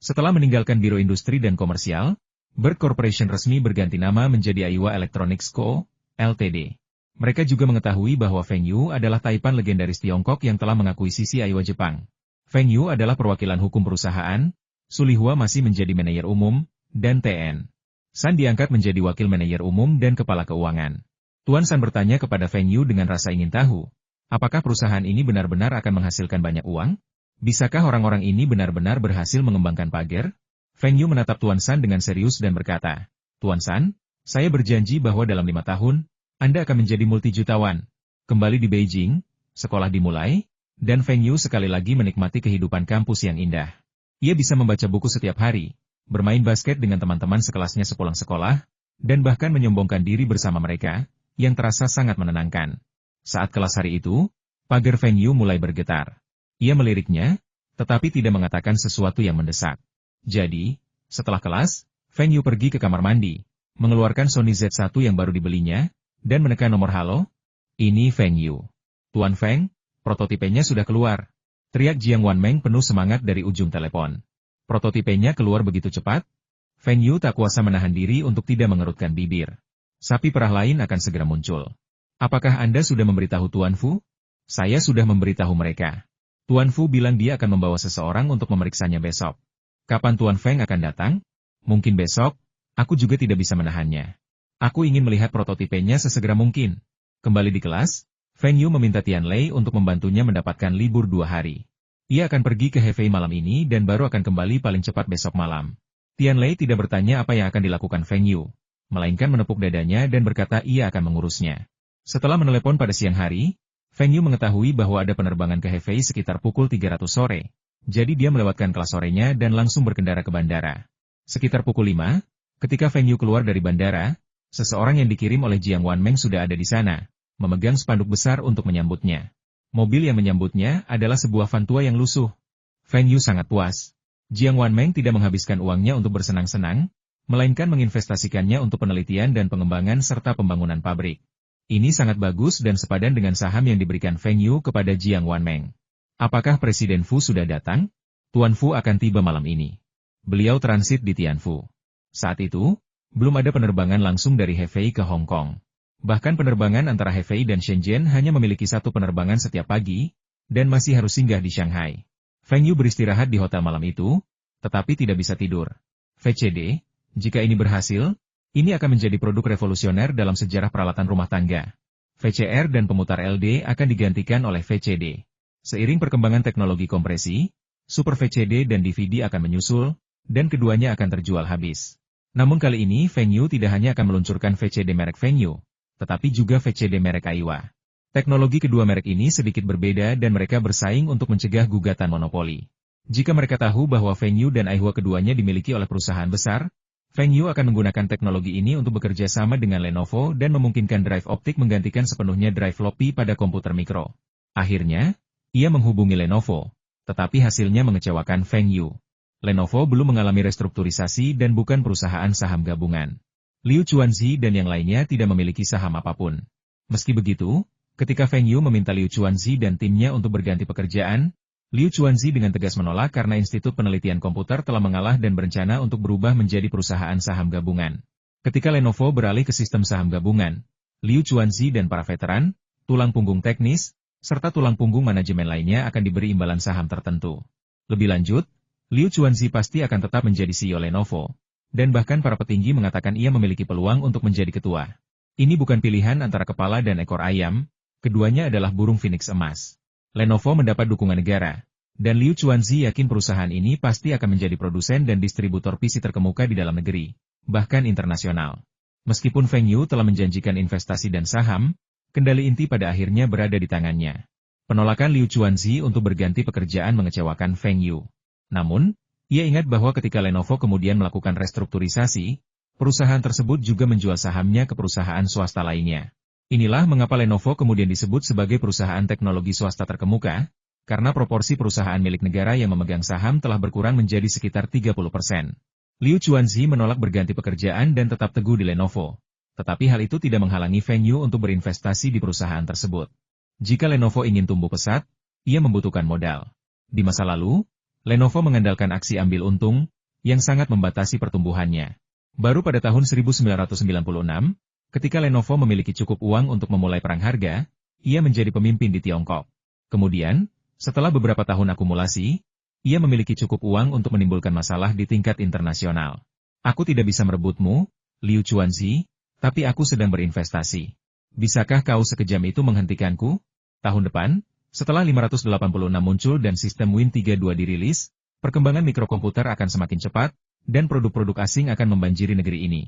Setelah meninggalkan Biro Industri dan Komersial, Bird Corporation resmi berganti nama menjadi Aiwa Electronics Co., Ltd. Mereka juga mengetahui bahwa Feng Yu adalah taipan legendaris Tiongkok yang telah mengakuisisi Aiwa Jepang. Feng Yu adalah perwakilan hukum perusahaan, Su Lihua masih menjadi manajer umum, dan T.N. San diangkat menjadi wakil manajer umum dan kepala keuangan. Tuan San bertanya kepada Feng Yu dengan rasa ingin tahu, apakah perusahaan ini benar-benar akan menghasilkan banyak uang? Bisakah orang-orang ini benar-benar berhasil mengembangkan pagar? Feng Yu menatap Tuan San dengan serius dan berkata, Tuan San, saya berjanji bahwa dalam 5 tahun, Anda akan menjadi multijutawan. Kembali di Beijing, sekolah dimulai, dan Feng Yu sekali lagi menikmati kehidupan kampus yang indah. Ia bisa membaca buku setiap hari, bermain basket dengan teman-teman sekelasnya sepulang sekolah, dan bahkan menyombongkan diri bersama mereka, yang terasa sangat menenangkan. Saat kelas hari itu, pagar Feng Yu mulai bergetar. Ia meliriknya, tetapi tidak mengatakan sesuatu yang mendesak. Jadi, setelah kelas, Feng Yu pergi ke kamar mandi, mengeluarkan Sony Z1 yang baru dibelinya, dan menekan nomor halo. Ini Feng Yu. Tuan Feng, prototipenya sudah keluar. Teriak Jiang Wanmeng penuh semangat dari ujung telepon. Prototipenya keluar begitu cepat? Feng Yu tak kuasa menahan diri untuk tidak mengerutkan bibir. Sapi perah lain akan segera muncul. Apakah Anda sudah memberitahu Tuan Fu? Saya sudah memberitahu mereka. Tuan Fu bilang dia akan membawa seseorang untuk memeriksanya besok. Kapan Tuan Feng akan datang? Mungkin besok, aku juga tidak bisa menahannya. Aku ingin melihat prototipenya sesegera mungkin. Kembali di kelas, Feng Yu meminta Tian Lei untuk membantunya mendapatkan libur 2 hari. Ia akan pergi ke Hefei malam ini dan baru akan kembali paling cepat besok malam. Tian Lei tidak bertanya apa yang akan dilakukan Feng Yu, melainkan menepuk dadanya dan berkata ia akan mengurusnya. Setelah menelepon pada siang hari, Feng Yu mengetahui bahwa ada penerbangan ke Hefei sekitar pukul 300 sore. Jadi dia melewatkan kelas sorenya dan langsung berkendara ke bandara. Sekitar pukul 5, ketika Feng Yu keluar dari bandara, seseorang yang dikirim oleh Jiang Wanmeng sudah ada di sana, memegang spanduk besar untuk menyambutnya. Mobil yang menyambutnya adalah sebuah van tua yang lusuh. Feng Yu sangat puas. Jiang Wanmeng tidak menghabiskan uangnya untuk bersenang-senang, melainkan menginvestasikannya untuk penelitian dan pengembangan serta pembangunan pabrik. Ini sangat bagus dan sepadan dengan saham yang diberikan Feng Yu kepada Jiang Wanmeng. Apakah Presiden Fu sudah datang? Tuan Fu akan tiba malam ini. Beliau transit di Tianfu. Saat itu, belum ada penerbangan langsung dari Hefei ke Hong Kong. Bahkan penerbangan antara Hefei dan Shenzhen hanya memiliki 1 penerbangan setiap pagi, dan masih harus singgah di Shanghai. Feng Yu beristirahat di hotel malam itu, tetapi tidak bisa tidur. VCD, jika ini berhasil, ini akan menjadi produk revolusioner dalam sejarah peralatan rumah tangga. VCR dan pemutar LD akan digantikan oleh VCD. Seiring perkembangan teknologi kompresi, Super VCD dan DVD akan menyusul, dan keduanya akan terjual habis. Namun kali ini Feng Yu tidak hanya akan meluncurkan VCD merek Feng Yu, tetapi juga VCD merek Aiwa. Teknologi kedua merek ini sedikit berbeda dan mereka bersaing untuk mencegah gugatan monopoli. Jika mereka tahu bahwa Feng Yu dan Aiwa keduanya dimiliki oleh perusahaan besar, Feng Yu akan menggunakan teknologi ini untuk bekerja sama dengan Lenovo dan memungkinkan drive optik menggantikan sepenuhnya drive floppy pada komputer mikro. Akhirnya, ia menghubungi Lenovo, tetapi hasilnya mengecewakan Feng Yu. Lenovo belum mengalami restrukturisasi dan bukan perusahaan saham gabungan. Liu Chuanzi dan yang lainnya tidak memiliki saham apapun. Meski begitu, ketika Feng Yu meminta Liu Chuanzi dan timnya untuk berganti pekerjaan, Liu Chuanzi dengan tegas menolak karena Institut Penelitian Komputer telah mengalah dan berencana untuk berubah menjadi perusahaan saham gabungan. Ketika Lenovo beralih ke sistem saham gabungan, Liu Chuanzi dan para veteran, tulang punggung teknis, serta tulang punggung manajemen lainnya akan diberi imbalan saham tertentu. Lebih lanjut, Liu Chuanzi pasti akan tetap menjadi CEO Lenovo, dan bahkan para petinggi mengatakan ia memiliki peluang untuk menjadi ketua. Ini bukan pilihan antara kepala dan ekor ayam, keduanya adalah burung phoenix emas. Lenovo mendapat dukungan negara, dan Liu Chuanzi yakin perusahaan ini pasti akan menjadi produsen dan distributor PC terkemuka di dalam negeri, bahkan internasional. Meskipun Feng Yu telah menjanjikan investasi dan saham, kendali inti pada akhirnya berada di tangannya. Penolakan Liu Chuanzi untuk berganti pekerjaan mengecewakan Feng Yu. Namun, ia ingat bahwa ketika Lenovo kemudian melakukan restrukturisasi, perusahaan tersebut juga menjual sahamnya ke perusahaan swasta lainnya. Inilah mengapa Lenovo kemudian disebut sebagai perusahaan teknologi swasta terkemuka, karena proporsi perusahaan milik negara yang memegang saham telah berkurang menjadi sekitar 30%. Liu Chuanzi menolak berganti pekerjaan dan tetap teguh di Lenovo. Tetapi hal itu tidak menghalangi Feng Yu untuk berinvestasi di perusahaan tersebut. Jika Lenovo ingin tumbuh pesat, ia membutuhkan modal. Di masa lalu, Lenovo mengandalkan aksi ambil untung, yang sangat membatasi pertumbuhannya. Baru pada tahun 1996, ketika Lenovo memiliki cukup uang untuk memulai perang harga, ia menjadi pemimpin di Tiongkok. Kemudian, setelah beberapa tahun akumulasi, ia memiliki cukup uang untuk menimbulkan masalah di tingkat internasional. Aku tidak bisa merebutmu, Liu Chuanzi, tapi aku sedang berinvestasi. Bisakah kau sekejam itu menghentikanku? Tahun depan, setelah 586 muncul dan sistem Win32 dirilis, perkembangan mikrokomputer akan semakin cepat, dan produk-produk asing akan membanjiri negeri ini.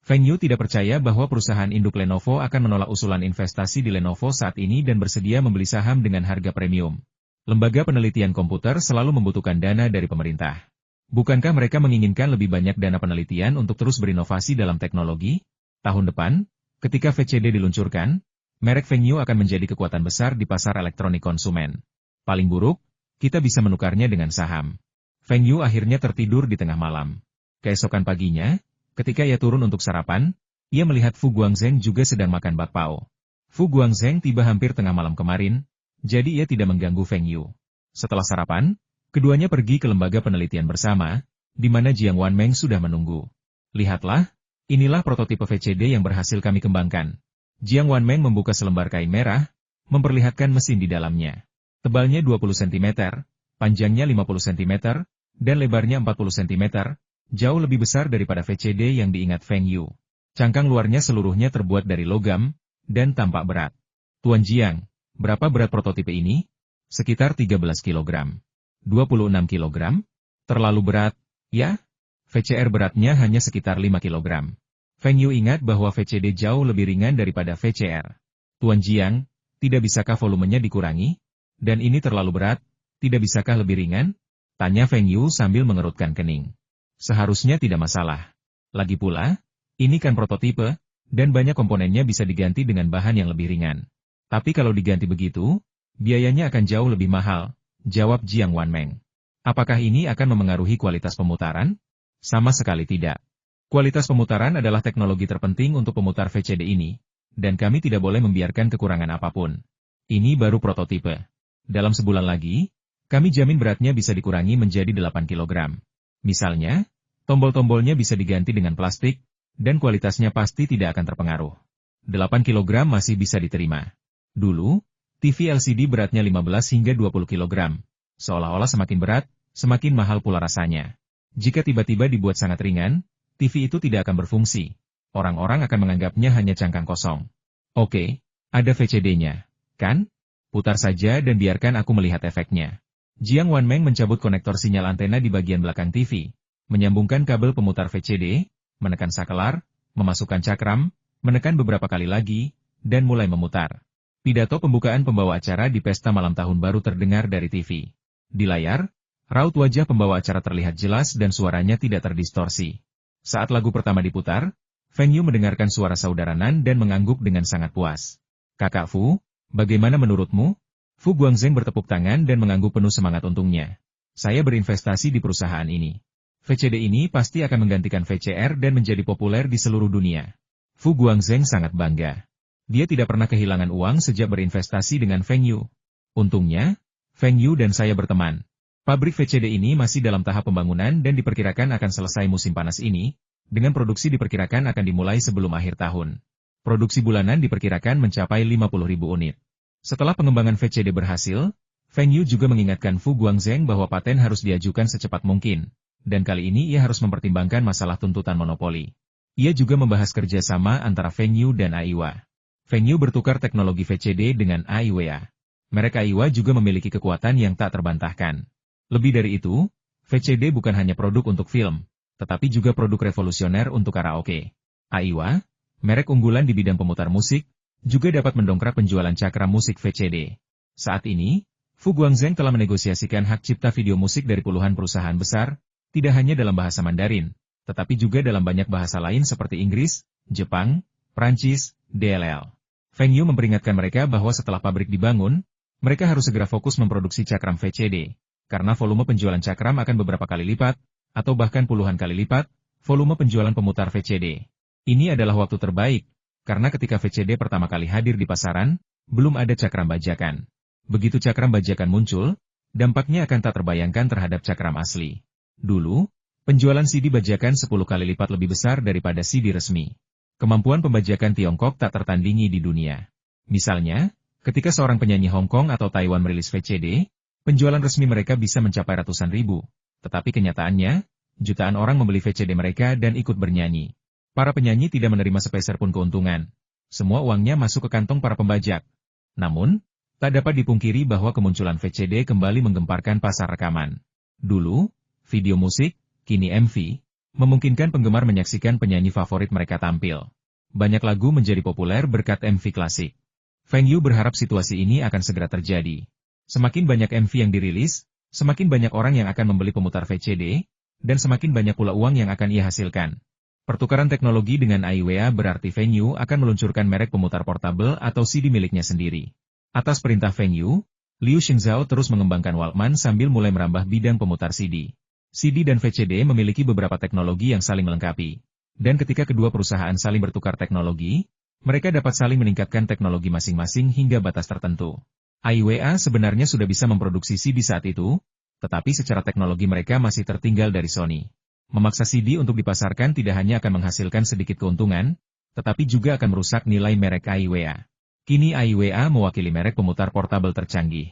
Feng Yu tidak percaya bahwa perusahaan induk Lenovo akan menolak usulan investasi di Lenovo saat ini dan bersedia membeli saham dengan harga premium. Lembaga penelitian komputer selalu membutuhkan dana dari pemerintah. Bukankah mereka menginginkan lebih banyak dana penelitian untuk terus berinovasi dalam teknologi? Tahun depan, ketika VCD diluncurkan, merek Feng Yu akan menjadi kekuatan besar di pasar elektronik konsumen. Paling buruk, kita bisa menukarnya dengan saham. Feng Yu akhirnya tertidur di tengah malam. Keesokan paginya, ketika ia turun untuk sarapan, ia melihat Fu Guangzheng juga sedang makan bakpao. Fu Guangzheng tiba hampir tengah malam kemarin, jadi ia tidak mengganggu Feng Yu. Setelah sarapan, keduanya pergi ke lembaga penelitian bersama, di mana Jiang Wanmeng sudah menunggu. Lihatlah, inilah prototipe VCD yang berhasil kami kembangkan. Jiang Wanmeng membuka selembar kain merah, memperlihatkan mesin di dalamnya. Tebalnya 20 cm, panjangnya 50 cm, dan lebarnya 40 cm, jauh lebih besar daripada VCD yang diingat Feng Yu. Cangkang luarnya seluruhnya terbuat dari logam, dan tampak berat. Tuan Jiang, berapa berat prototipe ini? Sekitar 13 kg. 26 kg? Terlalu berat, ya? VCR beratnya hanya sekitar 5 kg. Feng Yu ingat bahwa VCD jauh lebih ringan daripada VCR. Tuan Jiang, tidak bisakah volumenya dikurangi? Dan ini terlalu berat, tidak bisakah lebih ringan? Tanya Feng Yu sambil mengerutkan kening. Seharusnya tidak masalah. Lagi pula, ini kan prototipe, dan banyak komponennya bisa diganti dengan bahan yang lebih ringan. Tapi kalau diganti begitu, biayanya akan jauh lebih mahal, jawab Jiang Wanmeng. Apakah ini akan memengaruhi kualitas pemutaran? Sama sekali tidak. Kualitas pemutaran adalah teknologi terpenting untuk pemutar VCD ini, dan kami tidak boleh membiarkan kekurangan apapun. Ini baru prototipe. Dalam sebulan lagi, kami jamin beratnya bisa dikurangi menjadi 8 kg. Misalnya, tombol-tombolnya bisa diganti dengan plastik, dan kualitasnya pasti tidak akan terpengaruh. 8 kg masih bisa diterima. Dulu, TV LCD beratnya 15 hingga 20 kg. Seolah-olah semakin berat, semakin mahal pula rasanya. Jika tiba-tiba dibuat sangat ringan, TV itu tidak akan berfungsi. Orang-orang akan menganggapnya hanya cangkang kosong. Oke, ada VCD-nya, kan? Putar saja dan biarkan aku melihat efeknya. Jiang Wanmeng mencabut konektor sinyal antena di bagian belakang TV, menyambungkan kabel pemutar VCD, menekan sakelar, memasukkan cakram, menekan beberapa kali lagi, dan mulai memutar. Pidato pembukaan pembawa acara di pesta malam tahun baru terdengar dari TV. Di layar, raut wajah pembawa acara terlihat jelas dan suaranya tidak terdistorsi. Saat lagu pertama diputar, Feng Yu mendengarkan suara saudara Nan dan mengangguk dengan sangat puas. Kakak Fu, bagaimana menurutmu? Fu Guangzheng bertepuk tangan dan mengangguk penuh semangat untungnya. Saya berinvestasi di perusahaan ini. VCD ini pasti akan menggantikan VCR dan menjadi populer di seluruh dunia. Fu Guangzheng sangat bangga. Dia tidak pernah kehilangan uang sejak berinvestasi dengan Feng Yu. Untungnya, Feng Yu dan saya berteman. Pabrik VCD ini masih dalam tahap pembangunan dan diperkirakan akan selesai musim panas ini, dengan produksi diperkirakan akan dimulai sebelum akhir tahun. Produksi bulanan diperkirakan mencapai 50.000 unit. Setelah pengembangan VCD berhasil, Feng Yu juga mengingatkan Fu Guangzheng bahwa paten harus diajukan secepat mungkin, dan kali ini ia harus mempertimbangkan masalah tuntutan monopoli. Ia juga membahas kerjasama antara Feng Yu dan Aiwa. Feng Yu bertukar teknologi VCD dengan Aiwa. Merek Aiwa juga memiliki kekuatan yang tak terbantahkan. Lebih dari itu, VCD bukan hanya produk untuk film, tetapi juga produk revolusioner untuk karaoke. Aiwa, merek unggulan di bidang pemutar musik, juga dapat mendongkrak penjualan cakram musik VCD. Saat ini, Fu Guangzheng telah menegosiasikan hak cipta video musik dari puluhan perusahaan besar, tidak hanya dalam bahasa Mandarin, tetapi juga dalam banyak bahasa lain seperti Inggris, Jepang, Prancis, DLL. Feng Yu memperingatkan mereka bahwa setelah pabrik dibangun, mereka harus segera fokus memproduksi cakram VCD, karena volume penjualan cakram akan beberapa kali lipat, atau bahkan puluhan kali lipat, volume penjualan pemutar VCD. Ini adalah waktu terbaik, karena ketika VCD pertama kali hadir di pasaran, belum ada cakram bajakan. Begitu cakram bajakan muncul, dampaknya akan tak terbayangkan terhadap cakram asli. Dulu, Penjualan CD bajakan 10 kali lipat lebih besar daripada CD resmi. Kemampuan pembajakan Tiongkok tak tertandingi di dunia. Misalnya, ketika seorang penyanyi Hong Kong atau Taiwan merilis VCD, penjualan resmi mereka bisa mencapai ratusan ribu. Tetapi kenyataannya, jutaan orang membeli VCD mereka dan ikut bernyanyi. Para penyanyi tidak menerima sepeser pun keuntungan. Semua uangnya masuk ke kantong para pembajak. Namun, tak dapat dipungkiri bahwa kemunculan VCD kembali menggemparkan pasar rekaman. Dulu, video musik, kini MV, memungkinkan penggemar menyaksikan penyanyi favorit mereka tampil. Banyak lagu menjadi populer berkat MV klasik. Feng Yu berharap situasi ini akan segera terjadi. Semakin banyak MV yang dirilis, semakin banyak orang yang akan membeli pemutar VCD, dan semakin banyak pula uang yang akan ia hasilkan. Pertukaran teknologi dengan AIWA berarti Feng Yu akan meluncurkan merek pemutar portabel atau CD miliknya sendiri. Atas perintah Feng Yu, Liu Xingzhao terus mengembangkan Walkman sambil mulai merambah bidang pemutar CD. CD dan VCD memiliki beberapa teknologi yang saling melengkapi. Dan ketika kedua perusahaan saling bertukar teknologi, mereka dapat saling meningkatkan teknologi masing-masing hingga batas tertentu. AIWA sebenarnya sudah bisa memproduksi CD saat itu, tetapi secara teknologi mereka masih tertinggal dari Sony. Memaksa CD untuk dipasarkan tidak hanya akan menghasilkan sedikit keuntungan, tetapi juga akan merusak nilai merek AIWA. Kini AIWA mewakili merek pemutar portabel tercanggih.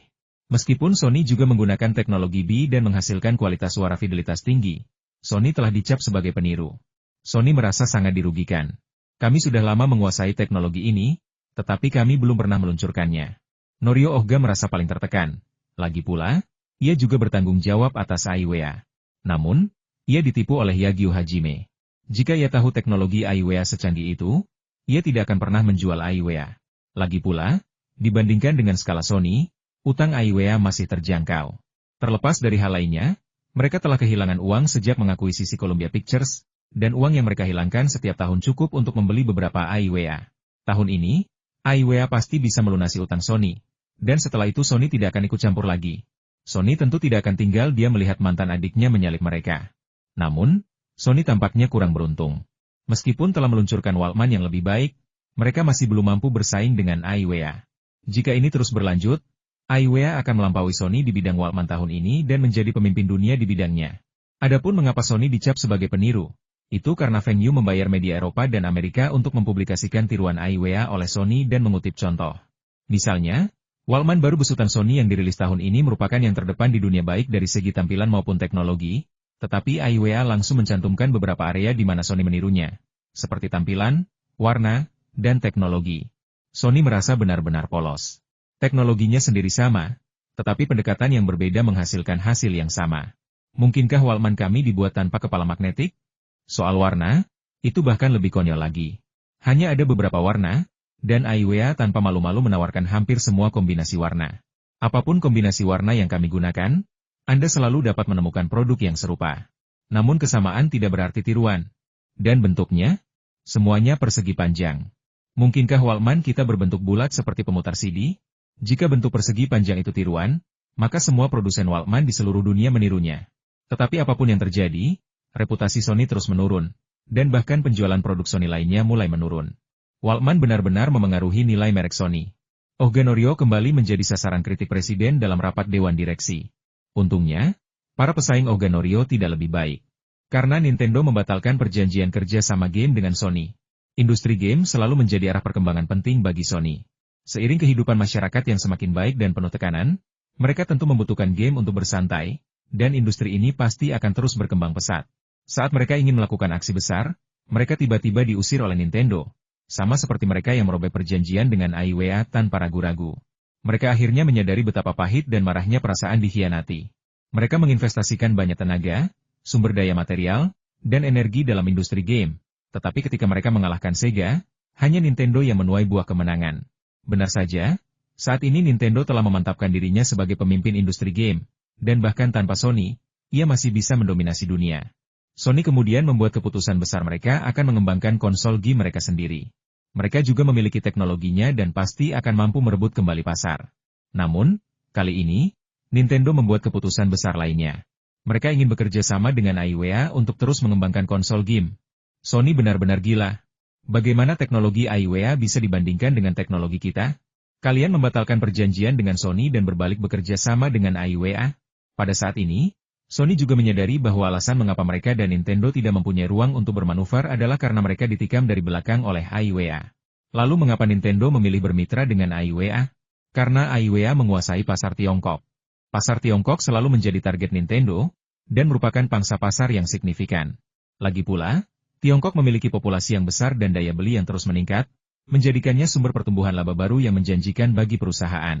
Meskipun Sony juga menggunakan teknologi B dan menghasilkan kualitas suara fidelitas tinggi, Sony telah dicap sebagai peniru. Sony merasa sangat dirugikan. Kami sudah lama menguasai teknologi ini, tetapi kami belum pernah meluncurkannya. Norio Ohga merasa paling tertekan. Lagi pula, ia juga bertanggung jawab atas AIWA. Namun, ia ditipu oleh Yagyu Hajime. Jika ia tahu teknologi AIWA secanggih itu, ia tidak akan pernah menjual AIWA. Lagi pula, dibandingkan dengan skala Sony, utang AIWA masih terjangkau. Terlepas dari hal lainnya, mereka telah kehilangan uang sejak mengakuisisi Columbia Pictures, dan uang yang mereka hilangkan setiap tahun cukup untuk membeli beberapa AIWA. Tahun ini, AIWA pasti bisa melunasi utang Sony. Dan setelah itu Sony tidak akan ikut campur lagi. Sony tentu tidak akan tinggal diam melihat mantan adiknya menyalip mereka. Namun, Sony tampaknya kurang beruntung. Meskipun telah meluncurkan Walkman yang lebih baik, mereka masih belum mampu bersaing dengan AIWA. Jika ini terus berlanjut, AIWA akan melampaui Sony di bidang Walkman tahun ini dan menjadi pemimpin dunia di bidangnya. Adapun mengapa Sony dicap sebagai peniru, itu karena Feng Yu membayar media Eropa dan Amerika untuk mempublikasikan tiruan AIWA oleh Sony dan mengutip contoh. Misalnya, Walkman baru besutan Sony yang dirilis tahun ini merupakan yang terdepan di dunia baik dari segi tampilan maupun teknologi, tetapi AIWA langsung mencantumkan beberapa area di mana Sony menirunya, seperti tampilan, warna, dan teknologi. Sony merasa benar-benar polos. Teknologinya sendiri sama, tetapi pendekatan yang berbeda menghasilkan hasil yang sama. Mungkinkah Walkman kami dibuat tanpa kepala magnetik? Soal warna, itu bahkan lebih konyol lagi. Hanya ada beberapa warna, dan AIWA tanpa malu-malu menawarkan hampir semua kombinasi warna. Apapun kombinasi warna yang kami gunakan, Anda selalu dapat menemukan produk yang serupa. Namun kesamaan tidak berarti tiruan. Dan bentuknya, semuanya persegi panjang. Mungkinkah Walkman kita berbentuk bulat seperti pemutar CD? Jika bentuk persegi panjang itu tiruan, maka semua produsen Walkman di seluruh dunia menirunya. Tetapi apapun yang terjadi, reputasi Sony terus menurun, dan bahkan penjualan produk Sony lainnya mulai menurun. Walkman benar-benar memengaruhi nilai merek Sony. Ohga Norio kembali menjadi sasaran kritik presiden dalam rapat Dewan Direksi. Untungnya, para pesaing Ohga Norio tidak lebih baik. Karena Nintendo membatalkan perjanjian kerja sama game dengan Sony. Industri game selalu menjadi arah perkembangan penting bagi Sony. Seiring kehidupan masyarakat yang semakin baik dan penuh tekanan, mereka tentu membutuhkan game untuk bersantai, dan industri ini pasti akan terus berkembang pesat. Saat mereka ingin melakukan aksi besar, mereka tiba-tiba diusir oleh Nintendo. Sama seperti mereka yang merobek perjanjian dengan AIWA tanpa ragu-ragu. Mereka akhirnya menyadari betapa pahit dan marahnya perasaan dikhianati. Mereka menginvestasikan banyak tenaga, sumber daya material, dan energi dalam industri game. Tetapi ketika mereka mengalahkan Sega, hanya Nintendo yang menuai buah kemenangan. Benar saja, saat ini Nintendo telah memantapkan dirinya sebagai pemimpin industri game, dan bahkan tanpa Sony, ia masih bisa mendominasi dunia. Sony kemudian membuat keputusan besar mereka akan mengembangkan konsol game mereka sendiri. Mereka juga memiliki teknologinya dan pasti akan mampu merebut kembali pasar. Namun, kali ini, Nintendo membuat keputusan besar lainnya. Mereka ingin bekerja sama dengan AIWA untuk terus mengembangkan konsol game. Sony benar-benar gila. Bagaimana teknologi AIWA bisa dibandingkan dengan teknologi kita? Kalian membatalkan perjanjian dengan Sony dan berbalik bekerja sama dengan AIWA? Pada saat ini, Sony juga menyadari bahwa alasan mengapa mereka dan Nintendo tidak mempunyai ruang untuk bermanuver adalah karena mereka ditikam dari belakang oleh AIWA. Lalu mengapa Nintendo memilih bermitra dengan AIWA? Karena AIWA menguasai pasar Tiongkok. Pasar Tiongkok selalu menjadi target Nintendo, dan merupakan pangsa pasar yang signifikan. Lagi pula, Tiongkok memiliki populasi yang besar dan daya beli yang terus meningkat, menjadikannya sumber pertumbuhan laba baru yang menjanjikan bagi perusahaan.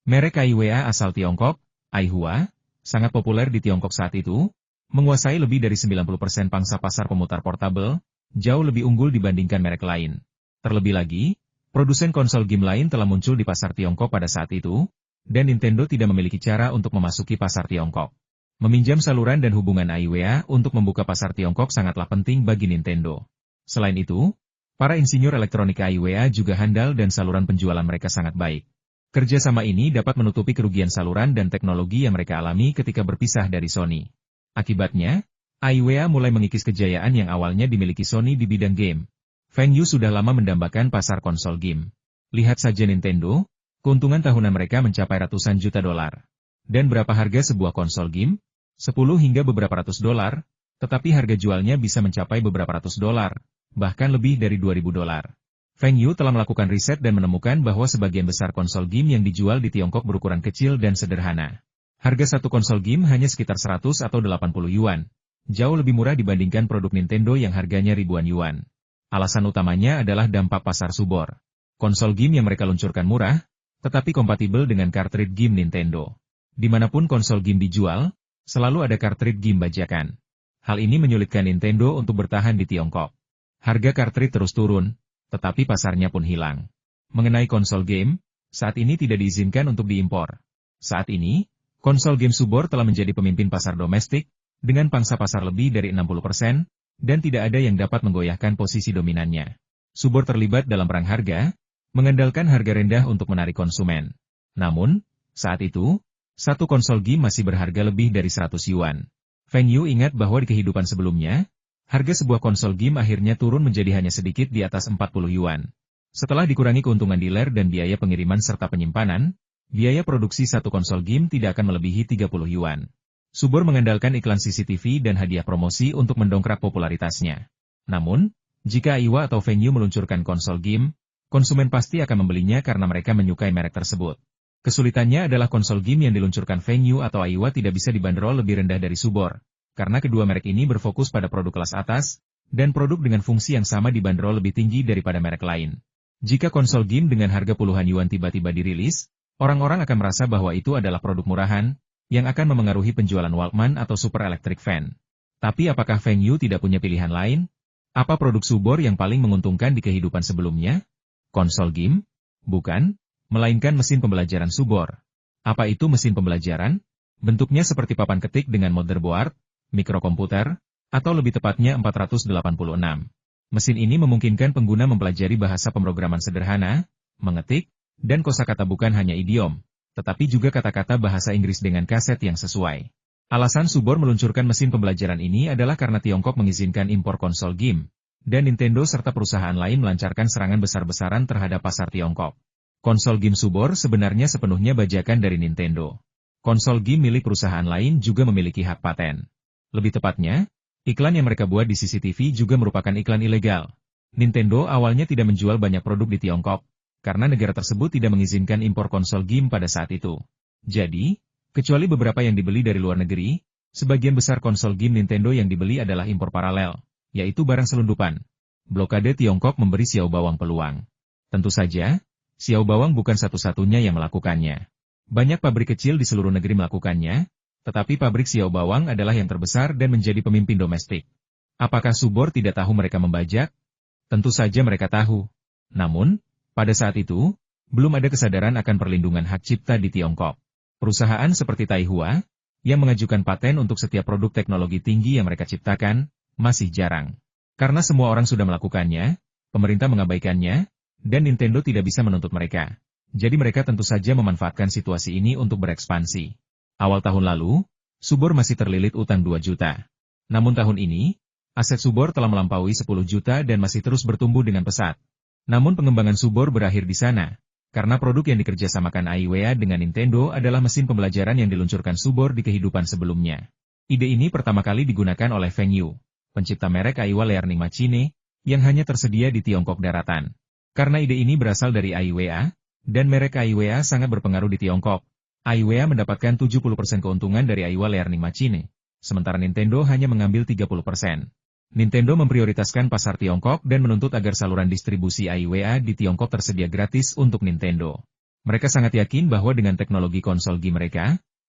Merek AIWA asal Tiongkok, Aihua, sangat populer di Tiongkok saat itu, menguasai lebih dari 90% pangsa pasar pemutar portabel, jauh lebih unggul dibandingkan merek lain. Terlebih lagi, produsen konsol game lain telah muncul di pasar Tiongkok pada saat itu, dan Nintendo tidak memiliki cara untuk memasuki pasar Tiongkok. Meminjam saluran dan hubungan AIWA untuk membuka pasar Tiongkok sangatlah penting bagi Nintendo. Selain itu, para insinyur elektronik AIWA juga handal dan saluran penjualan mereka sangat baik. Kerjasama ini dapat menutupi kerugian saluran dan teknologi yang mereka alami ketika berpisah dari Sony. Akibatnya, AIWA mulai mengikis kejayaan yang awalnya dimiliki Sony di bidang game. Feng Yu sudah lama mendambakan pasar konsol game. Lihat saja Nintendo, keuntungan tahunan mereka mencapai ratusan juta dolar. Dan berapa harga sebuah konsol game? 10 hingga beberapa ratus dolar, tetapi harga jualnya bisa mencapai beberapa ratus dolar, bahkan lebih dari 2.000 dolar. Feng Yu telah melakukan riset dan menemukan bahwa sebagian besar konsol game yang dijual di Tiongkok berukuran kecil dan sederhana. Harga satu konsol game hanya sekitar 100 atau 80 yuan. Jauh lebih murah dibandingkan produk Nintendo yang harganya ribuan yuan. Alasan utamanya adalah dampak pasar subor. Konsol game yang mereka luncurkan murah, tetapi kompatibel dengan cartridge game Nintendo. Dimanapun konsol game dijual, selalu ada cartridge game bajakan. Hal ini menyulitkan Nintendo untuk bertahan di Tiongkok. Harga cartridge terus turun, tetapi pasarnya pun hilang. Mengenai konsol game, saat ini tidak diizinkan untuk diimpor. Saat ini, konsol game subor telah menjadi pemimpin pasar domestik, dengan pangsa pasar lebih dari 60%, dan tidak ada yang dapat menggoyahkan posisi dominannya. Subor terlibat dalam perang harga, mengandalkan harga rendah untuk menarik konsumen. Namun, saat itu, satu konsol game masih berharga lebih dari 100 yuan. Feng Yu ingat bahwa di kehidupan sebelumnya, harga sebuah konsol game akhirnya turun menjadi hanya sedikit di atas 40 yuan. Setelah dikurangi keuntungan dealer dan biaya pengiriman serta penyimpanan, biaya produksi satu konsol game tidak akan melebihi 30 yuan. Subor mengandalkan iklan CCTV dan hadiah promosi untuk mendongkrak popularitasnya. Namun, jika AIWA atau Feng Yu meluncurkan konsol game, konsumen pasti akan membelinya karena mereka menyukai merek tersebut. Kesulitannya adalah konsol game yang diluncurkan Feng Yu atau AIWA tidak bisa dibanderol lebih rendah dari Subor. Karena kedua merek ini berfokus pada produk kelas atas, dan produk dengan fungsi yang sama dibanderol lebih tinggi daripada merek lain. Jika konsol game dengan harga puluhan yuan tiba-tiba dirilis, orang-orang akan merasa bahwa itu adalah produk murahan, yang akan memengaruhi penjualan Walkman atau Super Electric Fan. Tapi apakah Feng Yu tidak punya pilihan lain? Apa produk Subor yang paling menguntungkan di kehidupan sebelumnya? Konsol game? Bukan, melainkan mesin pembelajaran Subor. Apa itu mesin pembelajaran? Bentuknya seperti papan ketik dengan motherboard, mikrokomputer, atau lebih tepatnya 486. Mesin ini memungkinkan pengguna mempelajari bahasa pemrograman sederhana, mengetik, dan kosakata bukan hanya idiom, tetapi juga kata-kata bahasa Inggris dengan kaset yang sesuai. Alasan Subor meluncurkan mesin pembelajaran ini adalah karena Tiongkok mengizinkan impor konsol game, dan Nintendo serta perusahaan lain melancarkan serangan besar-besaran terhadap pasar Tiongkok. Konsol game Subor sebenarnya sepenuhnya bajakan dari Nintendo. Konsol game milik perusahaan lain juga memiliki hak paten. Lebih tepatnya, iklan yang mereka buat di CCTV juga merupakan iklan ilegal. Nintendo awalnya tidak menjual banyak produk di Tiongkok, karena negara tersebut tidak mengizinkan impor konsol game pada saat itu. Jadi, kecuali beberapa yang dibeli dari luar negeri, sebagian besar konsol game Nintendo yang dibeli adalah impor paralel, yaitu barang selundupan. Blokade Tiongkok memberi Xiao Bawang peluang. Tentu saja, Xiao Bawang bukan satu-satunya yang melakukannya. Banyak pabrik kecil di seluruh negeri melakukannya, tetapi pabrik Xiao Bawang adalah yang terbesar dan menjadi pemimpin domestik. Apakah Subor tidak tahu mereka membajak? Tentu saja mereka tahu. Namun, pada saat itu, belum ada kesadaran akan perlindungan hak cipta di Tiongkok. Perusahaan seperti Taihua, yang mengajukan paten untuk setiap produk teknologi tinggi yang mereka ciptakan, masih jarang. Karena semua orang sudah melakukannya, pemerintah mengabaikannya, dan Nintendo tidak bisa menuntut mereka. Jadi mereka tentu saja memanfaatkan situasi ini untuk berekspansi. Awal tahun lalu, Subor masih terlilit utang 2 juta. Namun tahun ini, aset Subor telah melampaui 10 juta dan masih terus bertumbuh dengan pesat. Namun pengembangan Subor berakhir di sana, karena produk yang dikerjasamakan AIWA dengan Nintendo adalah mesin pembelajaran yang diluncurkan Subor di kehidupan sebelumnya. Ide ini pertama kali digunakan oleh Feng Yu, pencipta merek Aiwa Learning Machine, yang hanya tersedia di Tiongkok daratan. Karena ide ini berasal dari AIWA, dan merek AIWA sangat berpengaruh di Tiongkok, AIWA mendapatkan 70% keuntungan dari Aiwa Learning Machine, sementara Nintendo hanya mengambil 30%. Nintendo memprioritaskan pasar Tiongkok dan menuntut agar saluran distribusi AIWA di Tiongkok tersedia gratis untuk Nintendo. Mereka sangat yakin bahwa dengan teknologi konsol game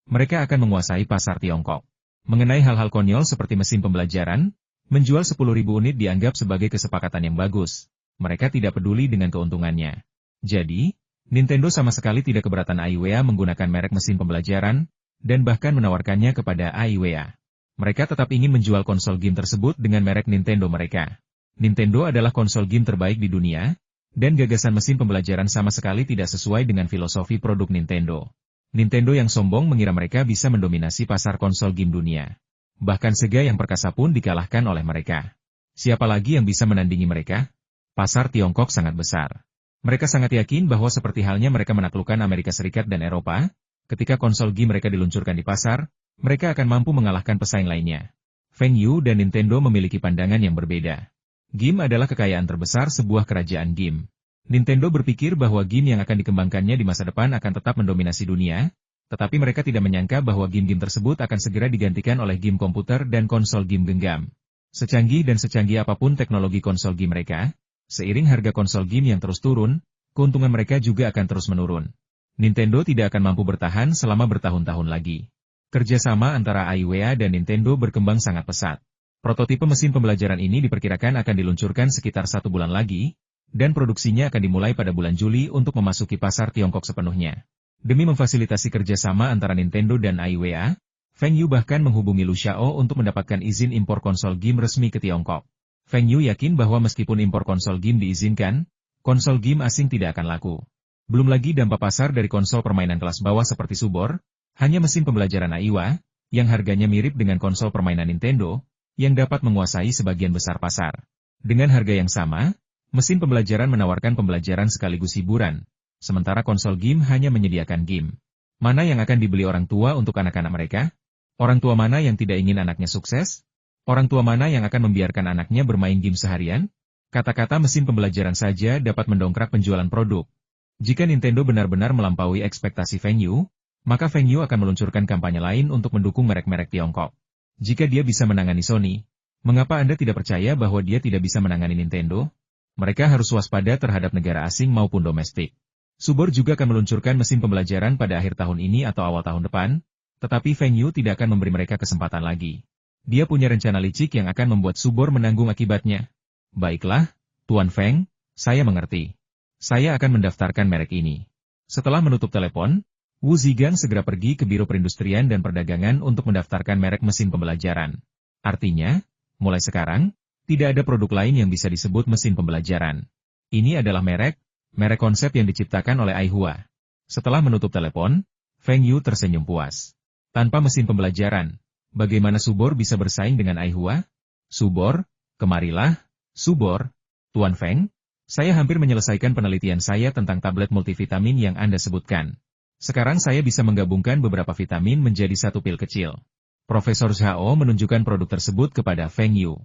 mereka akan menguasai pasar Tiongkok. Mengenai hal-hal konyol seperti mesin pembelajaran, menjual 10.000 unit dianggap sebagai kesepakatan yang bagus. Mereka tidak peduli dengan keuntungannya. Jadi, Nintendo sama sekali tidak keberatan AIWA menggunakan merek mesin pembelajaran, dan bahkan menawarkannya kepada AIWA. Mereka tetap ingin menjual konsol game tersebut dengan merek Nintendo mereka. Nintendo adalah konsol game terbaik di dunia, dan gagasan mesin pembelajaran sama sekali tidak sesuai dengan filosofi produk Nintendo. Nintendo yang sombong mengira mereka bisa mendominasi pasar konsol game dunia. Bahkan Sega yang perkasa pun dikalahkan oleh mereka. Siapa lagi yang bisa menandingi mereka? Pasar Tiongkok sangat besar. Mereka sangat yakin bahwa seperti halnya mereka menaklukkan Amerika Serikat dan Eropa, ketika konsol game mereka diluncurkan di pasar, mereka akan mampu mengalahkan pesaing lainnya. Feng Yu dan Nintendo memiliki pandangan yang berbeda. Game adalah kekayaan terbesar sebuah kerajaan game. Nintendo berpikir bahwa game yang akan dikembangkannya di masa depan akan tetap mendominasi dunia, tetapi mereka tidak menyangka bahwa game-game tersebut akan segera digantikan oleh game komputer dan konsol game genggam. Secanggih dan secanggih apapun teknologi konsol game mereka, seiring harga konsol game yang terus turun, keuntungan mereka juga akan terus menurun. Nintendo tidak akan mampu bertahan selama bertahun-tahun lagi. Kerjasama antara AIWA dan Nintendo berkembang sangat pesat. Prototipe mesin pembelajaran ini diperkirakan akan diluncurkan sekitar 1 bulan lagi, dan produksinya akan dimulai pada bulan Juli untuk memasuki pasar Tiongkok sepenuhnya. Demi memfasilitasi kerjasama antara Nintendo dan AIWA, Feng Yu bahkan menghubungi Lu Xiao untuk mendapatkan izin impor konsol game resmi ke Tiongkok. Feng Yu yakin bahwa meskipun impor konsol game diizinkan, konsol game asing tidak akan laku. Belum lagi dampak pasar dari konsol permainan kelas bawah seperti Subor, hanya mesin pembelajaran AIWA, yang harganya mirip dengan konsol permainan Nintendo, yang dapat menguasai sebagian besar pasar. Dengan harga yang sama, mesin pembelajaran menawarkan pembelajaran sekaligus hiburan, sementara konsol game hanya menyediakan game. Mana yang akan dibeli orang tua untuk anak-anak mereka? Orang tua mana yang tidak ingin anaknya sukses? Orang tua mana yang akan membiarkan anaknya bermain game seharian? Kata-kata mesin pembelajaran saja dapat mendongkrak penjualan produk. Jika Nintendo benar-benar melampaui ekspektasi Feng Yu, maka Feng Yu akan meluncurkan kampanye lain untuk mendukung merek-merek Tiongkok. Jika dia bisa menangani Sony, mengapa Anda tidak percaya bahwa dia tidak bisa menangani Nintendo? Mereka harus waspada terhadap negara asing maupun domestik. Subor juga akan meluncurkan mesin pembelajaran pada akhir tahun ini atau awal tahun depan, tetapi Feng Yu tidak akan memberi mereka kesempatan lagi. Dia punya rencana licik yang akan membuat Subor menanggung akibatnya. Baiklah, Tuan Feng, saya mengerti. Saya akan mendaftarkan merek ini. Setelah menutup telepon, Wu Zigang segera pergi ke Biro Perindustrian dan Perdagangan untuk mendaftarkan merek mesin pembelajaran. Artinya, mulai sekarang, tidak ada produk lain yang bisa disebut mesin pembelajaran. Ini adalah merek konsep yang diciptakan oleh AIWA. Setelah menutup telepon, Feng Yu tersenyum puas. Tanpa mesin pembelajaran, bagaimana Subor bisa bersaing dengan AIWA? Subor, kemarilah. Subor, Tuan Feng, saya hampir menyelesaikan penelitian saya tentang tablet multivitamin yang Anda sebutkan. Sekarang saya bisa menggabungkan beberapa vitamin menjadi satu pil kecil. Profesor Zhao menunjukkan produk tersebut kepada Feng Yu.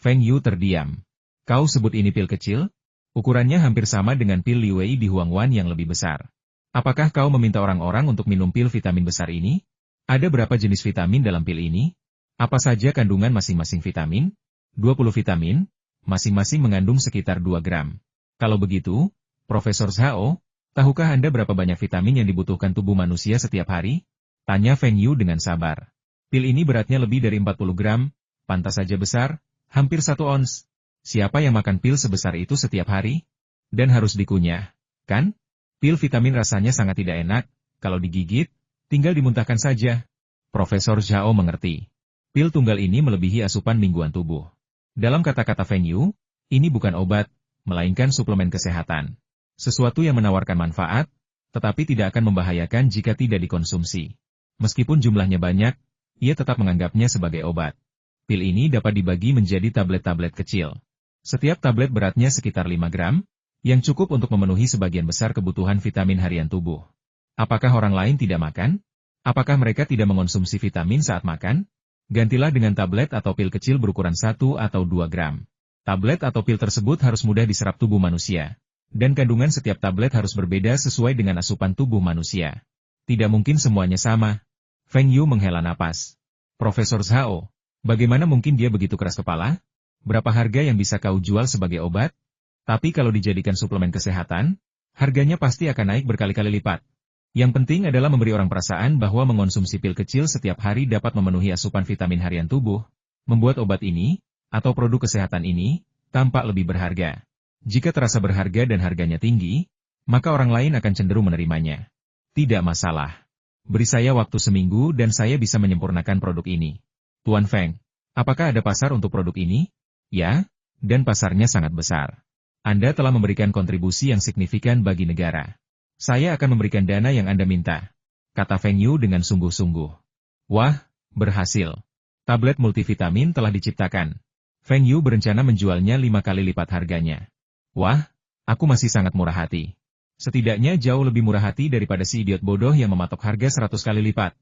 Feng Yu terdiam. Kau sebut ini pil kecil? Ukurannya hampir sama dengan pil Liwei di Huangwan yang lebih besar. Apakah kau meminta orang-orang untuk minum pil vitamin besar ini? Ada berapa jenis vitamin dalam pil ini? Apa saja kandungan masing-masing vitamin? 20 vitamin, masing-masing mengandung sekitar 2 gram. Kalau begitu, Profesor Zhao, tahukah Anda berapa banyak vitamin yang dibutuhkan tubuh manusia setiap hari? Tanya Feng Yu dengan sabar. Pil ini beratnya lebih dari 40 gram, pantas saja besar, hampir 1 ons. Siapa yang makan pil sebesar itu setiap hari? Dan harus dikunyah, kan? Pil vitamin rasanya sangat tidak enak, kalau digigit, tinggal dimuntahkan saja. Profesor Zhao mengerti. Pil tunggal ini melebihi asupan mingguan tubuh. Dalam kata-kata Feng Yu, ini bukan obat, melainkan suplemen kesehatan. Sesuatu yang menawarkan manfaat, tetapi tidak akan membahayakan jika tidak dikonsumsi. Meskipun jumlahnya banyak, ia tetap menganggapnya sebagai obat. Pil ini dapat dibagi menjadi tablet-tablet kecil. Setiap tablet beratnya sekitar 5 gram, yang cukup untuk memenuhi sebagian besar kebutuhan vitamin harian tubuh. Apakah orang lain tidak makan? Apakah mereka tidak mengonsumsi vitamin saat makan? Gantilah dengan tablet atau pil kecil berukuran 1 atau 2 gram. Tablet atau pil tersebut harus mudah diserap tubuh manusia. Dan kandungan setiap tablet harus berbeda sesuai dengan asupan tubuh manusia. Tidak mungkin semuanya sama. Feng Yu menghela napas. Profesor Zhao, bagaimana mungkin dia begitu keras kepala? Berapa harga yang bisa kau jual sebagai obat? Tapi kalau dijadikan suplemen kesehatan, harganya pasti akan naik berkali-kali lipat. Yang penting adalah memberi orang perasaan bahwa mengonsumsi pil kecil setiap hari dapat memenuhi asupan vitamin harian tubuh, membuat obat ini, atau produk kesehatan ini, tampak lebih berharga. Jika terasa berharga dan harganya tinggi, maka orang lain akan cenderung menerimanya. Tidak masalah. Beri saya waktu seminggu dan saya bisa menyempurnakan produk ini. Tuan Feng, apakah ada pasar untuk produk ini? Ya, dan pasarnya sangat besar. Anda telah memberikan kontribusi yang signifikan bagi negara. Saya akan memberikan dana yang Anda minta, kata Feng Yu dengan sungguh-sungguh. Wah, berhasil. Tablet multivitamin telah diciptakan. Feng Yu berencana menjualnya 5 kali lipat harganya. Wah, aku masih sangat murah hati. Setidaknya jauh lebih murah hati daripada si idiot bodoh yang mematok harga 100 kali lipat.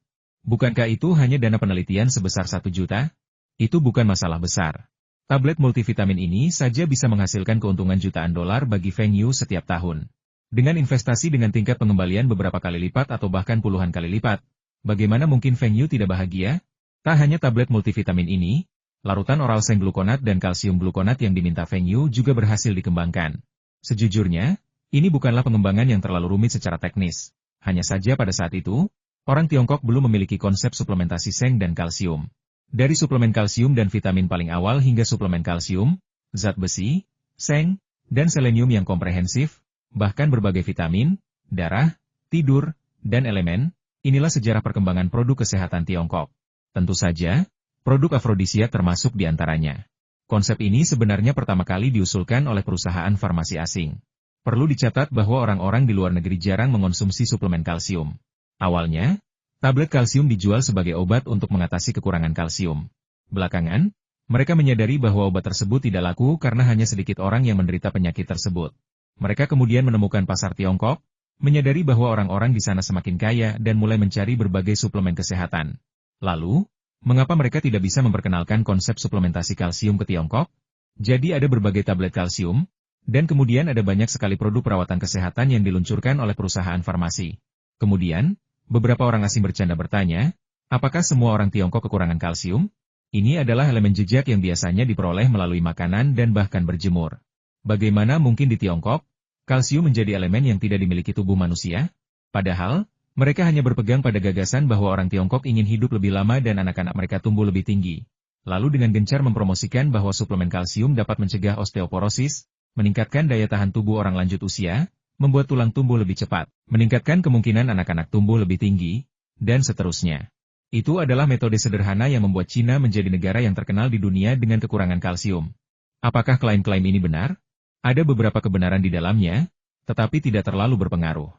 Bukankah itu hanya dana penelitian sebesar 1 juta? Itu bukan masalah besar. Tablet multivitamin ini saja bisa menghasilkan keuntungan jutaan dolar bagi Feng Yu setiap tahun. Dengan investasi dengan tingkat pengembalian beberapa kali lipat atau bahkan puluhan kali lipat, bagaimana mungkin Feng Yu tidak bahagia? Tak hanya tablet multivitamin ini, larutan oral seng glukonat dan kalsium glukonat yang diminta Feng Yu juga berhasil dikembangkan. Sejujurnya, ini bukanlah pengembangan yang terlalu rumit secara teknis. Hanya saja pada saat itu, orang Tiongkok belum memiliki konsep suplementasi seng dan kalsium. Dari suplemen kalsium dan vitamin paling awal hingga suplemen kalsium, zat besi, seng, dan selenium yang komprehensif, bahkan berbagai vitamin, darah, tidur, dan elemen, inilah sejarah perkembangan produk kesehatan Tiongkok. Tentu saja, produk afrodisiak termasuk di antaranya. Konsep ini sebenarnya pertama kali diusulkan oleh perusahaan farmasi asing. Perlu dicatat bahwa orang-orang di luar negeri jarang mengonsumsi suplemen kalsium. Awalnya, tablet kalsium dijual sebagai obat untuk mengatasi kekurangan kalsium. Belakangan, mereka menyadari bahwa obat tersebut tidak laku karena hanya sedikit orang yang menderita penyakit tersebut. Mereka kemudian menemukan pasar Tiongkok, menyadari bahwa orang-orang di sana semakin kaya dan mulai mencari berbagai suplemen kesehatan. Lalu, mengapa mereka tidak bisa memperkenalkan konsep suplementasi kalsium ke Tiongkok? Jadi ada berbagai tablet kalsium, dan kemudian ada banyak sekali produk perawatan kesehatan yang diluncurkan oleh perusahaan farmasi. Kemudian, beberapa orang asing bercanda bertanya, apakah semua orang Tiongkok kekurangan kalsium? Ini adalah elemen jejak yang biasanya diperoleh melalui makanan dan bahkan berjemur. Bagaimana mungkin di Tiongkok, kalsium menjadi elemen yang tidak dimiliki tubuh manusia? Padahal, mereka hanya berpegang pada gagasan bahwa orang Tiongkok ingin hidup lebih lama dan anak-anak mereka tumbuh lebih tinggi. Lalu dengan gencar mempromosikan bahwa suplemen kalsium dapat mencegah osteoporosis, meningkatkan daya tahan tubuh orang lanjut usia, membuat tulang tumbuh lebih cepat, meningkatkan kemungkinan anak-anak tumbuh lebih tinggi, dan seterusnya. Itu adalah metode sederhana yang membuat Cina menjadi negara yang terkenal di dunia dengan kekurangan kalsium. Apakah klaim-klaim ini benar? Ada beberapa kebenaran di dalamnya, tetapi tidak terlalu berpengaruh.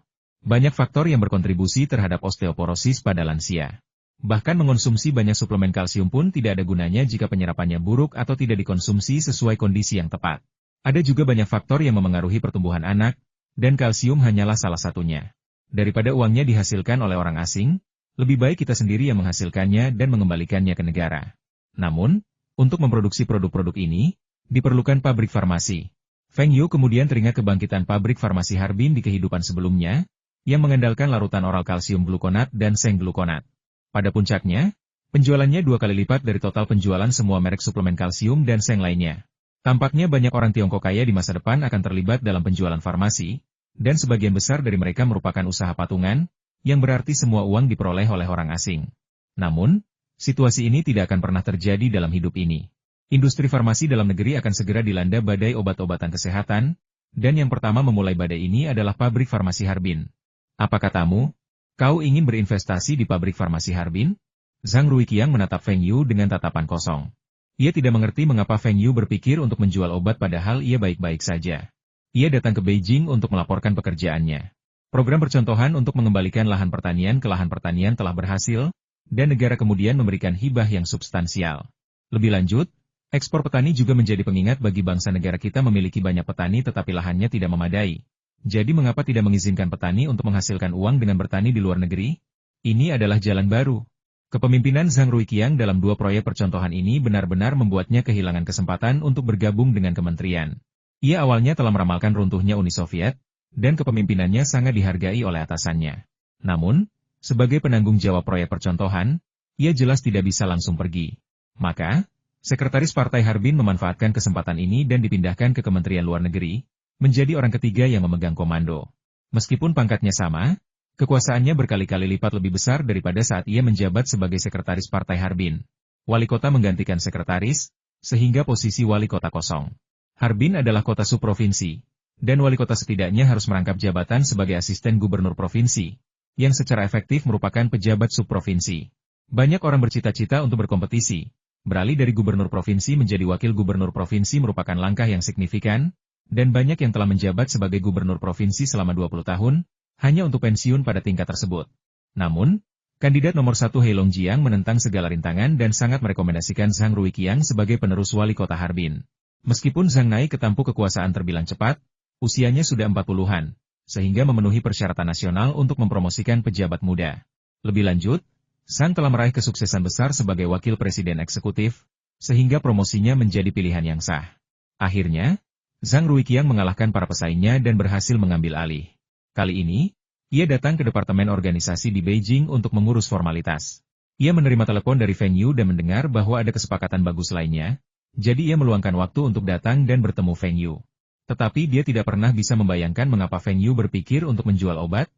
Banyak faktor yang berkontribusi terhadap osteoporosis pada lansia. Bahkan mengonsumsi banyak suplemen kalsium pun tidak ada gunanya jika penyerapannya buruk atau tidak dikonsumsi sesuai kondisi yang tepat. Ada juga banyak faktor yang memengaruhi pertumbuhan anak, dan kalsium hanyalah salah satunya. Daripada uangnya dihasilkan oleh orang asing, lebih baik kita sendiri yang menghasilkannya dan mengembalikannya ke negara. Namun, untuk memproduksi produk-produk ini, diperlukan pabrik farmasi. Feng Yu kemudian teringat kebangkitan pabrik farmasi Harbin di kehidupan sebelumnya, yang mengandalkan larutan oral kalsium glukonat dan seng glukonat. Pada puncaknya, penjualannya 2 kali lipat dari total penjualan semua merek suplemen kalsium dan seng lainnya. Tampaknya banyak orang Tiongkok kaya di masa depan akan terlibat dalam penjualan farmasi, dan sebagian besar dari mereka merupakan usaha patungan, yang berarti semua uang diperoleh oleh orang asing. Namun, situasi ini tidak akan pernah terjadi dalam hidup ini. Industri farmasi dalam negeri akan segera dilanda badai obat-obatan kesehatan, dan yang pertama memulai badai ini adalah pabrik farmasi Harbin. Apa katamu? Kau ingin berinvestasi di pabrik farmasi Harbin? Zhang Ruiqiang menatap Feng Yu dengan tatapan kosong. Ia tidak mengerti mengapa Feng Yu berpikir untuk menjual obat padahal ia baik-baik saja. Ia datang ke Beijing untuk melaporkan pekerjaannya. Program percontohan untuk mengembalikan lahan pertanian ke lahan pertanian telah berhasil, dan negara kemudian memberikan hibah yang substansial. Lebih lanjut, ekspor petani juga menjadi pengingat bagi bangsa negara kita memiliki banyak petani tetapi lahannya tidak memadai. Jadi mengapa tidak mengizinkan petani untuk menghasilkan uang dengan bertani di luar negeri? Ini adalah jalan baru. Kepemimpinan Zhang Ruiqiang dalam dua proyek percontohan ini benar-benar membuatnya kehilangan kesempatan untuk bergabung dengan kementerian. Ia awalnya telah meramalkan runtuhnya Uni Soviet, dan kepemimpinannya sangat dihargai oleh atasannya. Namun, sebagai penanggung jawab proyek percontohan, ia jelas tidak bisa langsung pergi. Maka, Sekretaris Partai Harbin memanfaatkan kesempatan ini dan dipindahkan ke Kementerian Luar Negeri, menjadi orang ketiga yang memegang komando. Meskipun pangkatnya sama, kekuasaannya berkali-kali lipat lebih besar daripada saat ia menjabat sebagai Sekretaris Partai Harbin. Wali kota menggantikan sekretaris, sehingga posisi wali kota kosong. Harbin adalah kota subprovinsi, dan wali kota setidaknya harus merangkap jabatan sebagai asisten gubernur provinsi, yang secara efektif merupakan pejabat subprovinsi. Banyak orang bercita-cita untuk berkompetisi. Beralih dari gubernur provinsi menjadi wakil gubernur provinsi merupakan langkah yang signifikan, dan banyak yang telah menjabat sebagai gubernur provinsi selama 20 tahun, hanya untuk pensiun pada tingkat tersebut. Namun, kandidat nomor 1 He Longjiang menentang segala rintangan dan sangat merekomendasikan Zhang Ruiqiang sebagai penerus wali kota Harbin. Meskipun Zhang naik ke tampuk kekuasaan terbilang cepat, usianya sudah 40-an, sehingga memenuhi persyaratan nasional untuk mempromosikan pejabat muda. Lebih lanjut, Zhang telah meraih kesuksesan besar sebagai wakil presiden eksekutif, sehingga promosinya menjadi pilihan yang sah. Akhirnya, Zhang Ruiqiang mengalahkan para pesaingnya dan berhasil mengambil alih. Kali ini, ia datang ke departemen organisasi di Beijing untuk mengurus formalitas. Ia menerima telepon dari Feng Yu dan mendengar bahwa ada kesepakatan bagus lainnya, jadi ia meluangkan waktu untuk datang dan bertemu Feng Yu. Tetapi dia tidak pernah bisa membayangkan mengapa Feng Yu berpikir untuk menjual obat.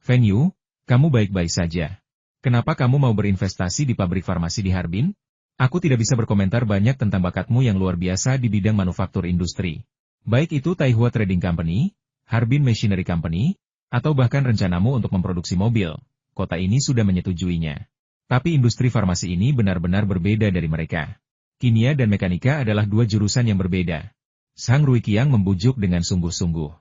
Feng Yu, kamu baik-baik saja. Kenapa kamu mau berinvestasi di pabrik farmasi di Harbin? Aku tidak bisa berkomentar banyak tentang bakatmu yang luar biasa di bidang manufaktur industri. Baik itu Taihua Trading Company, Harbin Machinery Company, atau bahkan rencanamu untuk memproduksi mobil, kota ini sudah menyetujuinya. Tapi industri farmasi ini benar-benar berbeda dari mereka. Kimia dan mekanika adalah dua jurusan yang berbeda. Zhang Ruiqiang membujuk dengan sungguh-sungguh.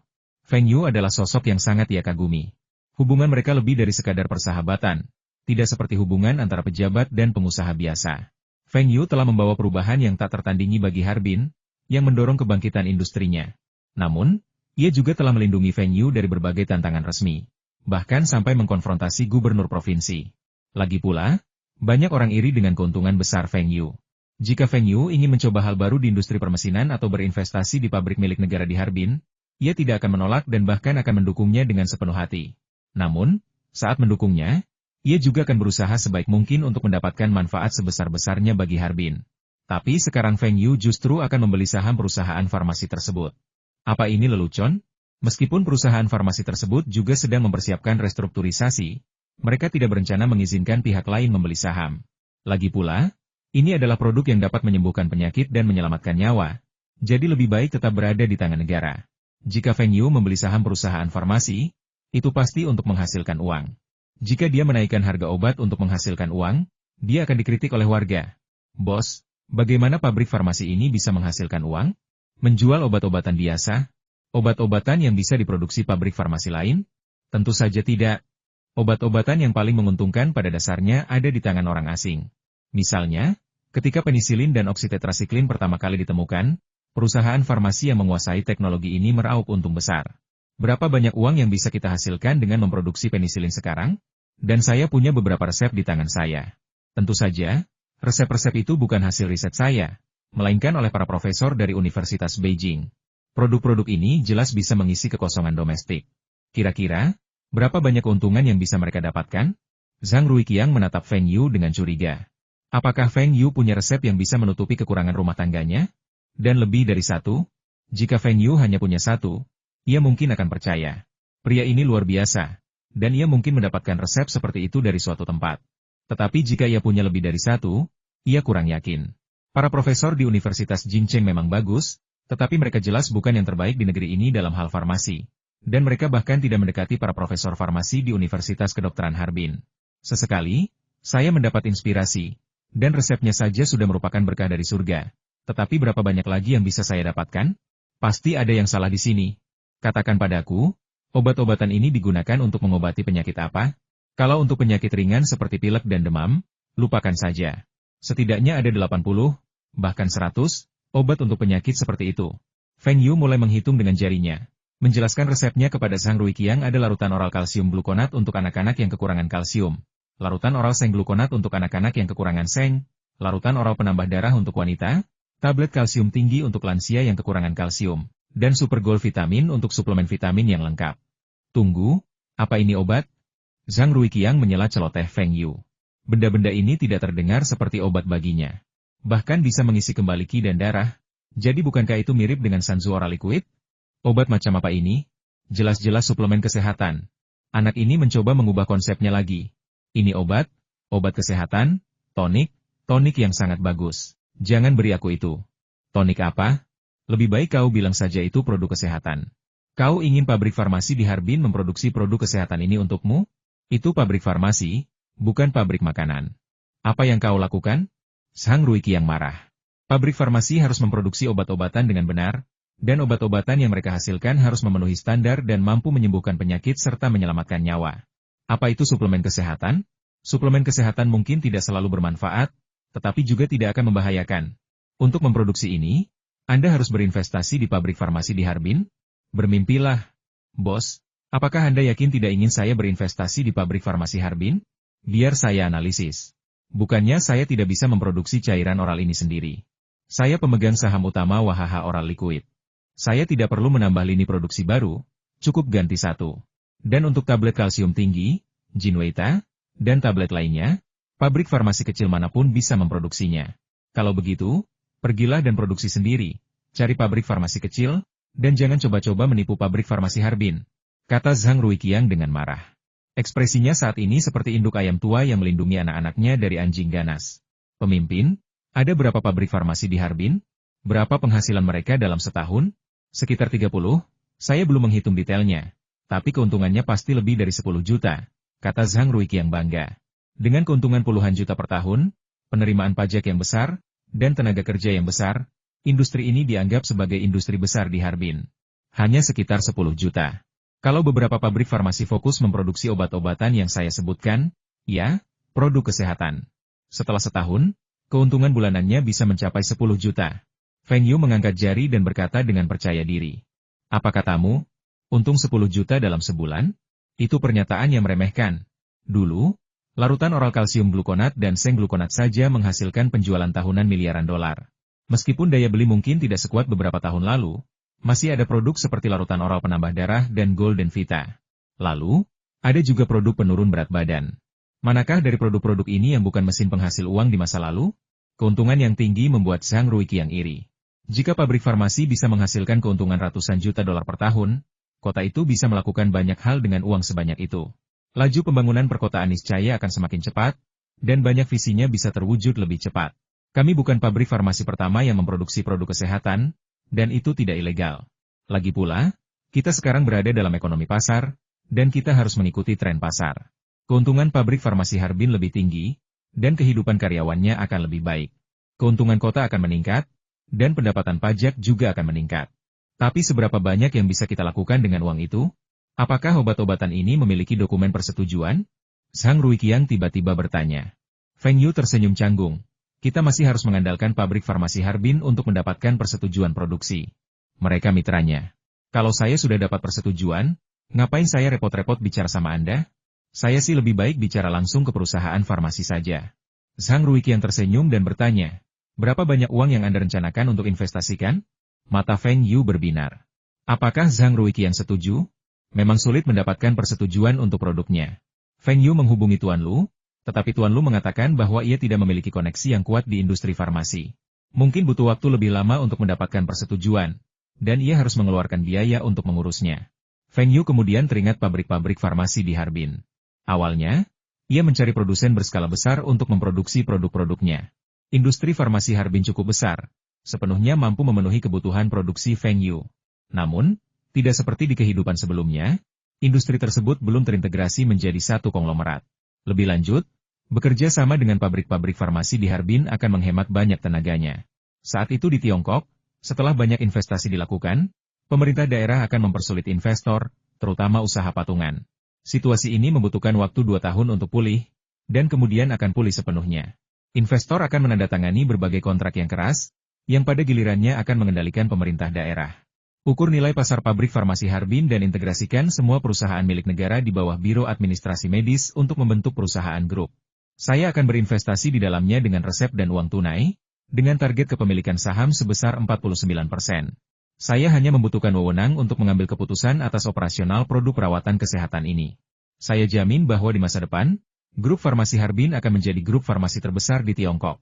Feng Yu adalah sosok yang sangat ia kagumi. Hubungan mereka lebih dari sekadar persahabatan. Tidak seperti hubungan antara pejabat dan pengusaha biasa. Feng Yu telah membawa perubahan yang tak tertandingi bagi Harbin, yang mendorong kebangkitan industrinya. Namun, ia juga telah melindungi Feng Yu dari berbagai tantangan resmi, bahkan sampai mengkonfrontasi gubernur provinsi. Lagi pula, banyak orang iri dengan keuntungan besar Feng Yu. Jika Feng Yu ingin mencoba hal baru di industri permesinan atau berinvestasi di pabrik milik negara di Harbin, ia tidak akan menolak dan bahkan akan mendukungnya dengan sepenuh hati. Namun, saat mendukungnya, ia juga akan berusaha sebaik mungkin untuk mendapatkan manfaat sebesar-besarnya bagi Harbin. Tapi sekarang Feng Yu justru akan membeli saham perusahaan farmasi tersebut. Apa ini lelucon? Meskipun perusahaan farmasi tersebut juga sedang mempersiapkan restrukturisasi, mereka tidak berencana mengizinkan pihak lain membeli saham. Lagi pula, ini adalah produk yang dapat menyembuhkan penyakit dan menyelamatkan nyawa, jadi lebih baik tetap berada di tangan negara. Jika Feng Yu membeli saham perusahaan farmasi, itu pasti untuk menghasilkan uang. Jika dia menaikkan harga obat untuk menghasilkan uang, dia akan dikritik oleh warga. Bos, bagaimana pabrik farmasi ini bisa menghasilkan uang? Menjual obat-obatan biasa? Obat-obatan yang bisa diproduksi pabrik farmasi lain? Tentu saja tidak. Obat-obatan yang paling menguntungkan pada dasarnya ada di tangan orang asing. Misalnya, ketika penisilin dan oksitetrasiklin pertama kali ditemukan, perusahaan farmasi yang menguasai teknologi ini meraup untung besar. Berapa banyak uang yang bisa kita hasilkan dengan memproduksi penisilin sekarang? Dan saya punya beberapa resep di tangan saya. Tentu saja, resep-resep itu bukan hasil riset saya, melainkan oleh para profesor dari Universitas Beijing. Produk-produk ini jelas bisa mengisi kekosongan domestik. Kira-kira, berapa banyak keuntungan yang bisa mereka dapatkan? Zhang Ruiqiang menatap Feng Yu dengan curiga. Apakah Feng Yu punya resep yang bisa menutupi kekurangan rumah tangganya? Dan lebih dari satu? Jika Feng Yu hanya punya satu, ia mungkin akan percaya. Pria ini luar biasa, dan ia mungkin mendapatkan resep seperti itu dari suatu tempat. Tetapi jika ia punya lebih dari satu, ia kurang yakin. Para profesor di Universitas Jingcheng memang bagus, tetapi mereka jelas bukan yang terbaik di negeri ini dalam hal farmasi. Dan mereka bahkan tidak mendekati para profesor farmasi di Universitas Kedokteran Harbin. Sesekali, saya mendapat inspirasi, dan resepnya saja sudah merupakan berkah dari surga. Tetapi berapa banyak lagi yang bisa saya dapatkan? Pasti ada yang salah di sini. Katakan padaku, obat-obatan ini digunakan untuk mengobati penyakit apa? Kalau untuk penyakit ringan seperti pilek dan demam, lupakan saja. Setidaknya ada 80, bahkan 100, obat untuk penyakit seperti itu. Feng Yu mulai menghitung dengan jarinya. Menjelaskan resepnya kepada Zhang Ruiqiang ada larutan oral kalsium glukonat untuk anak-anak yang kekurangan kalsium. larutan oral seng glukonat untuk anak-anak yang kekurangan seng, larutan oral penambah darah untuk wanita, tablet kalsium tinggi untuk lansia yang kekurangan kalsium, dan super gold vitamin untuk suplemen vitamin yang lengkap. Tunggu, apa ini obat? Zhang Ruiqiang menyela celoteh Feng Yu. Benda-benda ini tidak terdengar seperti obat baginya. Bahkan bisa mengisi kembali qi dan darah. Jadi bukankah itu mirip dengan Sanzu oral liquid? Obat macam apa ini? Jelas-jelas suplemen kesehatan. Anak ini mencoba mengubah konsepnya lagi. Ini obat kesehatan, tonik yang sangat bagus. Jangan beri aku itu. Tonik apa? Lebih baik kau bilang saja itu produk kesehatan. Kau ingin pabrik farmasi di Harbin memproduksi produk kesehatan ini untukmu? Itu pabrik farmasi, bukan pabrik makanan. Apa yang kau lakukan? Zhang Ruiqiang marah. Pabrik farmasi harus memproduksi obat-obatan dengan benar, dan obat-obatan yang mereka hasilkan harus memenuhi standar dan mampu menyembuhkan penyakit serta menyelamatkan nyawa. Apa itu suplemen kesehatan? Suplemen kesehatan mungkin tidak selalu bermanfaat, tetapi juga tidak akan membahayakan. Untuk memproduksi ini, Anda harus berinvestasi di pabrik farmasi di Harbin? Bermimpilah. Bos, apakah Anda yakin tidak ingin saya berinvestasi di pabrik farmasi Harbin? Biar saya analisis. Bukannya saya tidak bisa memproduksi cairan oral ini sendiri. Saya pemegang saham utama Wahaha Oral Liquid. Saya tidak perlu menambah lini produksi baru, cukup ganti satu. Dan untuk tablet kalsium tinggi, Jinweita, dan tablet lainnya, pabrik farmasi kecil manapun bisa memproduksinya. Kalau begitu, pergilah dan produksi sendiri, cari pabrik farmasi kecil, dan jangan coba-coba menipu pabrik farmasi Harbin, kata Zhang Ruiqiang dengan marah. Ekspresinya saat ini seperti induk ayam tua yang melindungi anak-anaknya dari anjing ganas. Pemimpin, ada berapa pabrik farmasi di Harbin? Berapa penghasilan mereka dalam setahun? Sekitar 30, saya belum menghitung detailnya. Tapi keuntungannya pasti lebih dari 10 juta, kata Zhang Ruiqiang bangga. Dengan keuntungan puluhan juta per tahun, penerimaan pajak yang besar, dan tenaga kerja yang besar, industri ini dianggap sebagai industri besar di Harbin. Hanya sekitar 10 juta. Kalau beberapa pabrik farmasi fokus memproduksi obat-obatan yang saya sebutkan, ya, produk kesehatan. Setelah setahun, keuntungan bulanannya bisa mencapai 10 juta. Feng Yu mengangkat jari dan berkata dengan percaya diri. Apa katamu? Untung 10 juta dalam sebulan? Itu pernyataan yang meremehkan. Dulu, larutan oral kalsium glukonat dan seng glukonat saja menghasilkan penjualan tahunan miliaran dolar. Meskipun daya beli mungkin tidak sekuat beberapa tahun lalu, masih ada produk seperti larutan oral penambah darah dan Golden Vita. Lalu, ada juga produk penurun berat badan. Manakah dari produk-produk ini yang bukan mesin penghasil uang di masa lalu? Keuntungan yang tinggi membuat Zhang Ruiqiang iri. Jika pabrik farmasi bisa menghasilkan keuntungan ratusan juta dolar per tahun, kota itu bisa melakukan banyak hal dengan uang sebanyak itu. Laju pembangunan perkotaan niscaya akan semakin cepat, dan banyak visinya bisa terwujud lebih cepat. Kami bukan pabrik farmasi pertama yang memproduksi produk kesehatan, dan itu tidak ilegal. Lagi pula, kita sekarang berada dalam ekonomi pasar, dan kita harus mengikuti tren pasar. Keuntungan pabrik farmasi Harbin lebih tinggi, dan kehidupan karyawannya akan lebih baik. Keuntungan kota akan meningkat, dan pendapatan pajak juga akan meningkat. Tapi seberapa banyak yang bisa kita lakukan dengan uang itu? Apakah obat-obatan ini memiliki dokumen persetujuan? Zhang Ruiqiang tiba-tiba bertanya. Feng Yu tersenyum canggung. Kita masih harus mengandalkan pabrik farmasi Harbin untuk mendapatkan persetujuan produksi. Mereka mitranya. Kalau saya sudah dapat persetujuan, ngapain saya repot-repot bicara sama Anda? Saya sih lebih baik bicara langsung ke perusahaan farmasi saja. Zhang Ruiqiang tersenyum dan bertanya, berapa banyak uang yang Anda rencanakan untuk investasikan? Mata Feng Yu berbinar. Apakah Zhang Ruiqiang setuju? Memang sulit mendapatkan persetujuan untuk produknya. Feng Yu menghubungi Tuan Lu, tetapi Tuan Lu mengatakan bahwa ia tidak memiliki koneksi yang kuat di industri farmasi. Mungkin butuh waktu lebih lama untuk mendapatkan persetujuan, dan ia harus mengeluarkan biaya untuk mengurusnya. Feng Yu kemudian teringat pabrik-pabrik farmasi di Harbin. Awalnya, ia mencari produsen berskala besar untuk memproduksi produk-produknya. Industri farmasi Harbin cukup besar, sepenuhnya mampu memenuhi kebutuhan produksi Feng Yu. Namun, tidak seperti di kehidupan sebelumnya, industri tersebut belum terintegrasi menjadi satu konglomerat. Lebih lanjut, bekerja sama dengan pabrik-pabrik farmasi di Harbin akan menghemat banyak tenaganya. Saat itu di Tiongkok, setelah banyak investasi dilakukan, pemerintah daerah akan mempersulit investor, terutama usaha patungan. Situasi ini membutuhkan waktu 2 tahun untuk pulih, dan kemudian akan pulih sepenuhnya. Investor akan menandatangani berbagai kontrak yang keras, yang pada gilirannya akan mengendalikan pemerintah daerah. Ukur nilai pasar pabrik farmasi Harbin dan integrasikan semua perusahaan milik negara di bawah Biro Administrasi Medis untuk membentuk perusahaan grup. Saya akan berinvestasi di dalamnya dengan resep dan uang tunai, dengan target kepemilikan saham sebesar 49%. Saya hanya membutuhkan wewenang untuk mengambil keputusan atas operasional produk perawatan kesehatan ini. Saya jamin bahwa di masa depan, grup farmasi Harbin akan menjadi grup farmasi terbesar di Tiongkok.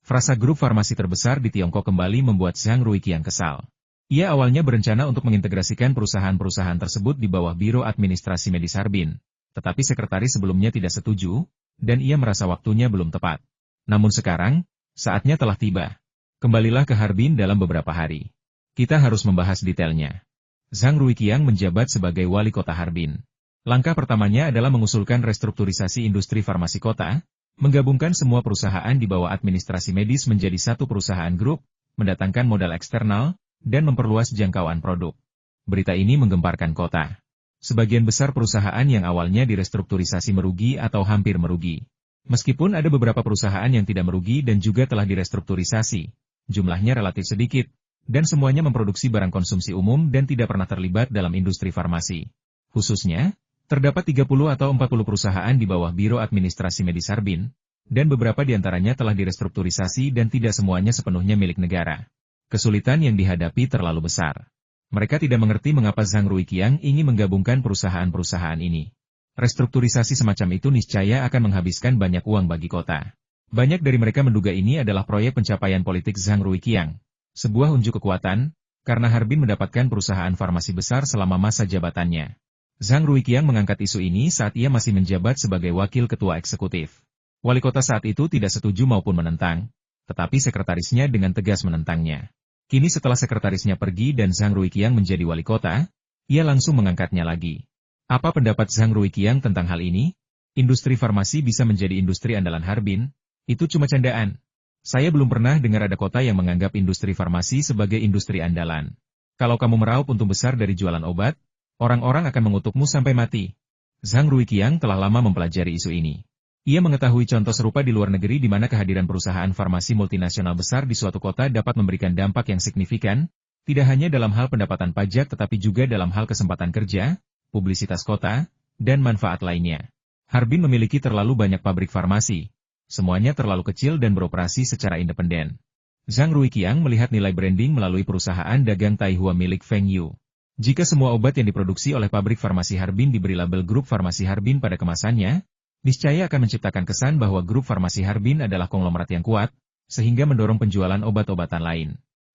Frasa grup farmasi terbesar di Tiongkok kembali membuat Zhang Ruiqiang kesal. Ia awalnya berencana untuk mengintegrasikan perusahaan-perusahaan tersebut di bawah Biro Administrasi Medis Harbin, tetapi sekretaris sebelumnya tidak setuju, dan ia merasa waktunya belum tepat. Namun sekarang, saatnya telah tiba. Kembalilah ke Harbin dalam beberapa hari. Kita harus membahas detailnya. Zhang Ruiqiang menjabat sebagai wali kota Harbin. Langkah pertamanya adalah mengusulkan restrukturisasi industri farmasi kota, menggabungkan semua perusahaan di bawah administrasi medis menjadi satu perusahaan grup, mendatangkan modal eksternal, dan memperluas jangkauan produk. Berita ini menggemparkan kota. Sebagian besar perusahaan yang awalnya direstrukturisasi merugi atau hampir merugi. Meskipun ada beberapa perusahaan yang tidak merugi dan juga telah direstrukturisasi, jumlahnya relatif sedikit, dan semuanya memproduksi barang konsumsi umum dan tidak pernah terlibat dalam industri farmasi. Khususnya, terdapat 30 atau 40 perusahaan di bawah Biro Administrasi Medis Harbin, dan beberapa di antaranya telah direstrukturisasi dan tidak semuanya sepenuhnya milik negara. Kesulitan yang dihadapi terlalu besar. Mereka tidak mengerti mengapa Zhang Ruiqiang ingin menggabungkan perusahaan-perusahaan ini. Restrukturisasi semacam itu niscaya akan menghabiskan banyak uang bagi kota. Banyak dari mereka menduga ini adalah proyek pencapaian politik Zhang Ruiqiang. Sebuah unjuk kekuatan, karena Harbin mendapatkan perusahaan farmasi besar selama masa jabatannya. Zhang Ruiqiang mengangkat isu ini saat ia masih menjabat sebagai wakil ketua eksekutif. Wali kota saat itu tidak setuju maupun menentang, tetapi sekretarisnya dengan tegas menentangnya. Kini setelah sekretarisnya pergi dan Zhang Ruiqiang menjadi wali kota, ia langsung mengangkatnya lagi. Apa pendapat Zhang Ruiqiang tentang hal ini? Industri farmasi bisa menjadi industri andalan Harbin? Itu cuma candaan. Saya belum pernah dengar ada kota yang menganggap industri farmasi sebagai industri andalan. Kalau kamu meraup untung besar dari jualan obat, orang-orang akan mengutukmu sampai mati. Zhang Ruiqiang telah lama mempelajari isu ini. Ia mengetahui contoh serupa di luar negeri di mana kehadiran perusahaan farmasi multinasional besar di suatu kota dapat memberikan dampak yang signifikan, tidak hanya dalam hal pendapatan pajak tetapi juga dalam hal kesempatan kerja, publisitas kota, dan manfaat lainnya. Harbin memiliki terlalu banyak pabrik farmasi. Semuanya terlalu kecil dan beroperasi secara independen. Zhang Ruiqiang melihat nilai branding melalui perusahaan dagang Taihua milik Feng Yu. Jika semua obat yang diproduksi oleh pabrik farmasi Harbin diberi label grup farmasi Harbin pada kemasannya, niscaya akan menciptakan kesan bahwa grup farmasi Harbin adalah konglomerat yang kuat, sehingga mendorong penjualan obat-obatan lain.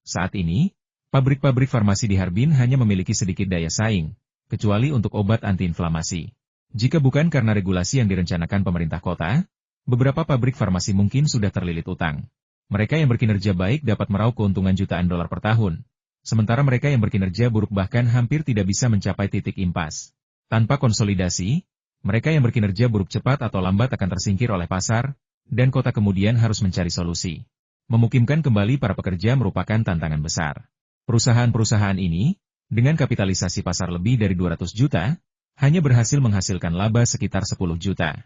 Saat ini, pabrik-pabrik farmasi di Harbin hanya memiliki sedikit daya saing, kecuali untuk obat antiinflamasi. Jika bukan karena regulasi yang direncanakan pemerintah kota, beberapa pabrik farmasi mungkin sudah terlilit utang. Mereka yang berkinerja baik dapat meraup keuntungan jutaan dolar per tahun, sementara mereka yang berkinerja buruk bahkan hampir tidak bisa mencapai titik impas. Tanpa konsolidasi, mereka yang berkinerja buruk cepat atau lambat akan tersingkir oleh pasar, dan kota kemudian harus mencari solusi. Memukimkan kembali para pekerja merupakan tantangan besar. Perusahaan-perusahaan ini, dengan kapitalisasi pasar lebih dari 200 juta, hanya berhasil menghasilkan laba sekitar 10 juta.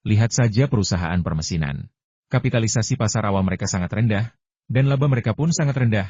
Lihat saja perusahaan permesinan. Kapitalisasi pasar awal mereka sangat rendah, dan laba mereka pun sangat rendah.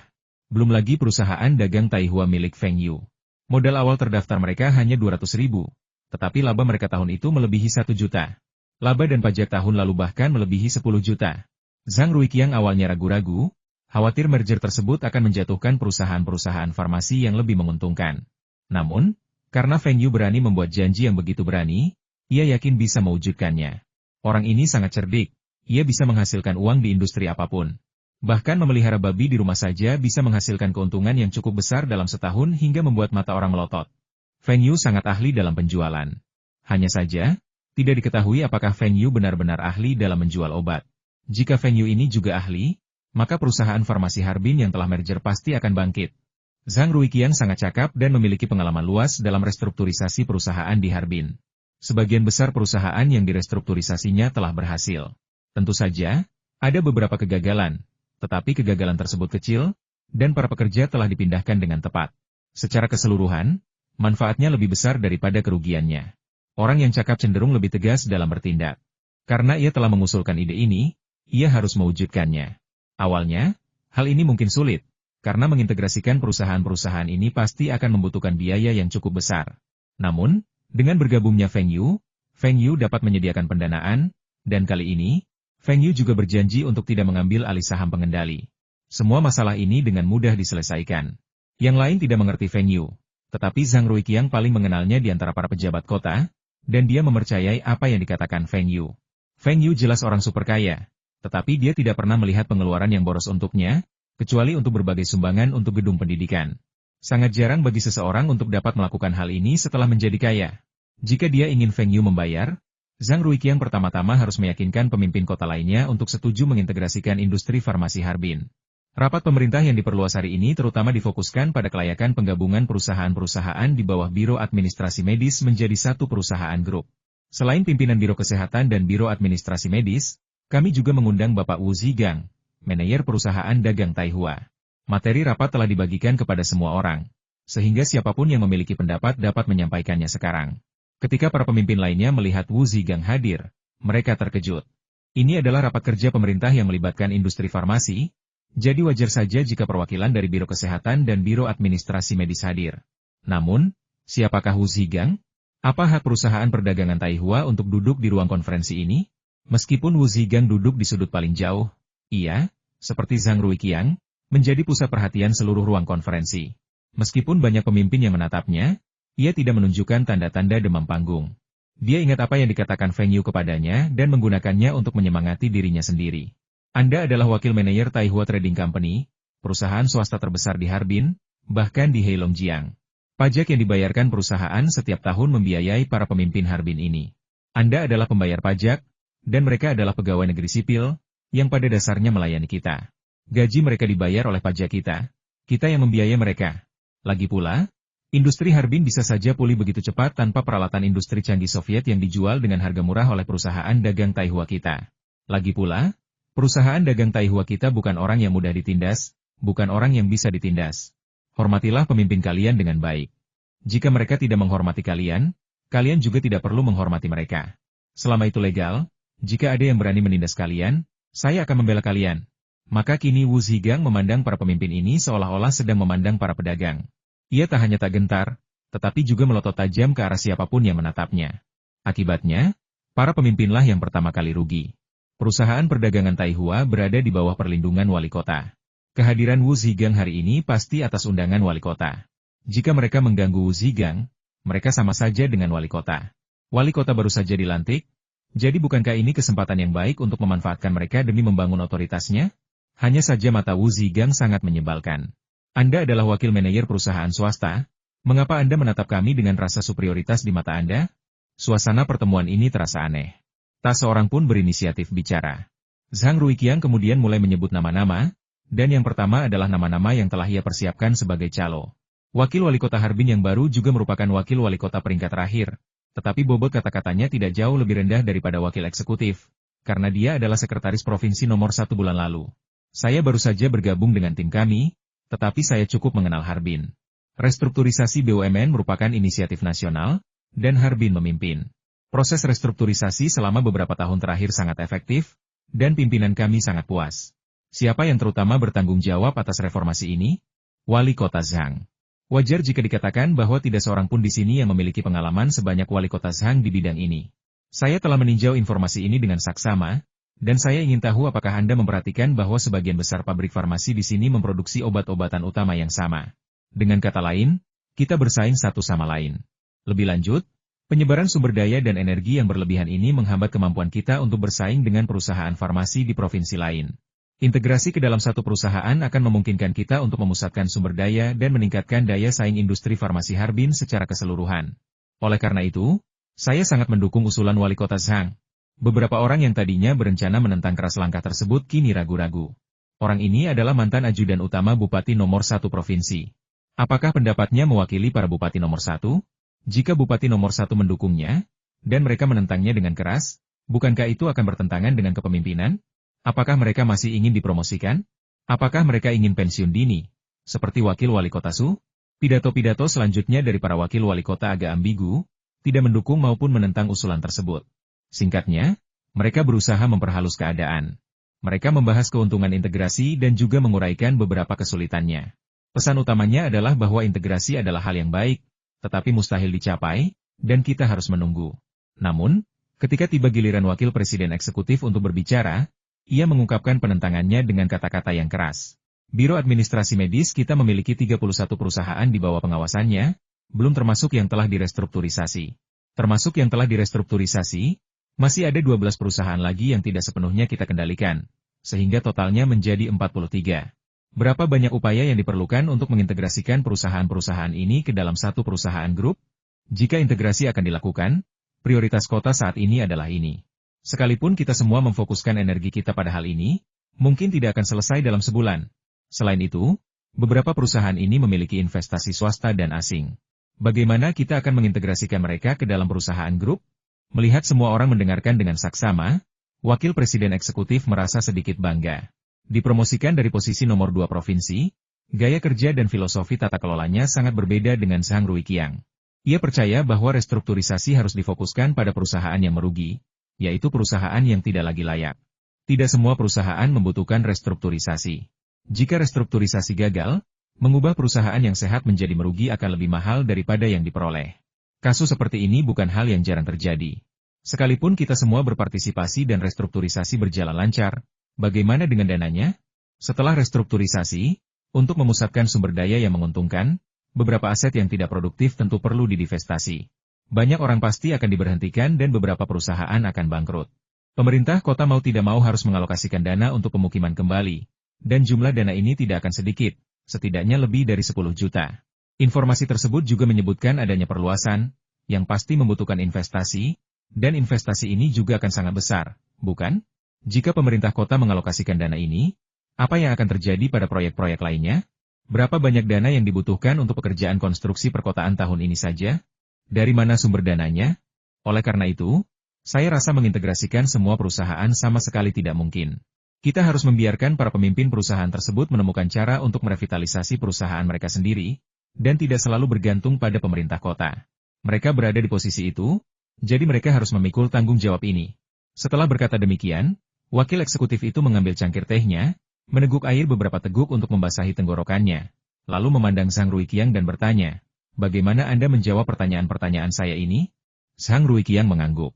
Belum lagi perusahaan dagang Taihua milik Feng Yu. Modal awal terdaftar mereka hanya 200.000. Tetapi laba mereka tahun itu melebihi 1 juta. Laba dan pajak tahun lalu bahkan melebihi 10 juta. Zhang Ruiqiang awalnya ragu-ragu, khawatir merger tersebut akan menjatuhkan perusahaan-perusahaan farmasi yang lebih menguntungkan. Namun, karena Feng Yu berani membuat janji yang begitu berani, ia yakin bisa mewujudkannya. Orang ini sangat cerdik, ia bisa menghasilkan uang di industri apapun. Bahkan memelihara babi di rumah saja bisa menghasilkan keuntungan yang cukup besar dalam setahun hingga membuat mata orang melotot. Feng Yu sangat ahli dalam penjualan. Hanya saja, tidak diketahui apakah Feng Yu benar-benar ahli dalam menjual obat. Jika Feng Yu ini juga ahli, maka perusahaan farmasi Harbin yang telah merger pasti akan bangkit. Zhang Ruiqiang sangat cakap dan memiliki pengalaman luas dalam restrukturisasi perusahaan di Harbin. Sebagian besar perusahaan yang direstrukturisasinya telah berhasil. Tentu saja, ada beberapa kegagalan, tetapi kegagalan tersebut kecil, dan para pekerja telah dipindahkan dengan tepat. Secara keseluruhan, manfaatnya lebih besar daripada kerugiannya. Orang yang cakap cenderung lebih tegas dalam bertindak. Karena ia telah mengusulkan ide ini, ia harus mewujudkannya. Awalnya, hal ini mungkin sulit, karena mengintegrasikan perusahaan-perusahaan ini pasti akan membutuhkan biaya yang cukup besar. Namun, dengan bergabungnya Feng Yu dapat menyediakan pendanaan, dan kali ini, Feng Yu juga berjanji untuk tidak mengambil alih saham pengendali. Semua masalah ini dengan mudah diselesaikan. Yang lain tidak mengerti Feng Yu, tetapi Zhang Ruiqiang paling mengenalnya di antara para pejabat kota, dan dia mempercayai apa yang dikatakan Feng Yu. Feng Yu jelas orang super kaya, tetapi dia tidak pernah melihat pengeluaran yang boros untuknya, kecuali untuk berbagai sumbangan untuk gedung pendidikan. Sangat jarang bagi seseorang untuk dapat melakukan hal ini setelah menjadi kaya. Jika dia ingin Feng Yu membayar, Zhang Ruiqiang pertama-tama harus meyakinkan pemimpin kota lainnya untuk setuju mengintegrasikan industri farmasi Harbin. Rapat pemerintah yang diperluas hari ini terutama difokuskan pada kelayakan penggabungan perusahaan-perusahaan di bawah Biro Administrasi Medis menjadi satu perusahaan grup. Selain pimpinan Biro Kesehatan dan Biro Administrasi Medis, kami juga mengundang Bapak Wu Zigang, manajer perusahaan dagang Taihua. Materi rapat telah dibagikan kepada semua orang, sehingga siapapun yang memiliki pendapat dapat menyampaikannya sekarang. Ketika para pemimpin lainnya melihat Wu Zigang hadir, mereka terkejut. Ini adalah rapat kerja pemerintah yang melibatkan industri farmasi, jadi wajar saja jika perwakilan dari Biro Kesehatan dan Biro Administrasi Medis hadir. Namun, siapakah Wu Zigang? Apa hak perusahaan perdagangan Taihua untuk duduk di ruang konferensi ini? Meskipun Wu Zigang duduk di sudut paling jauh, ia, seperti Zhang Ruiqiang, menjadi pusat perhatian seluruh ruang konferensi. Meskipun banyak pemimpin yang menatapnya, ia tidak menunjukkan tanda-tanda demam panggung. Dia ingat apa yang dikatakan Feng Yu kepadanya dan menggunakannya untuk menyemangati dirinya sendiri. Anda adalah wakil manajer Taihua Trading Company, perusahaan swasta terbesar di Harbin, bahkan di Heilongjiang. Pajak yang dibayarkan perusahaan setiap tahun membiayai para pemimpin Harbin ini. Anda adalah pembayar pajak, dan mereka adalah pegawai negeri sipil, yang pada dasarnya melayani kita. Gaji mereka dibayar oleh pajak kita yang membiayai mereka. Lagi pula, industri Harbin bisa saja pulih begitu cepat tanpa peralatan industri canggih Soviet yang dijual dengan harga murah oleh perusahaan dagang Taihua kita. Lagi pula, perusahaan dagang Taihua kita bukan orang yang mudah ditindas, bukan orang yang bisa ditindas. Hormatilah pemimpin kalian dengan baik. Jika mereka tidak menghormati kalian, kalian juga tidak perlu menghormati mereka. Selama itu legal, jika ada yang berani menindas kalian, saya akan membela kalian. Maka kini Wu Zigang memandang para pemimpin ini seolah-olah sedang memandang para pedagang. Ia tak hanya tak gentar, tetapi juga melotot tajam ke arah siapapun yang menatapnya. Akibatnya, para pemimpinlah yang pertama kali rugi. Perusahaan perdagangan Taihua berada di bawah perlindungan wali kota. Kehadiran Wu Zigang hari ini pasti atas undangan wali kota. Jika mereka mengganggu Wu Zigang, mereka sama saja dengan wali kota. Wali kota baru saja dilantik, jadi bukankah ini kesempatan yang baik untuk memanfaatkan mereka demi membangun otoritasnya? Hanya saja mata Wu Zigang sangat menyebalkan. Anda adalah wakil manajer perusahaan swasta, mengapa Anda menatap kami dengan rasa superioritas di mata Anda? Suasana pertemuan ini terasa aneh. Tak seorang pun berinisiatif bicara. Zhang Ruiqiang kemudian mulai menyebut nama-nama, dan yang pertama adalah nama-nama yang telah ia persiapkan sebagai calo. Wakil wali kota Harbin yang baru juga merupakan wakil wali kota peringkat terakhir, tetapi bobot kata-katanya tidak jauh lebih rendah daripada wakil eksekutif, karena dia adalah sekretaris provinsi nomor 1 bulan lalu. Saya baru saja bergabung dengan tim kami, tetapi saya cukup mengenal Harbin. Restrukturisasi BUMN merupakan inisiatif nasional, dan Harbin memimpin. Proses restrukturisasi selama beberapa tahun terakhir sangat efektif, dan pimpinan kami sangat puas. Siapa yang terutama bertanggung jawab atas reformasi ini? Wali Kota Zhang. Wajar jika dikatakan bahwa tidak seorang pun di sini yang memiliki pengalaman sebanyak Wali Kota Zhang di bidang ini. Saya telah meninjau informasi ini dengan saksama, dan saya ingin tahu apakah Anda memperhatikan bahwa sebagian besar pabrik farmasi di sini memproduksi obat-obatan utama yang sama. Dengan kata lain, kita bersaing satu sama lain. Lebih lanjut, penyebaran sumber daya dan energi yang berlebihan ini menghambat kemampuan kita untuk bersaing dengan perusahaan farmasi di provinsi lain. Integrasi ke dalam satu perusahaan akan memungkinkan kita untuk memusatkan sumber daya dan meningkatkan daya saing industri farmasi Harbin secara keseluruhan. Oleh karena itu, saya sangat mendukung usulan Wali Kota Zhang. Beberapa orang yang tadinya berencana menentang keras langkah tersebut kini ragu-ragu. Orang ini adalah mantan ajudan utama Bupati nomor 1 provinsi. Apakah pendapatnya mewakili para Bupati nomor 1? Jika Bupati nomor 1 mendukungnya, dan mereka menentangnya dengan keras, bukankah itu akan bertentangan dengan kepemimpinan? Apakah mereka masih ingin dipromosikan? Apakah mereka ingin pensiun dini? Seperti Wakil Wali Kota Su? Pidato-pidato selanjutnya dari para Wakil Wali Kota agak ambigu, tidak mendukung maupun menentang usulan tersebut. Singkatnya, mereka berusaha memperhalus keadaan. Mereka membahas keuntungan integrasi dan juga menguraikan beberapa kesulitannya. Pesan utamanya adalah bahwa integrasi adalah hal yang baik, tetapi mustahil dicapai, dan kita harus menunggu. Namun, ketika tiba giliran Wakil Presiden Eksekutif untuk berbicara, ia mengungkapkan penentangannya dengan kata-kata yang keras. Biro Administrasi Medis kita memiliki 31 perusahaan di bawah pengawasannya, belum termasuk yang telah direstrukturisasi. Termasuk yang telah direstrukturisasi, masih ada 12 perusahaan lagi yang tidak sepenuhnya kita kendalikan, sehingga totalnya menjadi 43. Berapa banyak upaya yang diperlukan untuk mengintegrasikan perusahaan-perusahaan ini ke dalam satu perusahaan grup? Jika integrasi akan dilakukan, prioritas kota saat ini adalah ini. Sekalipun kita semua memfokuskan energi kita pada hal ini, mungkin tidak akan selesai dalam sebulan. Selain itu, beberapa perusahaan ini memiliki investasi swasta dan asing. Bagaimana kita akan mengintegrasikan mereka ke dalam perusahaan grup? Melihat semua orang mendengarkan dengan saksama, Wakil Presiden Eksekutif merasa sedikit bangga. Dipromosikan dari posisi nomor 2 provinsi, gaya kerja dan filosofi tata kelolanya sangat berbeda dengan Zhang Ruiqiang. Ia percaya bahwa restrukturisasi harus difokuskan pada perusahaan yang merugi, yaitu perusahaan yang tidak lagi layak. Tidak semua perusahaan membutuhkan restrukturisasi. Jika restrukturisasi gagal, mengubah perusahaan yang sehat menjadi merugi akan lebih mahal daripada yang diperoleh. Kasus seperti ini bukan hal yang jarang terjadi. Sekalipun kita semua berpartisipasi dan restrukturisasi berjalan lancar, bagaimana dengan dananya? Setelah restrukturisasi, untuk memusatkan sumber daya yang menguntungkan, beberapa aset yang tidak produktif tentu perlu didivestasi. Banyak orang pasti akan diberhentikan dan beberapa perusahaan akan bangkrut. Pemerintah kota mau tidak mau harus mengalokasikan dana untuk pemukiman kembali, dan jumlah dana ini tidak akan sedikit, setidaknya lebih dari 10 juta. Informasi tersebut juga menyebutkan adanya perluasan, yang pasti membutuhkan investasi, dan investasi ini juga akan sangat besar, bukan? Jika pemerintah kota mengalokasikan dana ini, apa yang akan terjadi pada proyek-proyek lainnya? Berapa banyak dana yang dibutuhkan untuk pekerjaan konstruksi perkotaan tahun ini saja? Dari mana sumber dananya? Oleh karena itu, saya rasa mengintegrasikan semua perusahaan sama sekali tidak mungkin. Kita harus membiarkan para pemimpin perusahaan tersebut menemukan cara untuk merevitalisasi perusahaan mereka sendiri, dan tidak selalu bergantung pada pemerintah kota. Mereka berada di posisi itu, jadi mereka harus memikul tanggung jawab ini. Setelah berkata demikian, Wakil Eksekutif itu mengambil cangkir tehnya, meneguk air beberapa teguk untuk membasahi tenggorokannya, lalu memandang Zhang Ruiqiang dan bertanya, "Bagaimana Anda menjawab pertanyaan-pertanyaan saya ini?" Zhang Ruiqiang mengangguk.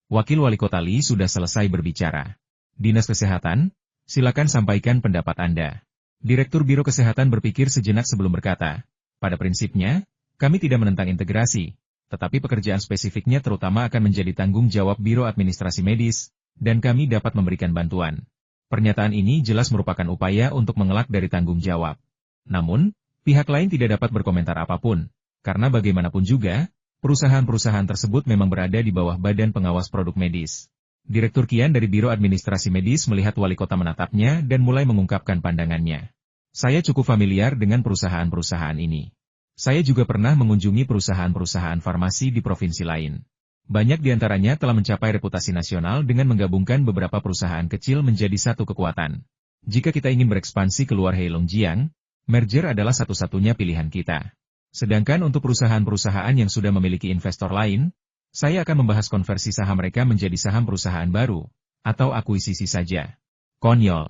Wakil Wali Kota Li sudah selesai berbicara. Dinas Kesehatan, silakan sampaikan pendapat Anda. Direktur Biro Kesehatan berpikir sejenak sebelum berkata, pada prinsipnya, kami tidak menentang integrasi, tetapi pekerjaan spesifiknya terutama akan menjadi tanggung jawab Biro Administrasi Medis, dan kami dapat memberikan bantuan. Pernyataan ini jelas merupakan upaya untuk mengelak dari tanggung jawab. Namun, pihak lain tidak dapat berkomentar apapun, karena bagaimanapun juga, perusahaan-perusahaan tersebut memang berada di bawah Badan Pengawas Produk Medis. Direktur Kian dari Biro Administrasi Medis melihat wali kota menatapnya dan mulai mengungkapkan pandangannya. Saya cukup familiar dengan perusahaan-perusahaan ini. Saya juga pernah mengunjungi perusahaan-perusahaan farmasi di provinsi lain. Banyak di antaranya telah mencapai reputasi nasional dengan menggabungkan beberapa perusahaan kecil menjadi satu kekuatan. Jika kita ingin berekspansi keluar Heilongjiang, merger adalah satu-satunya pilihan kita. Sedangkan untuk perusahaan-perusahaan yang sudah memiliki investor lain, saya akan membahas konversi saham mereka menjadi saham perusahaan baru, atau akuisisi saja. Konyol.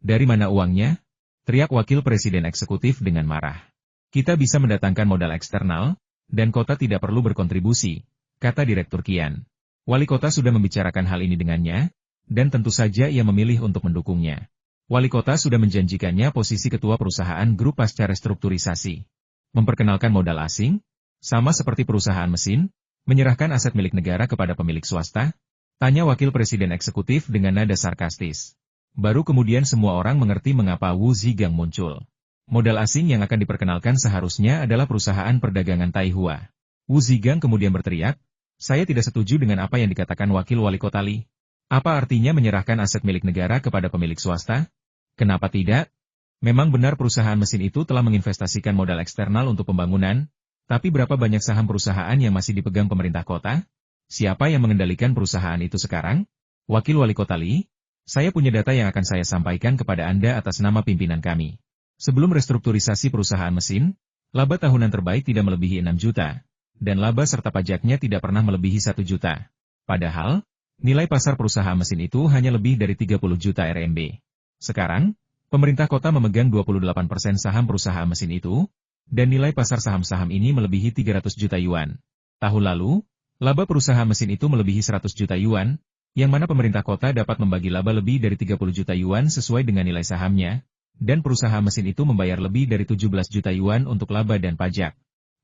Dari mana uangnya? Teriak Wakil Presiden Eksekutif dengan marah. Kita bisa mendatangkan modal eksternal, dan kota tidak perlu berkontribusi, kata Direktur Kian. Wali kota sudah membicarakan hal ini dengannya, dan tentu saja ia memilih untuk mendukungnya. Wali kota sudah menjanjikannya posisi ketua perusahaan grup pasca restrukturisasi. Memperkenalkan modal asing, sama seperti perusahaan mesin, menyerahkan aset milik negara kepada pemilik swasta? Tanya Wakil Presiden Eksekutif dengan nada sarkastis. Baru kemudian semua orang mengerti mengapa Wu Zhigang muncul. Modal asing yang akan diperkenalkan seharusnya adalah perusahaan perdagangan Taihua. Wu Zhigang kemudian berteriak, "Saya tidak setuju dengan apa yang dikatakan Wakil Wali Kota Li. Apa artinya menyerahkan aset milik negara kepada pemilik swasta? Kenapa tidak? Memang benar perusahaan mesin itu telah menginvestasikan modal eksternal untuk pembangunan, tapi berapa banyak saham perusahaan yang masih dipegang pemerintah kota? Siapa yang mengendalikan perusahaan itu sekarang?" Wakil Wali Kota Li, saya punya data yang akan saya sampaikan kepada Anda atas nama pimpinan kami. Sebelum restrukturisasi perusahaan mesin, laba tahunan terbaik tidak melebihi 6 juta. Dan laba serta pajaknya tidak pernah melebihi 1 juta. Padahal, Nilai pasar perusahaan mesin itu hanya lebih dari 30 juta RMB. Sekarang, pemerintah kota memegang 28% saham perusahaan mesin itu, dan nilai pasar saham-saham ini melebihi 300 juta yuan. Tahun lalu, laba perusahaan mesin itu melebihi 100 juta yuan, yang mana pemerintah kota dapat membagi laba lebih dari 30 juta yuan sesuai dengan nilai sahamnya, dan perusahaan mesin itu membayar lebih dari 17 juta yuan untuk laba dan pajak.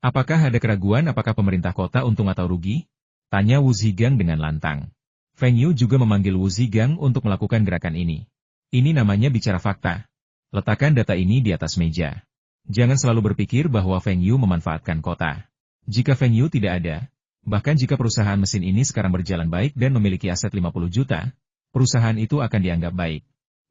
Apakah ada keraguan apakah pemerintah kota untung atau rugi? Tanya Wu Zigang dengan lantang. Feng Yu juga memanggil Wu Zigang untuk melakukan gerakan ini. Ini namanya bicara fakta. Letakkan data ini di atas meja. Jangan selalu berpikir bahwa Feng Yu memanfaatkan kota. Jika Feng Yu tidak ada, bahkan jika perusahaan mesin ini sekarang berjalan baik dan memiliki aset 50 juta, perusahaan itu akan dianggap baik.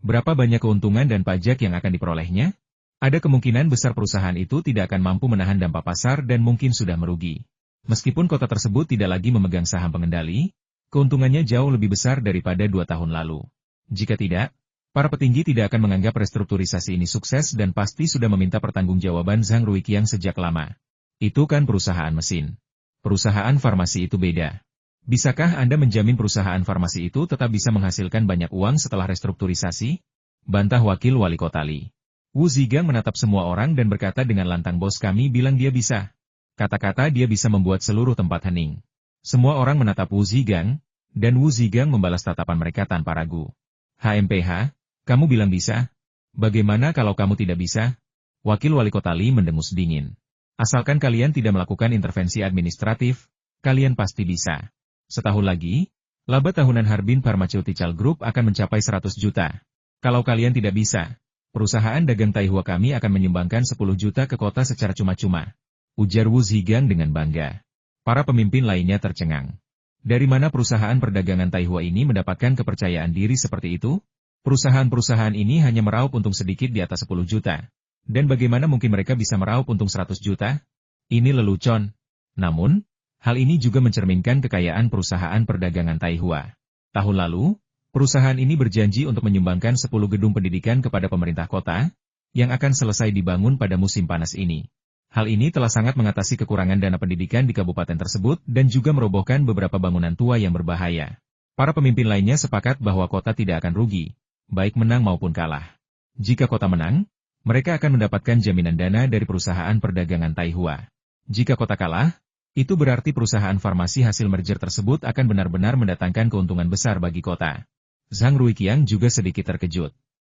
Berapa banyak keuntungan dan pajak yang akan diperolehnya? Ada kemungkinan besar perusahaan itu tidak akan mampu menahan dampak pasar dan mungkin sudah merugi. Meskipun kota tersebut tidak lagi memegang saham pengendali, keuntungannya jauh lebih besar daripada 2 tahun lalu. Jika tidak, para petinggi tidak akan menganggap restrukturisasi ini sukses dan pasti sudah meminta pertanggungjawaban Zhang Ruiqiang sejak lama. Itu kan perusahaan mesin. Perusahaan farmasi itu beda. Bisakah Anda menjamin perusahaan farmasi itu tetap bisa menghasilkan banyak uang setelah restrukturisasi? Bantah Wakil Wali Kota Li. Wu Zigang menatap semua orang dan berkata dengan lantang, bos kami bilang dia bisa. Kata-kata dia bisa membuat seluruh tempat hening. Semua orang menatap Wu Zigang, dan Wu Zigang membalas tatapan mereka tanpa ragu. HMPH, kamu bilang bisa? Bagaimana kalau kamu tidak bisa? Wakil Wali Kota Li mendengus dingin. Asalkan kalian tidak melakukan intervensi administratif, kalian pasti bisa. Setahun lagi, laba tahunan Harbin Pharmaceutical Group akan mencapai 100 juta. Kalau kalian tidak bisa, perusahaan dagang Taihua kami akan menyumbangkan 10 juta ke kota secara cuma-cuma. Ujar Wu Zigang dengan bangga. Para pemimpin lainnya tercengang. Dari mana perusahaan perdagangan Taihua ini mendapatkan kepercayaan diri seperti itu? Perusahaan-perusahaan ini hanya meraup untung sedikit di atas 10 juta. Dan bagaimana mungkin mereka bisa meraup untung 100 juta? Ini lelucon. Namun, hal ini juga mencerminkan kekayaan perusahaan perdagangan Taihua. Tahun lalu, perusahaan ini berjanji untuk menyumbangkan 10 gedung pendidikan kepada pemerintah kota, yang akan selesai dibangun pada musim panas ini. Hal ini telah sangat mengatasi kekurangan dana pendidikan di kabupaten tersebut dan juga merobohkan beberapa bangunan tua yang berbahaya. Para pemimpin lainnya sepakat bahwa kota tidak akan rugi, baik menang maupun kalah. Jika kota menang, mereka akan mendapatkan jaminan dana dari perusahaan perdagangan Taihua. Jika kota kalah, itu berarti perusahaan farmasi hasil merger tersebut akan benar-benar mendatangkan keuntungan besar bagi kota. Zhang Ruiqiang juga sedikit terkejut.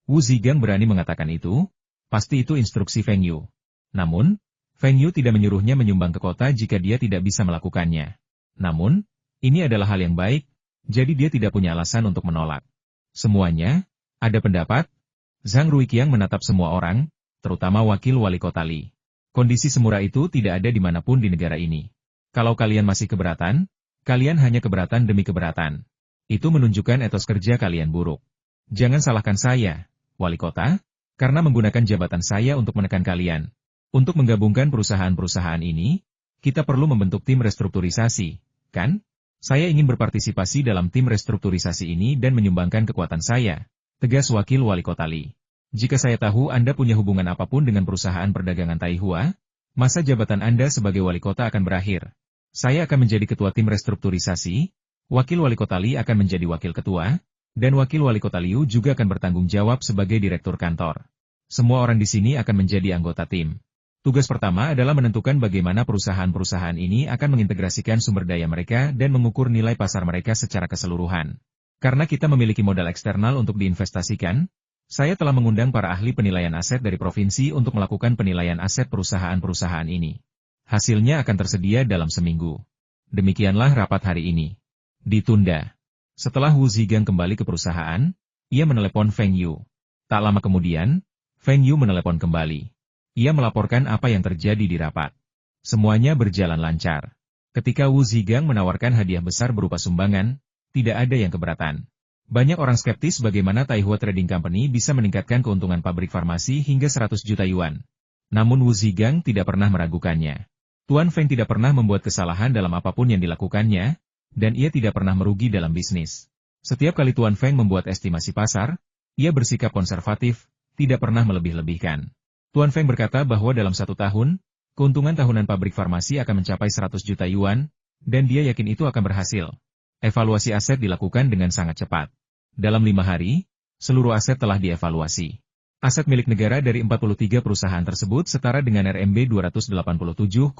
Wu Zigang berani mengatakan itu, pasti itu instruksi Feng Yu. Namun, Feng Yu tidak menyuruhnya menyumbang ke kota jika dia tidak bisa melakukannya. Namun, ini adalah hal yang baik, jadi dia tidak punya alasan untuk menolak. Semuanya, ada pendapat? Zhang Ruiqiang menatap semua orang, terutama Wakil Wali Kota Li. Kondisi semurah itu tidak ada dimanapun di negara ini. Kalau kalian masih keberatan, kalian hanya keberatan demi keberatan. Itu menunjukkan etos kerja kalian buruk. Jangan salahkan saya, Wali Kota, karena menggunakan jabatan saya untuk menekan kalian. Untuk menggabungkan perusahaan-perusahaan ini, kita perlu membentuk tim restrukturisasi, kan? Saya ingin berpartisipasi dalam tim restrukturisasi ini dan menyumbangkan kekuatan saya, tegas Wakil Wali Kota Li. Jika saya tahu Anda punya hubungan apapun dengan perusahaan perdagangan Taihua, masa jabatan Anda sebagai wali kota akan berakhir. Saya akan menjadi ketua tim restrukturisasi, Wakil Wali Kota Li akan menjadi wakil ketua, dan Wakil Wali Kota Liu juga akan bertanggung jawab sebagai direktur kantor. Semua orang di sini akan menjadi anggota tim. Tugas pertama adalah menentukan bagaimana perusahaan-perusahaan ini akan mengintegrasikan sumber daya mereka dan mengukur nilai pasar mereka secara keseluruhan. Karena kita memiliki modal eksternal untuk diinvestasikan, saya telah mengundang para ahli penilaian aset dari provinsi untuk melakukan penilaian aset perusahaan-perusahaan ini. Hasilnya akan tersedia dalam seminggu. Demikianlah rapat hari ini. Ditunda. Setelah Wu Zigang kembali ke perusahaan, ia menelepon Feng Yu. Tak lama kemudian, Feng Yu menelepon kembali. Ia melaporkan apa yang terjadi di rapat. Semuanya berjalan lancar. Ketika Wu Zigang menawarkan hadiah besar berupa sumbangan, tidak ada yang keberatan. Banyak orang skeptis bagaimana Taihua Trading Company bisa meningkatkan keuntungan pabrik farmasi hingga 100 juta yuan. Namun Wu Zigang tidak pernah meragukannya. Tuan Feng tidak pernah membuat kesalahan dalam apapun yang dilakukannya, dan ia tidak pernah merugi dalam bisnis. Setiap kali Tuan Feng membuat estimasi pasar, ia bersikap konservatif, tidak pernah melebih-lebihkan. Tuan Feng berkata bahwa dalam 1 tahun, keuntungan tahunan pabrik farmasi akan mencapai 100 juta yuan, dan dia yakin itu akan berhasil. Evaluasi aset dilakukan dengan sangat cepat. Dalam 5 hari, seluruh aset telah dievaluasi. Aset milik negara dari 43 perusahaan tersebut setara dengan RMB 287,64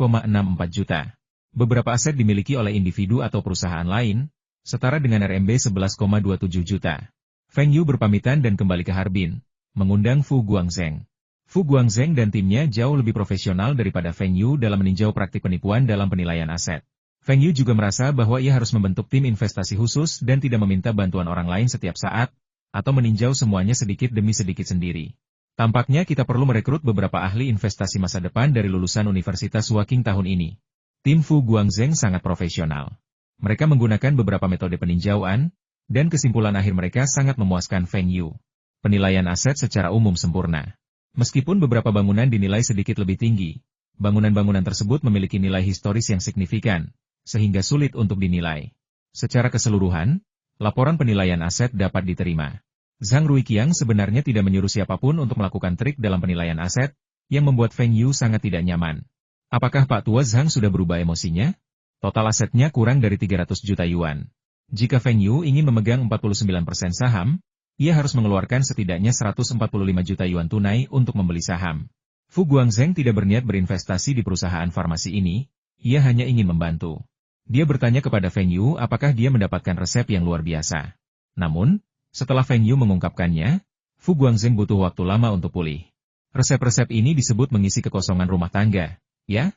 juta. Beberapa aset dimiliki oleh individu atau perusahaan lain, setara dengan RMB 11,27 juta. Feng Yu berpamitan dan kembali ke Harbin, mengundang Fu Guangzheng. Fu Guangzheng dan timnya jauh lebih profesional daripada Feng Yu dalam meninjau praktik penipuan dalam penilaian aset. Feng Yu juga merasa bahwa ia harus membentuk tim investasi khusus dan tidak meminta bantuan orang lain setiap saat, atau meninjau semuanya sedikit demi sedikit sendiri. Tampaknya kita perlu merekrut beberapa ahli investasi masa depan dari lulusan Universitas Waking tahun ini. Tim Fu Guangzheng sangat profesional. Mereka menggunakan beberapa metode peninjauan, dan kesimpulan akhir mereka sangat memuaskan Feng Yu. Penilaian aset secara umum sempurna. Meskipun beberapa bangunan dinilai sedikit lebih tinggi, bangunan-bangunan tersebut memiliki nilai historis yang signifikan, sehingga sulit untuk dinilai. Secara keseluruhan, laporan penilaian aset dapat diterima. Zhang Ruiqiang sebenarnya tidak menyuruh siapapun untuk melakukan trik dalam penilaian aset, yang membuat Feng Yu sangat tidak nyaman. Apakah Pak Tua Zhang sudah berubah emosinya? Total asetnya kurang dari 300 juta yuan. Jika Feng Yu ingin memegang 49% saham, ia harus mengeluarkan setidaknya 145 juta yuan tunai untuk membeli saham. Fu Guangzheng tidak berniat berinvestasi di perusahaan farmasi ini, ia hanya ingin membantu. Dia bertanya kepada Feng Yu apakah dia mendapatkan resep yang luar biasa. Namun, setelah Feng Yu mengungkapkannya, Fu Guangzheng butuh waktu lama untuk pulih. Resep-resep ini disebut mengisi kekosongan rumah tangga, ya?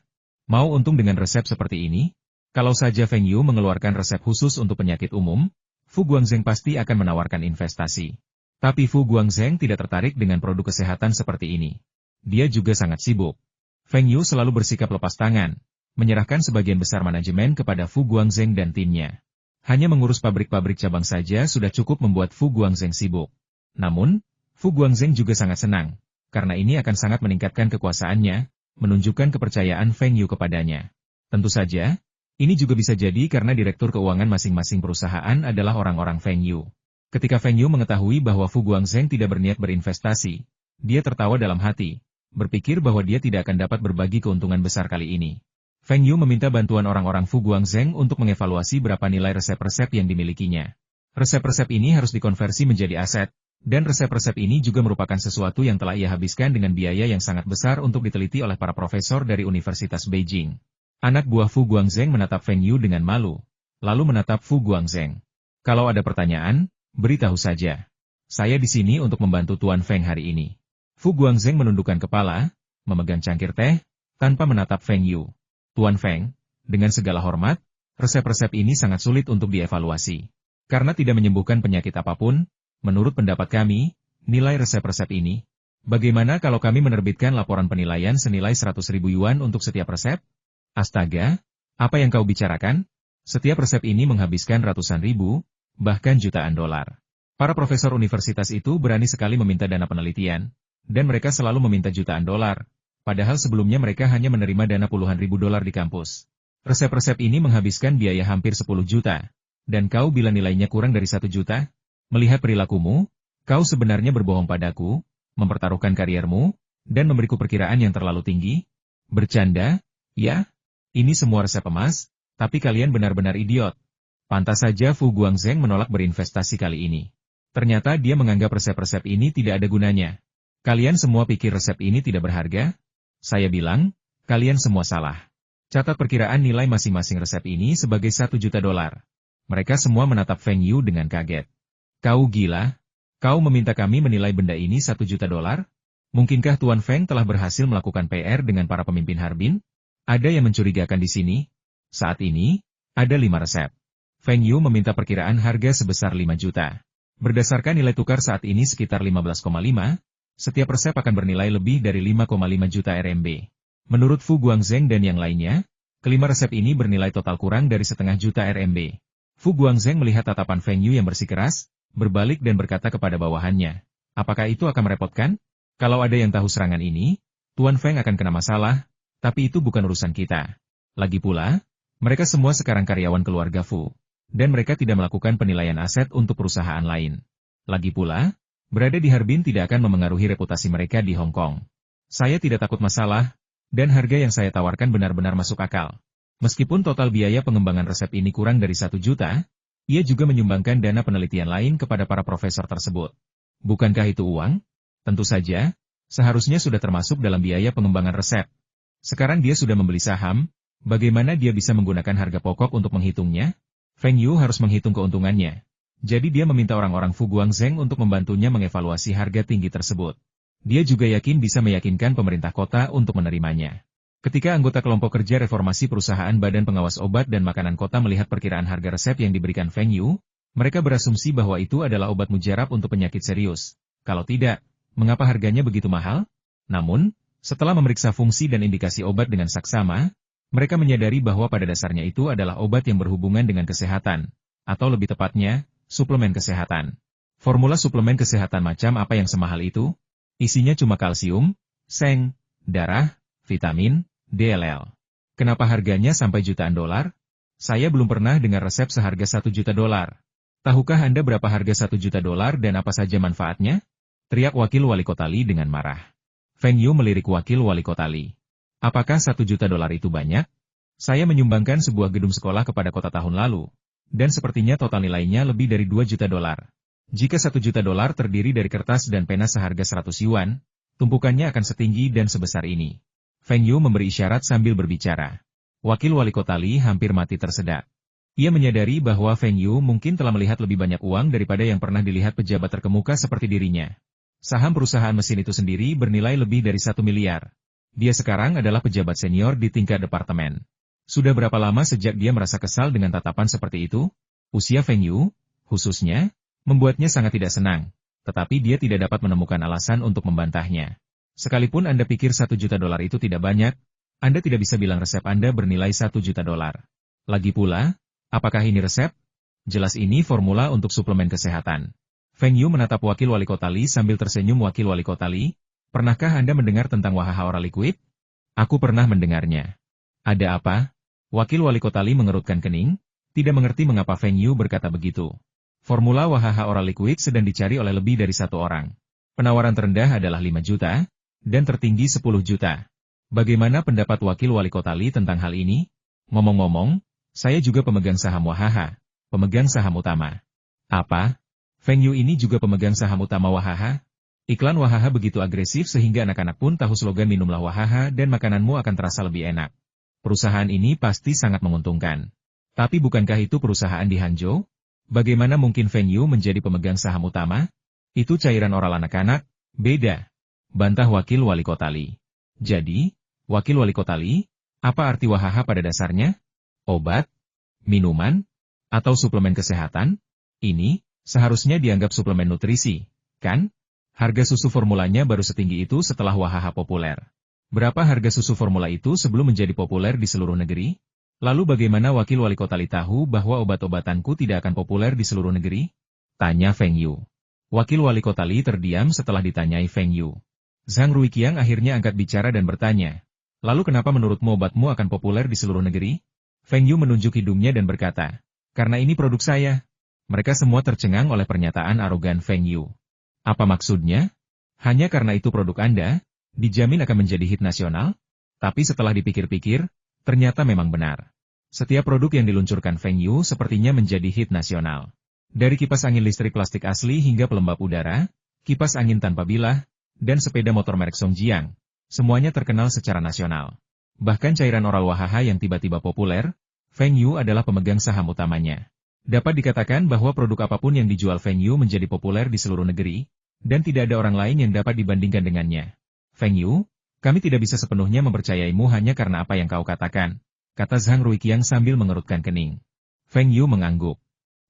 Mau untung dengan resep seperti ini? Kalau saja Feng Yu mengeluarkan resep khusus untuk penyakit umum, Fu Guangzheng pasti akan menawarkan investasi. Tapi Fu Guangzheng tidak tertarik dengan produk kesehatan seperti ini. Dia juga sangat sibuk. Feng Yu selalu bersikap lepas tangan, menyerahkan sebagian besar manajemen kepada Fu Guangzheng dan timnya. Hanya mengurus pabrik-pabrik cabang saja sudah cukup membuat Fu Guangzheng sibuk. Namun, Fu Guangzheng juga sangat senang, karena ini akan sangat meningkatkan kekuasaannya, menunjukkan kepercayaan Feng Yu kepadanya. Tentu saja, ini juga bisa jadi karena direktur keuangan masing-masing perusahaan adalah orang-orang Feng Yu. Ketika Feng Yu mengetahui bahwa Fu Guangzheng tidak berniat berinvestasi, dia tertawa dalam hati, berpikir bahwa dia tidak akan dapat berbagi keuntungan besar kali ini. Feng Yu meminta bantuan orang-orang Fu Guangzheng untuk mengevaluasi berapa nilai resep-resep yang dimilikinya. Resep-resep ini harus dikonversi menjadi aset, dan resep-resep ini juga merupakan sesuatu yang telah ia habiskan dengan biaya yang sangat besar untuk diteliti oleh para profesor dari Universitas Beijing. Anak buah Fu Guangzheng menatap Feng Yu dengan malu, lalu menatap Fu Guangzheng. Kalau ada pertanyaan, beritahu saja. Saya di sini untuk membantu Tuan Feng hari ini. Fu Guangzheng menundukkan kepala, memegang cangkir teh, tanpa menatap Feng Yu. Tuan Feng, dengan segala hormat, resep-resep ini sangat sulit untuk dievaluasi. Karena tidak menyembuhkan penyakit apapun, menurut pendapat kami, nilai resep-resep ini. Bagaimana kalau kami menerbitkan laporan penilaian senilai 100.000 yuan untuk setiap resep? Astaga, apa yang kau bicarakan? Setiap resep ini menghabiskan ratusan ribu, bahkan jutaan dolar. Para profesor universitas itu berani sekali meminta dana penelitian, dan mereka selalu meminta jutaan dolar. Padahal sebelumnya mereka hanya menerima dana puluhan ribu dolar di kampus. Resep-resep ini menghabiskan biaya hampir 10 juta. Dan kau bila nilainya kurang dari 1 juta? Melihat perilakumu, kau sebenarnya berbohong padaku, mempertaruhkan kariermu, dan memberiku perkiraan yang terlalu tinggi? Bercanda? Ya? Ini semua resep emas, tapi kalian benar-benar idiot. Pantas saja Fu Guangzheng menolak berinvestasi kali ini. Ternyata dia menganggap resep-resep ini tidak ada gunanya. Kalian semua pikir resep ini tidak berharga? Saya bilang, kalian semua salah. Catat perkiraan nilai masing-masing resep ini sebagai 1 juta dolar. Mereka semua menatap Feng Yu dengan kaget. Kau gila? Kau meminta kami menilai benda ini 1 juta dolar? Mungkinkah Tuan Feng telah berhasil melakukan PR dengan para pemimpin Harbin? Ada yang mencurigakan di sini? Saat ini, ada 5 resep. Feng Yu meminta perkiraan harga sebesar 5 juta. Berdasarkan nilai tukar saat ini sekitar 15,5, setiap resep akan bernilai lebih dari 5,5 juta RMB. Menurut Fu Guangzheng dan yang lainnya, kelima resep ini bernilai total kurang dari setengah juta RMB. Fu Guangzheng melihat tatapan Feng Yu yang bersikeras, berbalik dan berkata kepada bawahannya, apakah itu akan merepotkan? Kalau ada yang tahu serangan ini, Tuan Feng akan kena masalah, tapi itu bukan urusan kita. Lagi pula, mereka semua sekarang karyawan keluarga Fu, dan mereka tidak melakukan penilaian aset untuk perusahaan lain. Lagi pula, berada di Harbin tidak akan memengaruhi reputasi mereka di Hong Kong. Saya tidak takut masalah, dan harga yang saya tawarkan benar-benar masuk akal. Meskipun total biaya pengembangan resep ini kurang dari 1 juta, Ia juga menyumbangkan dana penelitian lain kepada para profesor tersebut. Bukankah itu uang? Tentu saja, seharusnya sudah termasuk dalam biaya pengembangan resep. Sekarang dia sudah membeli saham, bagaimana dia bisa menggunakan harga pokok untuk menghitungnya? Feng Yu harus menghitung keuntungannya. Jadi dia meminta orang-orang Fu Guangzheng untuk membantunya mengevaluasi harga tinggi tersebut. Dia juga yakin bisa meyakinkan pemerintah kota untuk menerimanya. Ketika anggota kelompok kerja reformasi perusahaan Badan Pengawas Obat dan Makanan Kota melihat perkiraan harga resep yang diberikan Feng Yu, mereka berasumsi bahwa itu adalah obat mujarab untuk penyakit serius. Kalau tidak, mengapa harganya begitu mahal? Namun, setelah memeriksa fungsi dan indikasi obat dengan saksama, mereka menyadari bahwa pada dasarnya itu adalah obat yang berhubungan dengan kesehatan, atau lebih tepatnya, suplemen kesehatan. Formula suplemen kesehatan macam apa yang semahal itu? Isinya cuma kalsium, seng, darah, vitamin, DLL. Kenapa harganya sampai jutaan dolar? Saya belum pernah dengar resep seharga 1 juta dolar. Tahukah Anda berapa harga 1 juta dolar dan apa saja manfaatnya? Teriak wakil wali kota Li dengan marah. Feng Yu melirik wakil wali kota Li. Apakah 1 juta dolar itu banyak? Saya menyumbangkan sebuah gedung sekolah kepada kota tahun lalu. Dan sepertinya total nilainya lebih dari 2 juta dolar. Jika 1 juta dolar terdiri dari kertas dan pena seharga 100 yuan, tumpukannya akan setinggi dan sebesar ini. Feng Yu memberi isyarat sambil berbicara. Wakil wali kota Li hampir mati tersedak. Ia menyadari bahwa Feng Yu mungkin telah melihat lebih banyak uang daripada yang pernah dilihat pejabat terkemuka seperti dirinya. Saham perusahaan mesin itu sendiri bernilai lebih dari 1 miliar. Dia sekarang adalah pejabat senior di tingkat departemen. Sudah berapa lama sejak dia merasa kesal dengan tatapan seperti itu? Usia Feng Yu, khususnya, membuatnya sangat tidak senang, tetapi dia tidak dapat menemukan alasan untuk membantahnya. Sekalipun Anda pikir 1 juta dolar itu tidak banyak, Anda tidak bisa bilang resep Anda bernilai 1 juta dolar. Lagi pula, apakah ini resep? Jelas ini formula untuk suplemen kesehatan. Feng Yu menatap wakil wali kota Li sambil tersenyum. Wakil wali kota Li, pernahkah Anda mendengar tentang Wahaha Oral Liquid? Aku pernah mendengarnya. Ada apa? Wakil wali kota Li mengerutkan kening, tidak mengerti mengapa Feng Yu berkata begitu. Formula Wahaha Oral Liquid sedang dicari oleh lebih dari 1 orang. Penawaran terendah adalah 5 juta, dan tertinggi 10 juta. Bagaimana pendapat wakil wali kota Li tentang hal ini? Ngomong-ngomong, saya juga pemegang saham Wahaha, pemegang saham utama. Apa? Feng Yu ini juga pemegang saham utama Wahaha? Iklan Wahaha begitu agresif sehingga anak-anak pun tahu slogan minumlah Wahaha dan makananmu akan terasa lebih enak. Perusahaan ini pasti sangat menguntungkan. Tapi bukankah itu perusahaan di Hangzhou? Bagaimana mungkin Feng Yu menjadi pemegang saham utama? Itu cairan oral anak-anak, beda. Bantah wakil wali kota Li. Jadi, wakil wali kota Li, apa arti Wahaha pada dasarnya? Obat? Minuman? Atau suplemen kesehatan? Ini, seharusnya dianggap suplemen nutrisi, kan? Harga susu formulanya baru setinggi itu setelah Wahaha populer. Berapa harga susu formula itu sebelum menjadi populer di seluruh negeri? Lalu bagaimana wakil wali kota Li tahu bahwa obat-obatanku tidak akan populer di seluruh negeri? Tanya Feng Yu. Wakil wali kota Li terdiam setelah ditanyai Feng Yu. Zhang Ruiqiang akhirnya angkat bicara dan bertanya. Lalu kenapa menurutmu obatmu akan populer di seluruh negeri? Feng Yu menunjuk hidungnya dan berkata, karena ini produk saya. Mereka semua tercengang oleh pernyataan arogan Feng Yu. Apa maksudnya? Hanya karena itu produk Anda? Dijamin akan menjadi hit nasional? Tapi setelah dipikir-pikir, ternyata memang benar. Setiap produk yang diluncurkan Feng Yu sepertinya menjadi hit nasional. Dari kipas angin listrik plastik asli hingga pelembab udara, kipas angin tanpa bilah, dan sepeda motor merek Songjiang, semuanya terkenal secara nasional. Bahkan cairan oral Wahaha yang tiba-tiba populer, Feng Yu adalah pemegang saham utamanya. Dapat dikatakan bahwa produk apapun yang dijual Feng Yu menjadi populer di seluruh negeri, dan tidak ada orang lain yang dapat dibandingkan dengannya. Feng Yu, kami tidak bisa sepenuhnya mempercayaimu hanya karena apa yang kau katakan, kata Zhang Ruiqiang sambil mengerutkan kening. Feng Yu mengangguk.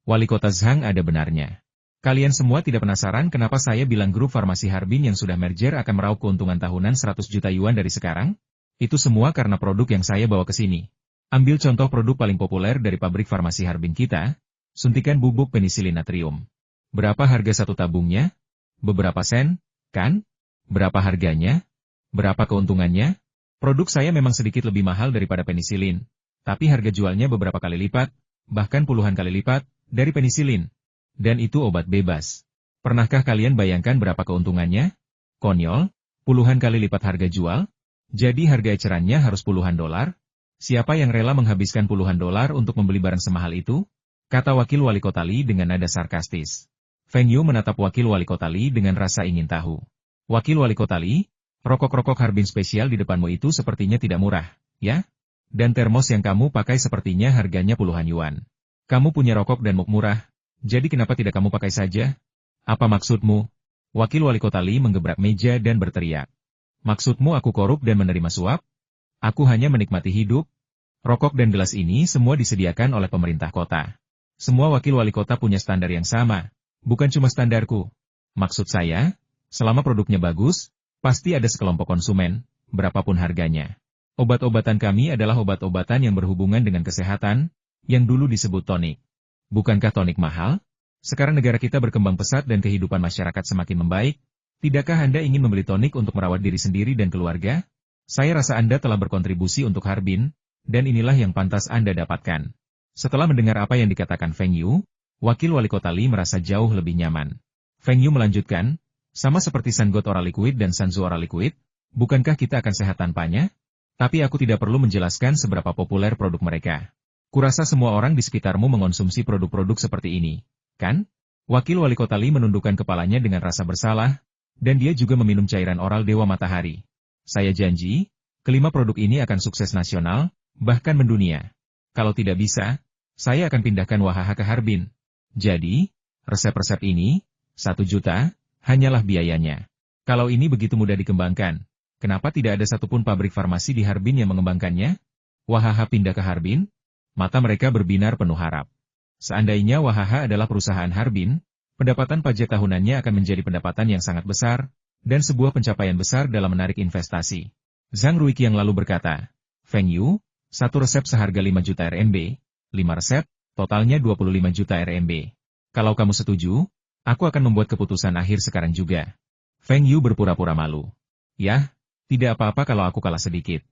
Wali kota Zhang ada benarnya. Kalian semua tidak penasaran kenapa saya bilang grup farmasi Harbin yang sudah merger akan meraup keuntungan tahunan 100 juta yuan dari sekarang? Itu semua karena produk yang saya bawa ke sini. Ambil contoh produk paling populer dari pabrik farmasi Harbin kita, suntikan bubuk penisilin natrium. Berapa harga 1 tabungnya? Beberapa sen, kan? Berapa harganya? Berapa keuntungannya? Produk saya memang sedikit lebih mahal daripada penisilin, tapi harga jualnya beberapa kali lipat, bahkan puluhan kali lipat, dari penisilin. Dan itu obat bebas. Pernahkah kalian bayangkan berapa keuntungannya? Konyol, puluhan kali lipat harga jual? Jadi harga ecerannya harus puluhan dolar? Siapa yang rela menghabiskan puluhan dolar untuk membeli barang semahal itu? kata Wakil Wali Kota Li dengan nada sarkastis. Feng Yu menatap Wakil Wali Kota Li dengan rasa ingin tahu. Wakil Wali Kota Li, rokok-rokok Harbin spesial di depanmu itu sepertinya tidak murah, ya? Dan termos yang kamu pakai sepertinya harganya puluhan yuan. Kamu punya rokok dan muk murah, jadi kenapa tidak kamu pakai saja? Apa maksudmu? Wakil Wali Kota Li menggebrak meja dan berteriak. Maksudmu aku korup dan menerima suap? Aku hanya menikmati hidup. Rokok dan gelas ini semua disediakan oleh pemerintah kota. Semua wakil wali kota punya standar yang sama, bukan cuma standarku. Maksud saya, selama produknya bagus, pasti ada sekelompok konsumen, berapapun harganya. Obat-obatan kami adalah obat-obatan yang berhubungan dengan kesehatan, yang dulu disebut tonik. Bukankah tonik mahal? Sekarang negara kita berkembang pesat dan kehidupan masyarakat semakin membaik. Tidakkah Anda ingin membeli tonik untuk merawat diri sendiri dan keluarga? Saya rasa Anda telah berkontribusi untuk Harbin, dan inilah yang pantas Anda dapatkan. Setelah mendengar apa yang dikatakan Feng Yu, Wakil Wali Kota Li merasa jauh lebih nyaman. Feng Yu melanjutkan, sama seperti Sangot Oral Liquid dan Sanzu Oral Liquid, bukankah kita akan sehat tanpanya? Tapi aku tidak perlu menjelaskan seberapa populer produk mereka. Kurasa semua orang di sekitarmu mengonsumsi produk-produk seperti ini, kan? Wakil Wali Kota Li menundukkan kepalanya dengan rasa bersalah, dan dia juga meminum cairan oral Dewa Matahari. Saya janji, kelima produk ini akan sukses nasional, bahkan mendunia. Kalau tidak bisa, saya akan pindahkan Wahaha ke Harbin. Jadi, resep-resep ini, 1 juta, hanyalah biayanya. Kalau ini begitu mudah dikembangkan, kenapa tidak ada satupun pabrik farmasi di Harbin yang mengembangkannya? Wahaha pindah ke Harbin? Mata mereka berbinar penuh harap. Seandainya Wahaha adalah perusahaan Harbin, pendapatan pajak tahunannya akan menjadi pendapatan yang sangat besar, dan sebuah pencapaian besar dalam menarik investasi. Zhang Ruiqi yang lalu berkata, Feng Yu, 1 resep seharga 5 juta RMB, 5 resep, totalnya 25 juta RMB. Kalau kamu setuju, aku akan membuat keputusan akhir sekarang juga. Feng Yu berpura-pura malu. Yah, tidak apa-apa kalau aku kalah sedikit.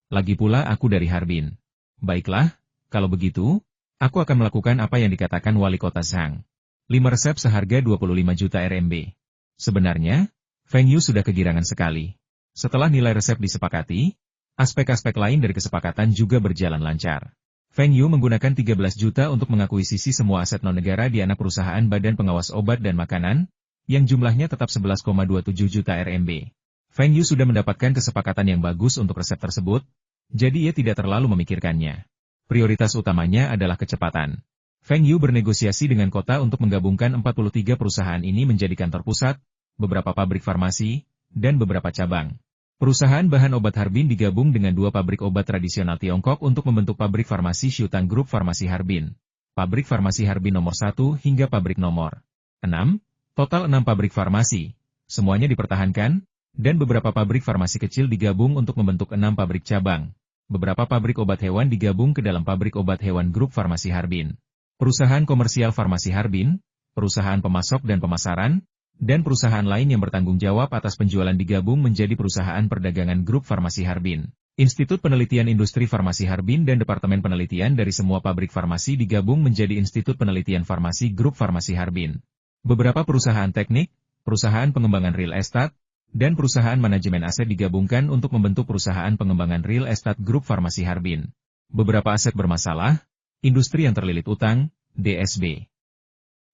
Lagi pula aku dari Harbin. Baiklah, kalau begitu, aku akan melakukan apa yang dikatakan Wali Kota Zhang. 5 resep seharga 25 juta RMB. Sebenarnya, Feng Yu sudah kegirangan sekali. Setelah nilai resep disepakati, aspek-aspek lain dari kesepakatan juga berjalan lancar. Feng Yu menggunakan 13 juta untuk mengakuisisi semua aset non-negara di anak perusahaan Badan Pengawas Obat dan Makanan, yang jumlahnya tetap 11,27 juta RMB. Feng Yu sudah mendapatkan kesepakatan yang bagus untuk resep tersebut, jadi ia tidak terlalu memikirkannya. Prioritas utamanya adalah kecepatan. Feng Yu bernegosiasi dengan kota untuk menggabungkan 43 perusahaan ini menjadi kantor pusat, beberapa pabrik farmasi, dan beberapa cabang. Perusahaan bahan obat Harbin digabung dengan 2 pabrik obat tradisional Tiongkok untuk membentuk pabrik farmasi Xiutang Group Farmasi Harbin. Pabrik farmasi Harbin nomor 1 hingga pabrik nomor 6, total 6 pabrik farmasi. Semuanya dipertahankan, dan beberapa pabrik farmasi kecil digabung untuk membentuk 6 pabrik cabang. Beberapa pabrik obat hewan digabung ke dalam pabrik obat hewan Grup Farmasi Harbin. Perusahaan komersial farmasi Harbin, perusahaan pemasok dan pemasaran, dan perusahaan lain yang bertanggung jawab atas penjualan digabung menjadi perusahaan perdagangan Grup Farmasi Harbin. Institut Penelitian Industri Farmasi Harbin dan Departemen Penelitian dari semua pabrik farmasi digabung menjadi Institut Penelitian Farmasi Grup Farmasi Harbin. Beberapa perusahaan teknik, perusahaan pengembangan real estate, dan perusahaan manajemen aset digabungkan untuk membentuk perusahaan pengembangan real estate Grup Farmasi Harbin. Beberapa aset bermasalah, industri yang terlilit utang, DSB,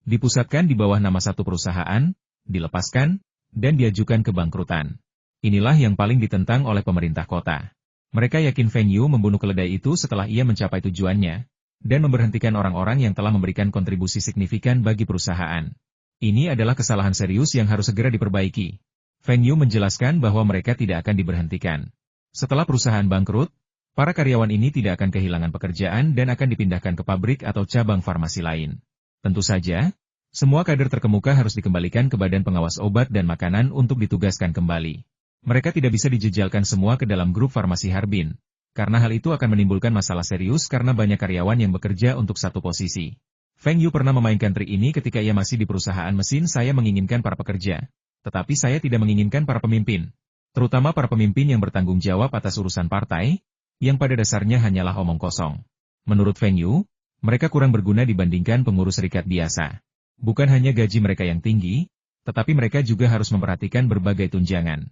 dipusatkan di bawah nama satu perusahaan, dilepaskan, dan diajukan ke bangkrutan. Inilah yang paling ditentang oleh pemerintah kota. Mereka yakin Feng Yu membunuh keledai itu setelah ia mencapai tujuannya, dan memberhentikan orang-orang yang telah memberikan kontribusi signifikan bagi perusahaan. Ini adalah kesalahan serius yang harus segera diperbaiki. Feng Yu menjelaskan bahwa mereka tidak akan diberhentikan. Setelah perusahaan bangkrut, para karyawan ini tidak akan kehilangan pekerjaan dan akan dipindahkan ke pabrik atau cabang farmasi lain. Tentu saja, semua kader terkemuka harus dikembalikan ke Badan Pengawas Obat dan Makanan untuk ditugaskan kembali. Mereka tidak bisa dijejalkan semua ke dalam Grup Farmasi Harbin, karena hal itu akan menimbulkan masalah serius karena banyak karyawan yang bekerja untuk satu posisi. Feng Yu pernah memainkan trik ini ketika ia masih di perusahaan mesin. Saya menginginkan para pekerja, tetapi saya tidak menginginkan para pemimpin, terutama para pemimpin yang bertanggung jawab atas urusan partai, yang pada dasarnya hanyalah omong kosong. Menurut Feng Yu, mereka kurang berguna dibandingkan pengurus serikat biasa. Bukan hanya gaji mereka yang tinggi, tetapi mereka juga harus memperhatikan berbagai tunjangan.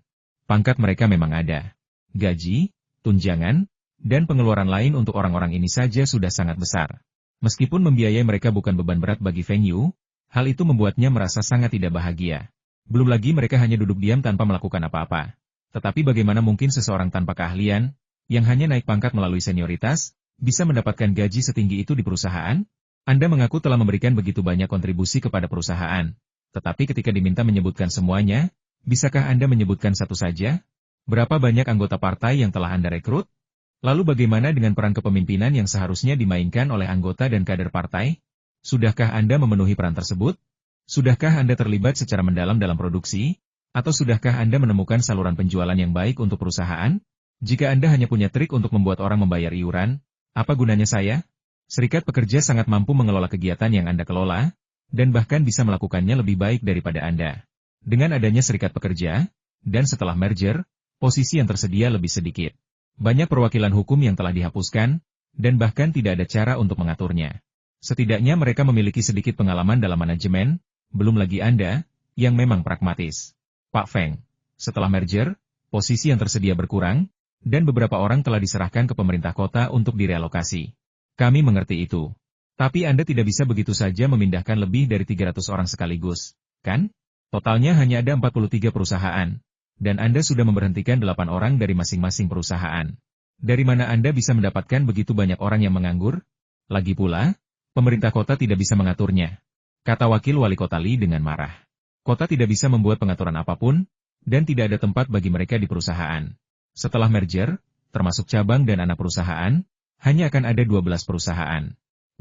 Pangkat mereka memang ada. Gaji, tunjangan, dan pengeluaran lain untuk orang-orang ini saja sudah sangat besar. Meskipun membiayai mereka bukan beban berat bagi Feng Yu, hal itu membuatnya merasa sangat tidak bahagia. Belum lagi mereka hanya duduk diam tanpa melakukan apa-apa. Tetapi bagaimana mungkin seseorang tanpa keahlian, yang hanya naik pangkat melalui senioritas, bisa mendapatkan gaji setinggi itu di perusahaan? Anda mengaku telah memberikan begitu banyak kontribusi kepada perusahaan. Tetapi ketika diminta menyebutkan semuanya, bisakah Anda menyebutkan satu saja? Berapa banyak anggota partai yang telah Anda rekrut? Lalu bagaimana dengan peran kepemimpinan yang seharusnya dimainkan oleh anggota dan kader partai? Sudahkah Anda memenuhi peran tersebut? Sudahkah Anda terlibat secara mendalam dalam produksi? Atau sudahkah Anda menemukan saluran penjualan yang baik untuk perusahaan? Jika Anda hanya punya trik untuk membuat orang membayar iuran, apa gunanya saya? Serikat pekerja sangat mampu mengelola kegiatan yang Anda kelola, dan bahkan bisa melakukannya lebih baik daripada Anda. Dengan adanya serikat pekerja, dan setelah merger, posisi yang tersedia lebih sedikit. Banyak perwakilan hukum yang telah dihapuskan, dan bahkan tidak ada cara untuk mengaturnya. Setidaknya mereka memiliki sedikit pengalaman dalam manajemen, belum lagi Anda, yang memang pragmatis. Pak Feng, setelah merger, posisi yang tersedia berkurang, dan beberapa orang telah diserahkan ke pemerintah kota untuk direlokasi. Kami mengerti itu. Tapi Anda tidak bisa begitu saja memindahkan lebih dari 300 orang sekaligus, kan? Totalnya hanya ada 43 perusahaan. Dan Anda sudah memberhentikan 8 orang dari masing-masing perusahaan. Dari mana Anda bisa mendapatkan begitu banyak orang yang menganggur? Lagi pula, pemerintah kota tidak bisa mengaturnya. Kata wakil wali kota Li dengan marah. Kota tidak bisa membuat pengaturan apapun, dan tidak ada tempat bagi mereka di perusahaan. Setelah merger, termasuk cabang dan anak perusahaan, hanya akan ada 12 perusahaan.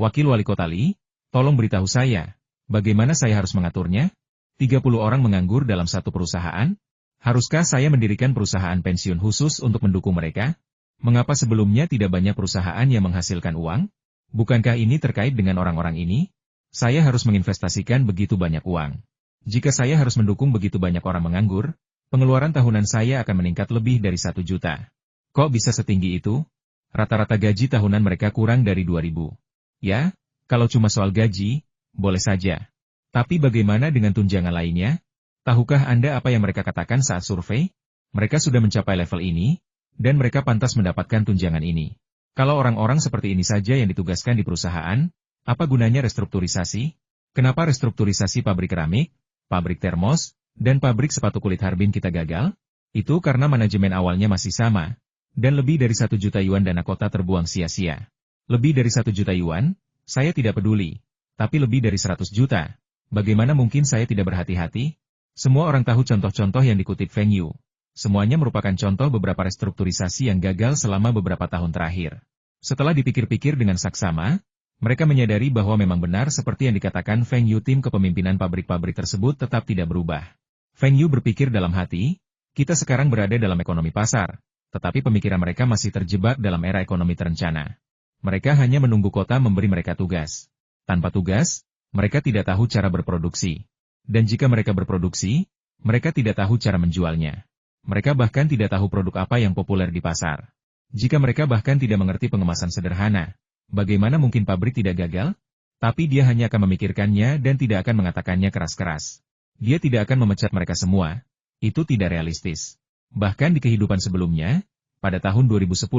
Wakil wali kota Li, tolong beritahu saya, bagaimana saya harus mengaturnya? 30 orang menganggur dalam satu perusahaan? Haruskah saya mendirikan perusahaan pensiun khusus untuk mendukung mereka? Mengapa sebelumnya tidak banyak perusahaan yang menghasilkan uang? Bukankah ini terkait dengan orang-orang ini? Saya harus menginvestasikan begitu banyak uang. Jika saya harus mendukung begitu banyak orang menganggur, pengeluaran tahunan saya akan meningkat lebih dari 1 juta. Kok bisa setinggi itu? Rata-rata gaji tahunan mereka kurang dari 2.000. Ya, kalau cuma soal gaji, boleh saja. Tapi bagaimana dengan tunjangan lainnya? Tahukah Anda apa yang mereka katakan saat survei? Mereka sudah mencapai level ini, dan mereka pantas mendapatkan tunjangan ini. Kalau orang-orang seperti ini saja yang ditugaskan di perusahaan, apa gunanya restrukturisasi? Kenapa restrukturisasi pabrik keramik, pabrik termos, dan pabrik sepatu kulit Harbin kita gagal? Itu karena manajemen awalnya masih sama, dan lebih dari 1 juta yuan dana kota terbuang sia-sia. Lebih dari 1 juta yuan, saya tidak peduli. Tapi lebih dari 100 juta, bagaimana mungkin saya tidak berhati-hati? Semua orang tahu contoh-contoh yang dikutip Feng Yu. Semuanya merupakan contoh beberapa restrukturisasi yang gagal selama beberapa tahun terakhir. Setelah dipikir-pikir dengan saksama, mereka menyadari bahwa memang benar seperti yang dikatakan Feng Yu, tim kepemimpinan pabrik-pabrik tersebut tetap tidak berubah. Feng Yu berpikir dalam hati, kita sekarang berada dalam ekonomi pasar, tetapi pemikiran mereka masih terjebak dalam era ekonomi terencana. Mereka hanya menunggu kota memberi mereka tugas. Tanpa tugas, mereka tidak tahu cara berproduksi. Dan jika mereka berproduksi, mereka tidak tahu cara menjualnya. Mereka bahkan tidak tahu produk apa yang populer di pasar. Jika mereka bahkan tidak mengerti pengemasan sederhana, bagaimana mungkin pabrik tidak gagal? Tapi dia hanya akan memikirkannya dan tidak akan mengatakannya keras-keras. Dia tidak akan memecat mereka semua. Itu tidak realistis. Bahkan di kehidupan sebelumnya, pada tahun 2010,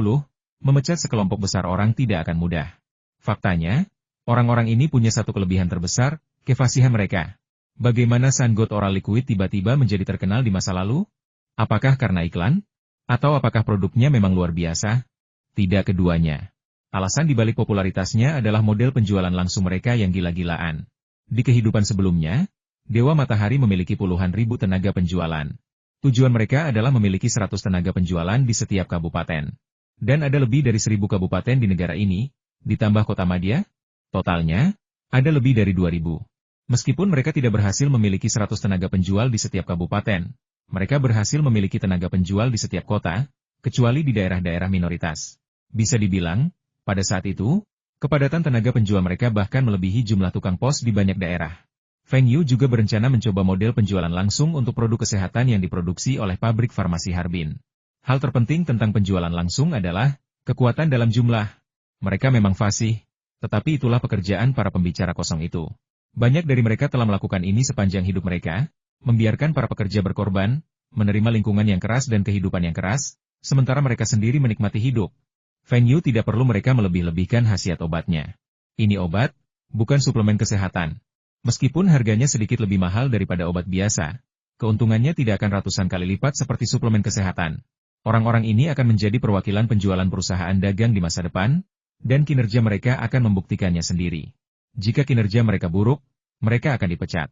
memecat sekelompok besar orang tidak akan mudah. Faktanya, orang-orang ini punya satu kelebihan terbesar, kefasihan mereka. Bagaimana Sungold Oral Liquid tiba-tiba menjadi terkenal di masa lalu? Apakah karena iklan? Atau apakah produknya memang luar biasa? Tidak keduanya. Alasan dibalik popularitasnya adalah model penjualan langsung mereka yang gila-gilaan. Di kehidupan sebelumnya, Dewa Matahari memiliki puluhan ribu tenaga penjualan. Tujuan mereka adalah memiliki 100 tenaga penjualan di setiap kabupaten. Dan ada lebih dari 1.000 kabupaten di negara ini, ditambah kota Madya, totalnya, ada lebih dari 2.000. Meskipun mereka tidak berhasil memiliki 100 tenaga penjual di setiap kabupaten, mereka berhasil memiliki tenaga penjual di setiap kota, kecuali di daerah-daerah minoritas. Bisa dibilang, pada saat itu, kepadatan tenaga penjual mereka bahkan melebihi jumlah tukang pos di banyak daerah. Feng Yu juga berencana mencoba model penjualan langsung untuk produk kesehatan yang diproduksi oleh pabrik farmasi Harbin. Hal terpenting tentang penjualan langsung adalah kekuatan dalam jumlah. Mereka memang fasih, tetapi itulah pekerjaan para pembicara kosong itu. Banyak dari mereka telah melakukan ini sepanjang hidup mereka, membiarkan para pekerja berkorban, menerima lingkungan yang keras dan kehidupan yang keras, sementara mereka sendiri menikmati hidup. Feng Yu tidak perlu mereka melebih-lebihkan khasiat obatnya. Ini obat, bukan suplemen kesehatan. Meskipun harganya sedikit lebih mahal daripada obat biasa, keuntungannya tidak akan ratusan kali lipat seperti suplemen kesehatan. Orang-orang ini akan menjadi perwakilan penjualan perusahaan dagang di masa depan, dan kinerja mereka akan membuktikannya sendiri. Jika kinerja mereka buruk, mereka akan dipecat.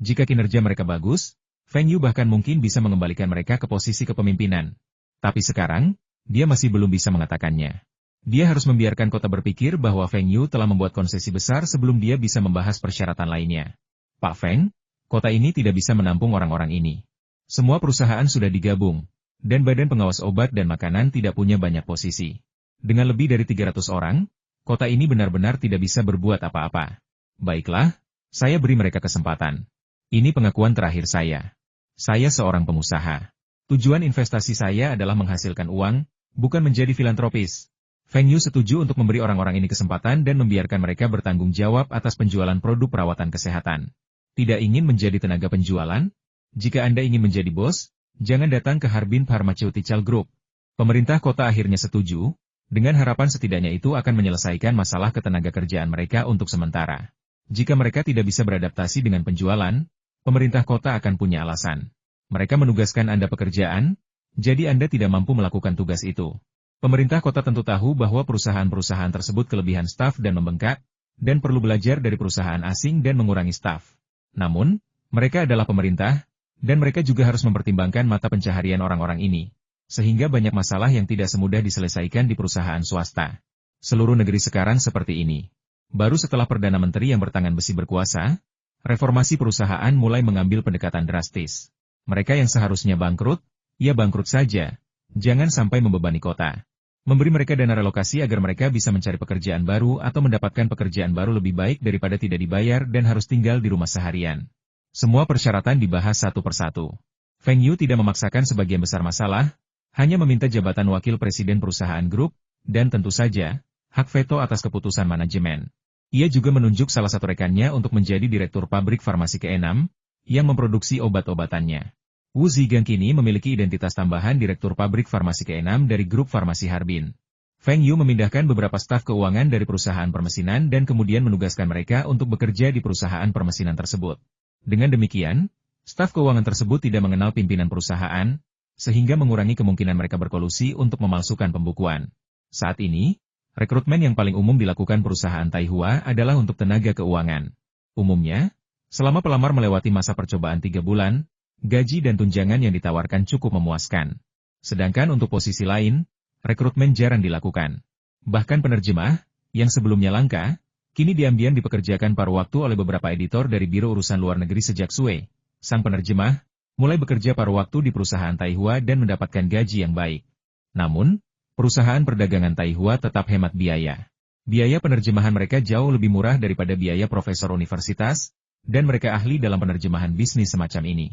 Jika kinerja mereka bagus, Feng Yu bahkan mungkin bisa mengembalikan mereka ke posisi kepemimpinan. Tapi sekarang, dia masih belum bisa mengatakannya. Dia harus membiarkan kota berpikir bahwa Feng Yu telah membuat konsesi besar sebelum dia bisa membahas persyaratan lainnya. Pak Feng, kota ini tidak bisa menampung orang-orang ini. Semua perusahaan sudah digabung, dan Badan Pengawas Obat dan Makanan tidak punya banyak posisi. Dengan lebih dari 300 orang, kota ini benar-benar tidak bisa berbuat apa-apa. Baiklah, saya beri mereka kesempatan. Ini pengakuan terakhir saya. Saya seorang pengusaha. Tujuan investasi saya adalah menghasilkan uang, bukan menjadi filantropis. Feng Yu setuju untuk memberi orang-orang ini kesempatan dan membiarkan mereka bertanggung jawab atas penjualan produk perawatan kesehatan. Tidak ingin menjadi tenaga penjualan? Jika Anda ingin menjadi bos, jangan datang ke Harbin Pharmaceutical Group. Pemerintah kota akhirnya setuju, dengan harapan setidaknya itu akan menyelesaikan masalah ketenaga kerjaan mereka untuk sementara. Jika mereka tidak bisa beradaptasi dengan penjualan, pemerintah kota akan punya alasan. Mereka menugaskan Anda pekerjaan, jadi Anda tidak mampu melakukan tugas itu. Pemerintah kota tentu tahu bahwa perusahaan-perusahaan tersebut kelebihan staf dan membengkak, dan perlu belajar dari perusahaan asing dan mengurangi staf. Namun, mereka adalah pemerintah, dan mereka juga harus mempertimbangkan mata pencaharian orang-orang ini, sehingga banyak masalah yang tidak semudah diselesaikan di perusahaan swasta. Seluruh negeri sekarang seperti ini. Baru setelah Perdana Menteri yang bertangan besi berkuasa, reformasi perusahaan mulai mengambil pendekatan drastis. Mereka yang seharusnya bangkrut, ya bangkrut saja. Jangan sampai membebani kota. Memberi mereka dana relokasi agar mereka bisa mencari pekerjaan baru atau mendapatkan pekerjaan baru lebih baik daripada tidak dibayar dan harus tinggal di rumah seharian. Semua persyaratan dibahas satu persatu. Feng Yu tidak memaksakan sebagian besar masalah, hanya meminta jabatan wakil presiden perusahaan grup, dan tentu saja, hak veto atas keputusan manajemen. Ia juga menunjuk salah satu rekannya untuk menjadi direktur pabrik farmasi ke-6, yang memproduksi obat-obatannya. Wu Zigang kini memiliki identitas tambahan direktur pabrik farmasi ke-6 dari grup farmasi Harbin. Feng Yu memindahkan beberapa staf keuangan dari perusahaan permesinan dan kemudian menugaskan mereka untuk bekerja di perusahaan permesinan tersebut. Dengan demikian, staf keuangan tersebut tidak mengenal pimpinan perusahaan, sehingga mengurangi kemungkinan mereka berkolusi untuk memalsukan pembukuan. Saat ini, rekrutmen yang paling umum dilakukan perusahaan Taihua adalah untuk tenaga keuangan. Umumnya, selama pelamar melewati masa percobaan 3 bulan, gaji dan tunjangan yang ditawarkan cukup memuaskan. Sedangkan untuk posisi lain, rekrutmen jarang dilakukan. Bahkan penerjemah, yang sebelumnya langka, kini diam-diam dipekerjakan paruh waktu oleh beberapa editor dari Biro Urusan Luar Negeri sejak Sue. Sang penerjemah, mulai bekerja paruh waktu di perusahaan Taihua dan mendapatkan gaji yang baik. Namun, perusahaan perdagangan Taihua tetap hemat biaya. Biaya penerjemahan mereka jauh lebih murah daripada biaya profesor universitas, dan mereka ahli dalam penerjemahan bisnis semacam ini.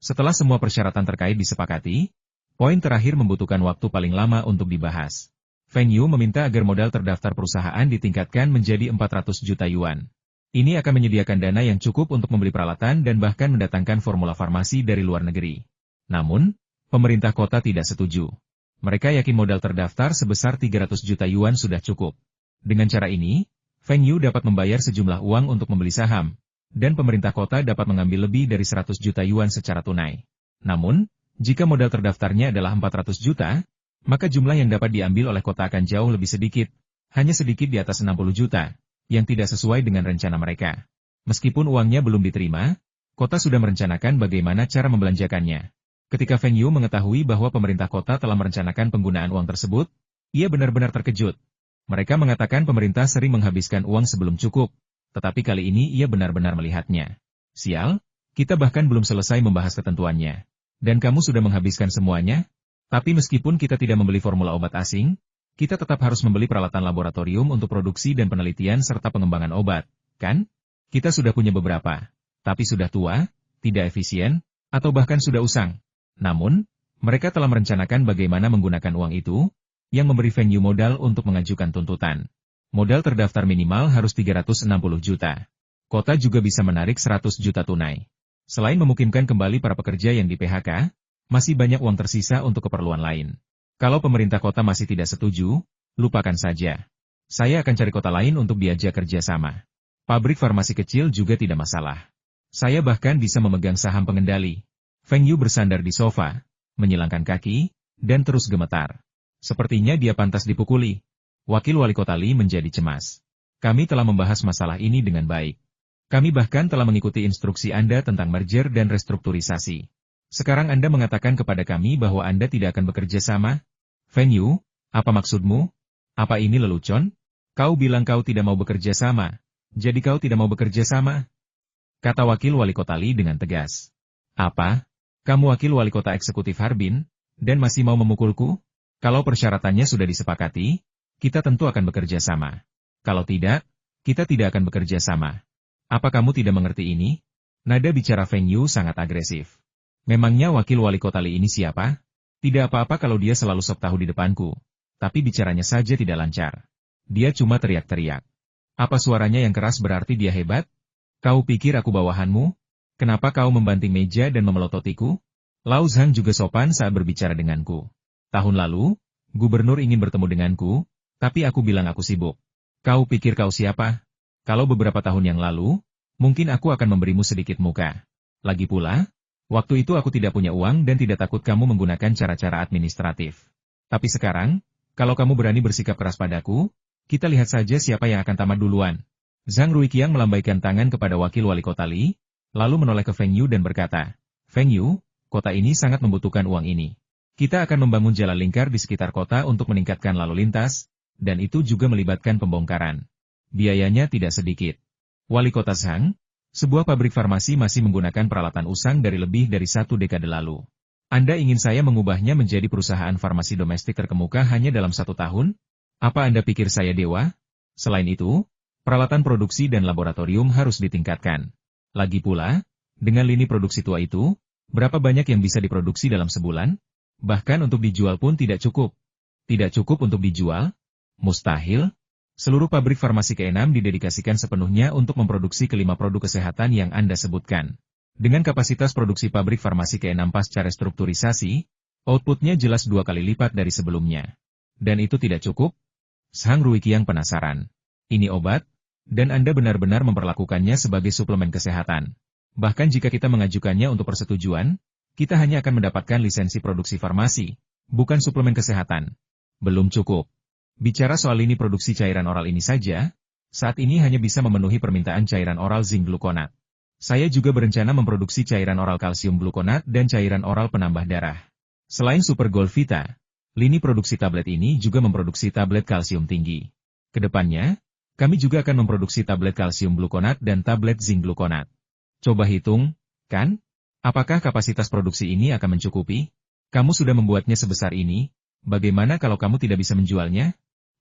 Setelah semua persyaratan terkait disepakati, poin terakhir membutuhkan waktu paling lama untuk dibahas. Feng Yu meminta agar modal terdaftar perusahaan ditingkatkan menjadi 400 juta yuan. Ini akan menyediakan dana yang cukup untuk membeli peralatan dan bahkan mendatangkan formula farmasi dari luar negeri. Namun, pemerintah kota tidak setuju. Mereka yakin modal terdaftar sebesar 300 juta yuan sudah cukup. Dengan cara ini, Feng Yu dapat membayar sejumlah uang untuk membeli saham, dan pemerintah kota dapat mengambil lebih dari 100 juta yuan secara tunai. Namun, jika modal terdaftarnya adalah 400 juta, maka jumlah yang dapat diambil oleh kota akan jauh lebih sedikit, hanya sedikit di atas 60 juta, yang tidak sesuai dengan rencana mereka. Meskipun uangnya belum diterima, kota sudah merencanakan bagaimana cara membelanjakannya. Ketika Feng Yu mengetahui bahwa pemerintah kota telah merencanakan penggunaan uang tersebut, ia benar-benar terkejut. Mereka mengatakan pemerintah sering menghabiskan uang sebelum cukup, tetapi kali ini ia benar-benar melihatnya. Sial, kita bahkan belum selesai membahas ketentuannya. Dan kamu sudah menghabiskan semuanya? Tapi meskipun kita tidak membeli formula obat asing, kita tetap harus membeli peralatan laboratorium untuk produksi dan penelitian serta pengembangan obat, kan? Kita sudah punya beberapa, tapi sudah tua, tidak efisien, atau bahkan sudah usang. Namun, mereka telah merencanakan bagaimana menggunakan uang itu, yang memberi Feng Yu modal untuk mengajukan tuntutan. Modal terdaftar minimal harus 360 juta. Kota juga bisa menarik 100 juta tunai. Selain memungkinkan kembali para pekerja yang di PHK, masih banyak uang tersisa untuk keperluan lain. Kalau pemerintah kota masih tidak setuju, lupakan saja. Saya akan cari kota lain untuk diajak kerja sama. Pabrik farmasi kecil juga tidak masalah. Saya bahkan bisa memegang saham pengendali. Feng Yu bersandar di sofa, menyilangkan kaki, dan terus gemetar. Sepertinya dia pantas dipukuli. Wakil wali kota Li menjadi cemas. Kami telah membahas masalah ini dengan baik. Kami bahkan telah mengikuti instruksi Anda tentang merger dan restrukturisasi. Sekarang Anda mengatakan kepada kami bahwa Anda tidak akan bekerja sama? Feng Yu, apa maksudmu? Apa ini lelucon? Kau bilang kau tidak mau bekerja sama. Jadi kau tidak mau bekerja sama? Kata wakil wali kota Li dengan tegas. Apa? Kamu wakil wali kota eksekutif Harbin, dan masih mau memukulku? Kalau persyaratannya sudah disepakati, kita tentu akan bekerja sama. Kalau tidak, kita tidak akan bekerja sama. Apa kamu tidak mengerti ini? Nada bicara Feng Yu sangat agresif. Memangnya wakil wali kota Li ini siapa? Tidak apa-apa kalau dia selalu sok tahu di depanku. Tapi bicaranya saja tidak lancar. Dia cuma teriak-teriak. Apa suaranya yang keras berarti dia hebat? Kau pikir aku bawahanmu? Kenapa kau membanting meja dan memelototiku? Lao Zhang juga sopan saat berbicara denganku. Tahun lalu, gubernur ingin bertemu denganku, tapi aku bilang aku sibuk. Kau pikir kau siapa? Kalau beberapa tahun yang lalu, mungkin aku akan memberimu sedikit muka. Lagi pula, waktu itu aku tidak punya uang dan tidak takut kamu menggunakan cara-cara administratif. Tapi sekarang, kalau kamu berani bersikap keras padaku, kita lihat saja siapa yang akan tamat duluan. Zhang Ruiqiang melambaikan tangan kepada wakil wali kota Li, lalu menoleh ke Feng Yu dan berkata, Feng Yu, kota ini sangat membutuhkan uang ini. Kita akan membangun jalan lingkar di sekitar kota untuk meningkatkan lalu lintas, dan itu juga melibatkan pembongkaran. Biayanya tidak sedikit. Wali kota Zhang, sebuah pabrik farmasi masih menggunakan peralatan usang dari lebih dari 1 dekade lalu. Anda ingin saya mengubahnya menjadi perusahaan farmasi domestik terkemuka hanya dalam 1 tahun? Apa Anda pikir saya dewa? Selain itu, peralatan produksi dan laboratorium harus ditingkatkan. Lagi pula, dengan lini produksi tua itu, berapa banyak yang bisa diproduksi dalam sebulan? Bahkan untuk dijual pun tidak cukup. Tidak cukup untuk dijual? Mustahil. Seluruh pabrik farmasi ke-6 didedikasikan sepenuhnya untuk memproduksi ke-5 produk kesehatan yang Anda sebutkan. Dengan kapasitas produksi pabrik farmasi ke-6 pasca restrukturisasi, outputnya jelas 2 kali lipat dari sebelumnya. Dan itu tidak cukup? Zhang Ruiqiang penasaran. Ini obat? Dan Anda benar-benar memperlakukannya sebagai suplemen kesehatan. Bahkan jika kita mengajukannya untuk persetujuan, kita hanya akan mendapatkan lisensi produksi farmasi, bukan suplemen kesehatan. Belum cukup. Bicara soal lini produksi cairan oral ini saja, saat ini hanya bisa memenuhi permintaan cairan oral zinc glukonat. Saya juga berencana memproduksi cairan oral kalsium glukonat dan cairan oral penambah darah. Selain Super Gold Vita, lini produksi tablet ini juga memproduksi tablet kalsium tinggi. Kedepannya, kami juga akan memproduksi tablet kalsium glukonat dan tablet zinc glukonat. Coba hitung, kan? Apakah kapasitas produksi ini akan mencukupi? Kamu sudah membuatnya sebesar ini, bagaimana kalau kamu tidak bisa menjualnya?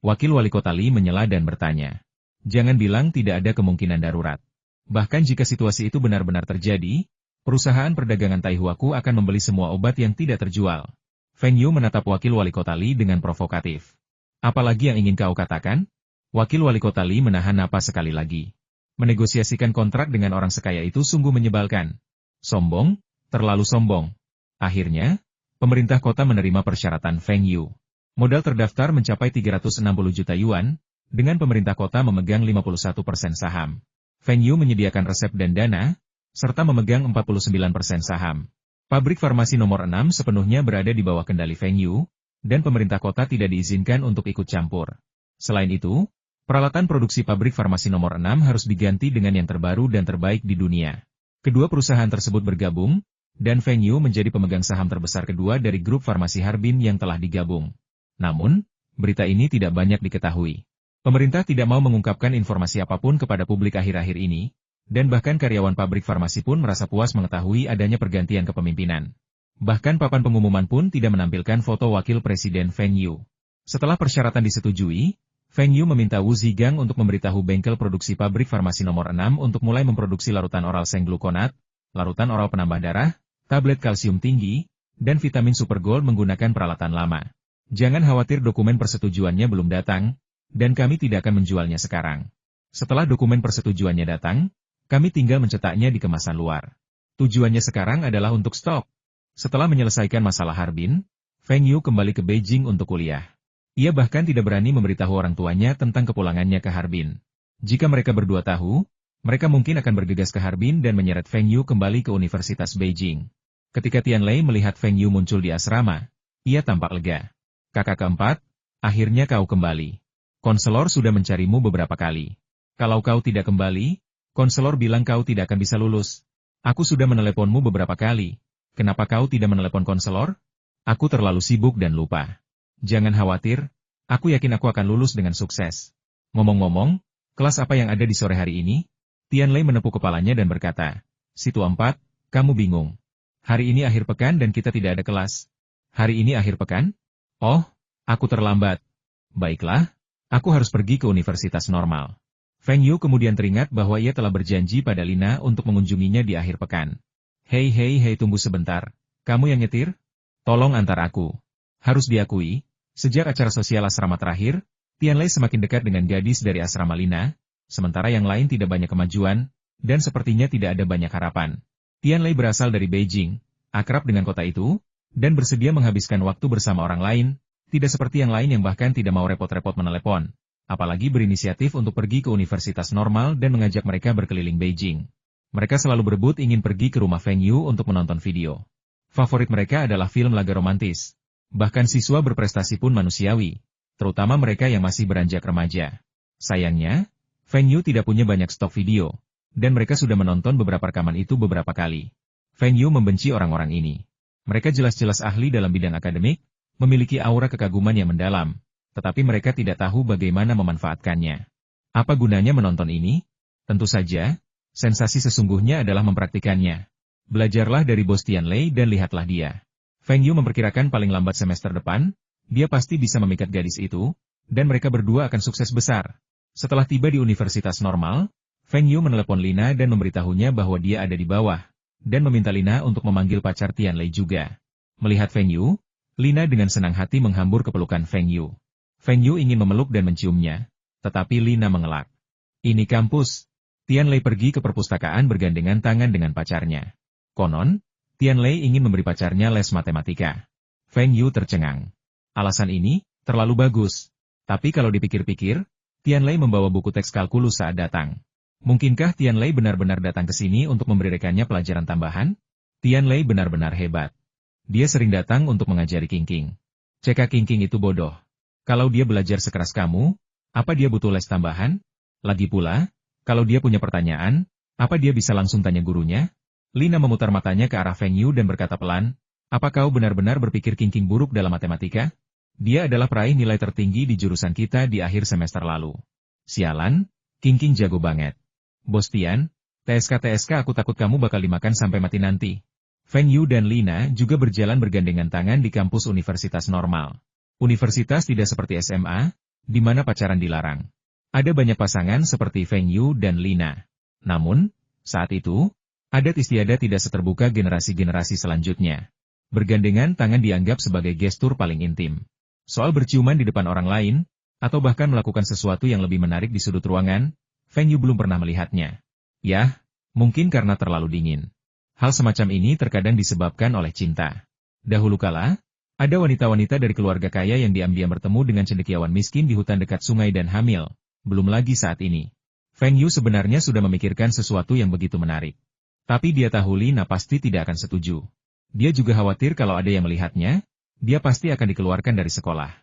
Wakil wali kota Li menyela dan bertanya. Jangan bilang tidak ada kemungkinan darurat. Bahkan jika situasi itu benar-benar terjadi, perusahaan perdagangan Taihuaku akan membeli semua obat yang tidak terjual. Feng Yu menatap wakil wali kota Li dengan provokatif. Apalagi yang ingin kau katakan? Wakil wali kota Li menahan napas sekali lagi. Menegosiasikan kontrak dengan orang sekaya itu sungguh menyebalkan. Sombong, terlalu sombong. Akhirnya, pemerintah kota menerima persyaratan Feng Yu. Modal terdaftar mencapai 360 juta yuan, dengan pemerintah kota memegang 51% saham. Feng Yu menyediakan resep dan dana, serta memegang 49% saham. Pabrik farmasi nomor 6 sepenuhnya berada di bawah kendali Feng Yu, dan pemerintah kota tidak diizinkan untuk ikut campur. Selain itu, peralatan produksi pabrik farmasi nomor 6 harus diganti dengan yang terbaru dan terbaik di dunia. Kedua perusahaan tersebut bergabung, dan Feng Yu menjadi pemegang saham terbesar kedua dari grup farmasi Harbin yang telah digabung. Namun, berita ini tidak banyak diketahui. Pemerintah tidak mau mengungkapkan informasi apapun kepada publik akhir-akhir ini, dan bahkan karyawan pabrik farmasi pun merasa puas mengetahui adanya pergantian kepemimpinan. Bahkan papan pengumuman pun tidak menampilkan foto wakil presiden Feng Yu. Setelah persyaratan disetujui, Feng Yu meminta Wu Zigang untuk memberitahu bengkel produksi pabrik farmasi nomor 6 untuk mulai memproduksi larutan oral seng glukonat, larutan oral penambah darah, tablet kalsium tinggi, dan vitamin Super Gold menggunakan peralatan lama. Jangan khawatir dokumen persetujuannya belum datang, dan kami tidak akan menjualnya sekarang. Setelah dokumen persetujuannya datang, kami tinggal mencetaknya di kemasan luar. Tujuannya sekarang adalah untuk stok. Setelah menyelesaikan masalah Harbin, Feng Yu kembali ke Beijing untuk kuliah. Ia bahkan tidak berani memberitahu orang tuanya tentang kepulangannya ke Harbin. Jika mereka berdua tahu, mereka mungkin akan bergegas ke Harbin dan menyeret Feng Yu kembali ke Universitas Beijing. Ketika Tianlei melihat Feng Yu muncul di asrama, ia tampak lega. Kakak keempat, akhirnya kau kembali. Konselor sudah mencarimu beberapa kali. Kalau kau tidak kembali, konselor bilang kau tidak akan bisa lulus. Aku sudah meneleponmu beberapa kali. Kenapa kau tidak menelepon konselor? Aku terlalu sibuk dan lupa. Jangan khawatir, aku yakin aku akan lulus dengan sukses. Ngomong-ngomong, kelas apa yang ada di sore hari ini? Tianlei menepuk kepalanya dan berkata, Si Tua 4, kamu bingung. Hari ini akhir pekan dan kita tidak ada kelas. Hari ini akhir pekan? Oh, aku terlambat. Baiklah, aku harus pergi ke universitas normal. Feng Yu kemudian teringat bahwa ia telah berjanji pada Lina untuk mengunjunginya di akhir pekan. Hei, tunggu sebentar. Kamu yang nyetir? Tolong antar aku. Harus diakui, sejak acara sosial asrama terakhir, Tianlei semakin dekat dengan gadis dari asrama Lina, sementara yang lain tidak banyak kemajuan, dan sepertinya tidak ada banyak harapan. Tianlei berasal dari Beijing, akrab dengan kota itu, dan bersedia menghabiskan waktu bersama orang lain, tidak seperti yang lain yang bahkan tidak mau repot-repot menelepon, apalagi berinisiatif untuk pergi ke universitas normal dan mengajak mereka berkeliling Beijing. Mereka selalu berebut ingin pergi ke rumah Feng Yu untuk menonton video. Favorit mereka adalah film laga romantis. Bahkan siswa berprestasi pun manusiawi, terutama mereka yang masih beranjak remaja. Sayangnya, Feng Yu tidak punya banyak stok video, dan mereka sudah menonton beberapa rekaman itu beberapa kali. Feng Yu membenci orang-orang ini. Mereka jelas-jelas ahli dalam bidang akademik, memiliki aura kekaguman yang mendalam, tetapi mereka tidak tahu bagaimana memanfaatkannya. Apa gunanya menonton ini? Tentu saja, sensasi sesungguhnya adalah mempraktikannya. Belajarlah dari Bos Tianlei dan lihatlah dia. Feng Yu memperkirakan paling lambat semester depan, dia pasti bisa memikat gadis itu, dan mereka berdua akan sukses besar. Setelah tiba di universitas normal, Feng Yu menelepon Lina dan memberitahunya bahwa dia ada di bawah, dan meminta Lina untuk memanggil pacar Tianlei juga. Melihat Feng Yu, Lina dengan senang hati menghambur ke pelukan Feng Yu. Feng Yu ingin memeluk dan menciumnya, tetapi Lina mengelak. Ini kampus. Tianlei pergi ke perpustakaan bergandengan tangan dengan pacarnya. Konon, Tianlei ingin memberi pacarnya les matematika. Feng Yu tercengang. Alasan ini terlalu bagus. Tapi kalau dipikir-pikir, Tianlei membawa buku teks kalkulus saat datang. Mungkinkah Tianlei benar-benar datang ke sini untuk memberi rekannya pelajaran tambahan? Tianlei benar-benar hebat. Dia sering datang untuk mengajari Qingqing. Cekak Qingqing itu bodoh. Kalau dia belajar sekeras kamu, apa dia butuh les tambahan? Lagi pula, kalau dia punya pertanyaan, apa dia bisa langsung tanya gurunya? Lina memutar matanya ke arah Feng Yu dan berkata pelan, apa kau benar-benar berpikir Qingqing buruk dalam matematika? Dia adalah peraih nilai tertinggi di jurusan kita di akhir semester lalu. Sialan, Qingqing jago banget. Bos Tian, TSK aku takut kamu bakal dimakan sampai mati nanti. Feng Yu dan Lina juga berjalan bergandengan tangan di kampus universitas normal. Universitas tidak seperti SMA, di mana pacaran dilarang. Ada banyak pasangan seperti Feng Yu dan Lina. Namun, saat itu, adat istiadat tidak seterbuka generasi-generasi selanjutnya. Bergandengan tangan dianggap sebagai gestur paling intim. Soal berciuman di depan orang lain, atau bahkan melakukan sesuatu yang lebih menarik di sudut ruangan, Feng Yu belum pernah melihatnya. Yah, mungkin karena terlalu dingin. Hal semacam ini terkadang disebabkan oleh cinta. Dahulu kala, ada wanita-wanita dari keluarga kaya yang diam-diam bertemu dengan cendekiawan miskin di hutan dekat sungai dan hamil. Belum lagi saat ini. Feng Yu sebenarnya sudah memikirkan sesuatu yang begitu menarik. Tapi dia tahu Lina pasti tidak akan setuju. Dia juga khawatir kalau ada yang melihatnya, dia pasti akan dikeluarkan dari sekolah.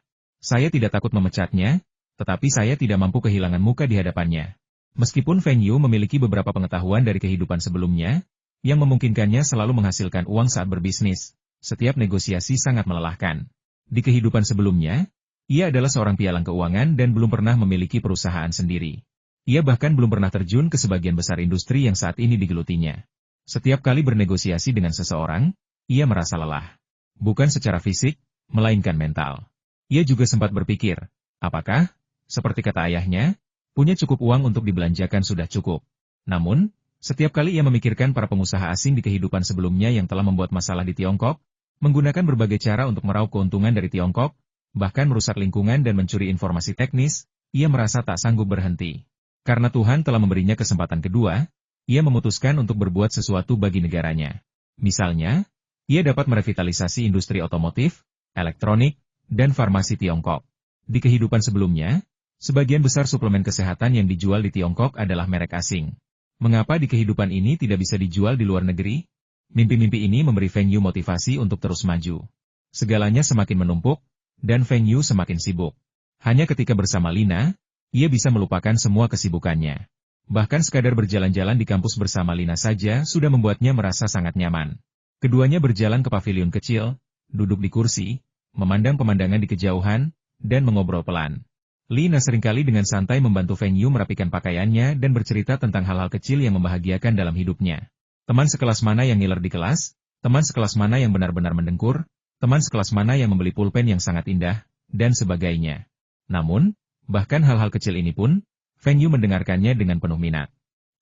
Saya tidak takut memecatnya, tetapi saya tidak mampu kehilangan muka di hadapannya. Meskipun Feng Yu memiliki beberapa pengetahuan dari kehidupan sebelumnya, yang memungkinkannya selalu menghasilkan uang saat berbisnis, setiap negosiasi sangat melelahkan. Di kehidupan sebelumnya, ia adalah seorang pialang keuangan dan belum pernah memiliki perusahaan sendiri. Ia bahkan belum pernah terjun ke sebagian besar industri yang saat ini digelutinya. Setiap kali bernegosiasi dengan seseorang, ia merasa lelah. Bukan secara fisik, melainkan mental. Ia juga sempat berpikir, apakah, seperti kata ayahnya, punya cukup uang untuk dibelanjakan sudah cukup. Namun, setiap kali ia memikirkan para pengusaha asing di kehidupan sebelumnya yang telah membuat masalah di Tiongkok, menggunakan berbagai cara untuk meraup keuntungan dari Tiongkok, bahkan merusak lingkungan dan mencuri informasi teknis, ia merasa tak sanggup berhenti. Karena Tuhan telah memberinya kesempatan kedua, ia memutuskan untuk berbuat sesuatu bagi negaranya. Misalnya, ia dapat merevitalisasi industri otomotif, elektronik, dan farmasi Tiongkok. Di kehidupan sebelumnya, sebagian besar suplemen kesehatan yang dijual di Tiongkok adalah merek asing. Mengapa di kehidupan ini tidak bisa dijual di luar negeri? Mimpi-mimpi ini memberi Feng Yu motivasi untuk terus maju. Segalanya semakin menumpuk, dan Feng Yu semakin sibuk. Hanya ketika bersama Lina, ia bisa melupakan semua kesibukannya. Bahkan sekadar berjalan-jalan di kampus bersama Lina saja sudah membuatnya merasa sangat nyaman. Keduanya berjalan ke pavilion kecil, duduk di kursi, memandang pemandangan di kejauhan, dan mengobrol pelan. Lina seringkali dengan santai membantu Feng Yu merapikan pakaiannya dan bercerita tentang hal-hal kecil yang membahagiakan dalam hidupnya. Teman sekelas mana yang ngiler di kelas, teman sekelas mana yang benar-benar mendengkur, teman sekelas mana yang membeli pulpen yang sangat indah, dan sebagainya. Namun, bahkan hal-hal kecil ini pun, Feng Yu mendengarkannya dengan penuh minat.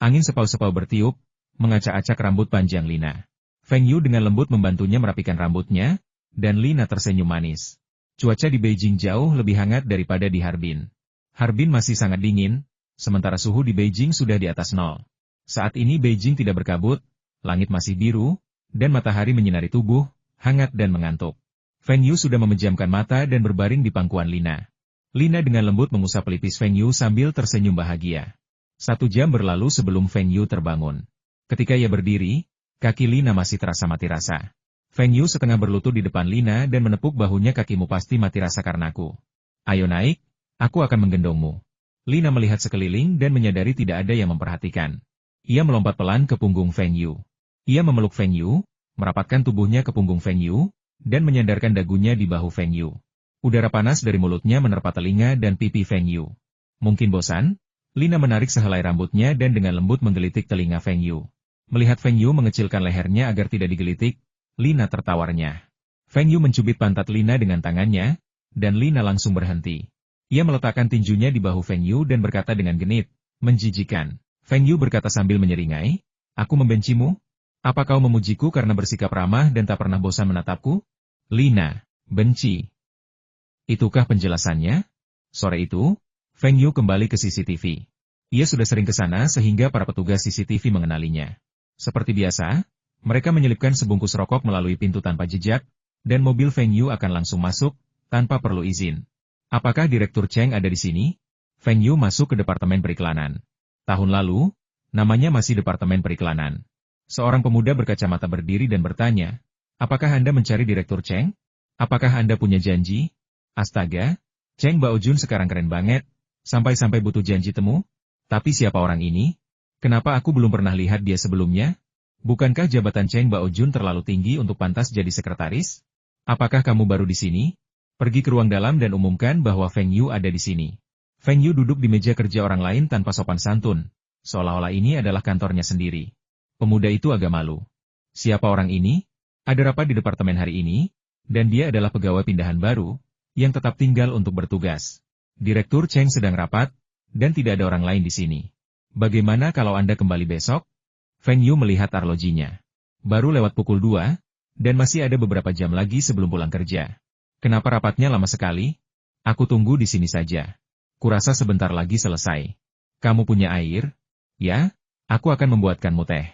Angin sepau-sepau bertiup, mengacak-acak rambut panjang Lina. Feng Yu dengan lembut membantunya merapikan rambutnya, dan Lina tersenyum manis. Cuaca di Beijing jauh lebih hangat daripada di Harbin. Harbin masih sangat dingin, sementara suhu di Beijing sudah di atas 0. Saat ini Beijing tidak berkabut, langit masih biru, dan matahari menyinari tubuh, hangat dan mengantuk. Feng Yu sudah memejamkan mata dan berbaring di pangkuan Lina. Lina dengan lembut mengusap pelipis Feng Yu sambil tersenyum bahagia. 1 jam berlalu sebelum Feng Yu terbangun. Ketika ia berdiri, kaki Lina masih terasa mati rasa. Feng Yu setengah berlutut di depan Lina dan menepuk bahunya. Kakimu pasti mati rasa karenaku. Ayo naik, aku akan menggendongmu. Lina melihat sekeliling dan menyadari tidak ada yang memperhatikan. Ia melompat pelan ke punggung Feng Yu. Ia memeluk Feng Yu, merapatkan tubuhnya ke punggung Feng Yu, dan menyandarkan dagunya di bahu Feng Yu. Udara panas dari mulutnya menerpa telinga dan pipi Feng Yu. Mungkin bosan? Lina menarik sehelai rambutnya dan dengan lembut menggelitik telinga Feng Yu. Melihat Feng Yu mengecilkan lehernya agar tidak digelitik, Lina tertawarnya. Feng Yu mencubit pantat Lina dengan tangannya, dan Lina langsung berhenti. Ia meletakkan tinjunya di bahu Feng Yu dan berkata dengan genit, menjijikan. Feng Yu berkata sambil menyeringai, aku membencimu? Apa kau memujiku karena bersikap ramah dan tak pernah bosan menatapku? Lina, benci. Itukah penjelasannya? Sore itu, Feng Yu kembali ke CCTV. Ia sudah sering ke sana sehingga para petugas CCTV mengenalinya. Seperti biasa, mereka menyelipkan sebungkus rokok melalui pintu tanpa jejak, dan mobil Feng Yu akan langsung masuk, tanpa perlu izin. Apakah Direktur Cheng ada di sini? Feng Yu masuk ke Departemen Periklanan. Tahun lalu, namanya masih Departemen Periklanan. Seorang pemuda berkacamata berdiri dan bertanya, apakah Anda mencari Direktur Cheng? Apakah Anda punya janji? Astaga, Cheng Baojun sekarang keren banget, sampai-sampai butuh janji temu? Tapi siapa orang ini? Kenapa aku belum pernah lihat dia sebelumnya? Bukankah jabatan Cheng Baojun terlalu tinggi untuk pantas jadi sekretaris? Apakah kamu baru di sini? Pergi ke ruang dalam dan umumkan bahwa Feng Yu ada di sini. Feng Yu duduk di meja kerja orang lain tanpa sopan santun, seolah-olah ini adalah kantornya sendiri. Pemuda itu agak malu. Siapa orang ini? Ada rapat di departemen hari ini, dan dia adalah pegawai pindahan baru, yang tetap tinggal untuk bertugas. Direktur Cheng sedang rapat, dan tidak ada orang lain di sini. Bagaimana kalau Anda kembali besok? Feng Yu melihat arlojinya. Baru lewat pukul 2, dan masih ada beberapa jam lagi sebelum pulang kerja. Kenapa rapatnya lama sekali? Aku tunggu di sini saja. Kurasa sebentar lagi selesai. Kamu punya air? Ya, aku akan membuatkanmu teh.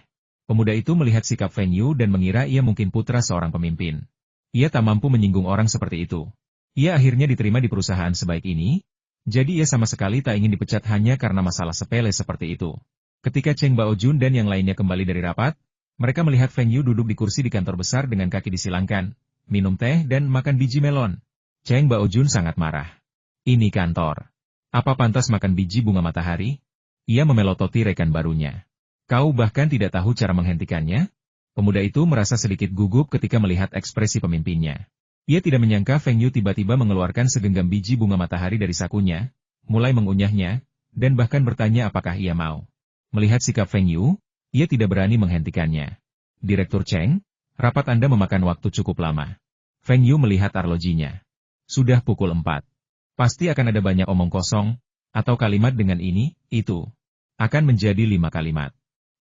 Pemuda itu melihat sikap Feng Yu dan mengira ia mungkin putra seorang pemimpin. Ia tak mampu menyinggung orang seperti itu. Ia akhirnya diterima di perusahaan sebaik ini, jadi ia sama sekali tak ingin dipecat hanya karena masalah sepele seperti itu. Ketika Cheng Baojun dan yang lainnya kembali dari rapat, mereka melihat Feng Yu duduk di kursi di kantor besar dengan kaki disilangkan, minum teh dan makan biji melon. Cheng Baojun sangat marah. Ini kantor. Apa pantas makan biji bunga matahari? Ia memelototi rekan barunya. Kau bahkan tidak tahu cara menghentikannya? Pemuda itu merasa sedikit gugup ketika melihat ekspresi pemimpinnya. Ia tidak menyangka Feng Yu tiba-tiba mengeluarkan segenggam biji bunga matahari dari sakunya, mulai mengunyahnya, dan bahkan bertanya apakah ia mau. Melihat sikap Feng Yu, ia tidak berani menghentikannya. Direktur Cheng, rapat Anda memakan waktu cukup lama. Feng Yu melihat arlojinya. Sudah pukul 4. Pasti akan ada banyak omong kosong, atau kalimat dengan ini, itu. Akan menjadi 5 kalimat.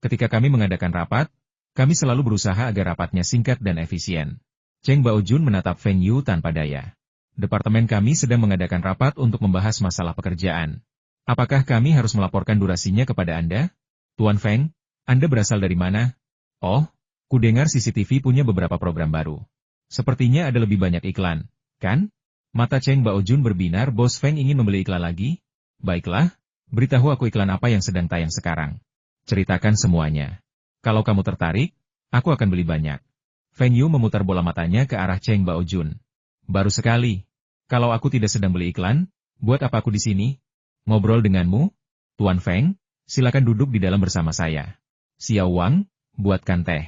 Ketika kami mengadakan rapat, kami selalu berusaha agar rapatnya singkat dan efisien. Cheng Baojun menatap Feng Yu tanpa daya. Departemen kami sedang mengadakan rapat untuk membahas masalah pekerjaan. Apakah kami harus melaporkan durasinya kepada Anda? Tuan Feng, Anda berasal dari mana? Oh, kudengar CCTV punya beberapa program baru. Sepertinya ada lebih banyak iklan, kan? Mata Cheng Baojun berbinar, Bos Feng ingin membeli iklan lagi? Baiklah, beritahu aku iklan apa yang sedang tayang sekarang. Ceritakan semuanya. Kalau kamu tertarik, aku akan beli banyak. Feng Yu memutar bola matanya ke arah Cheng Baojun. Baru sekali. Kalau aku tidak sedang beli iklan, buat apa aku di sini? Ngobrol denganmu? Tuan Feng, silakan duduk di dalam bersama saya. Xiao Wang, buatkan teh.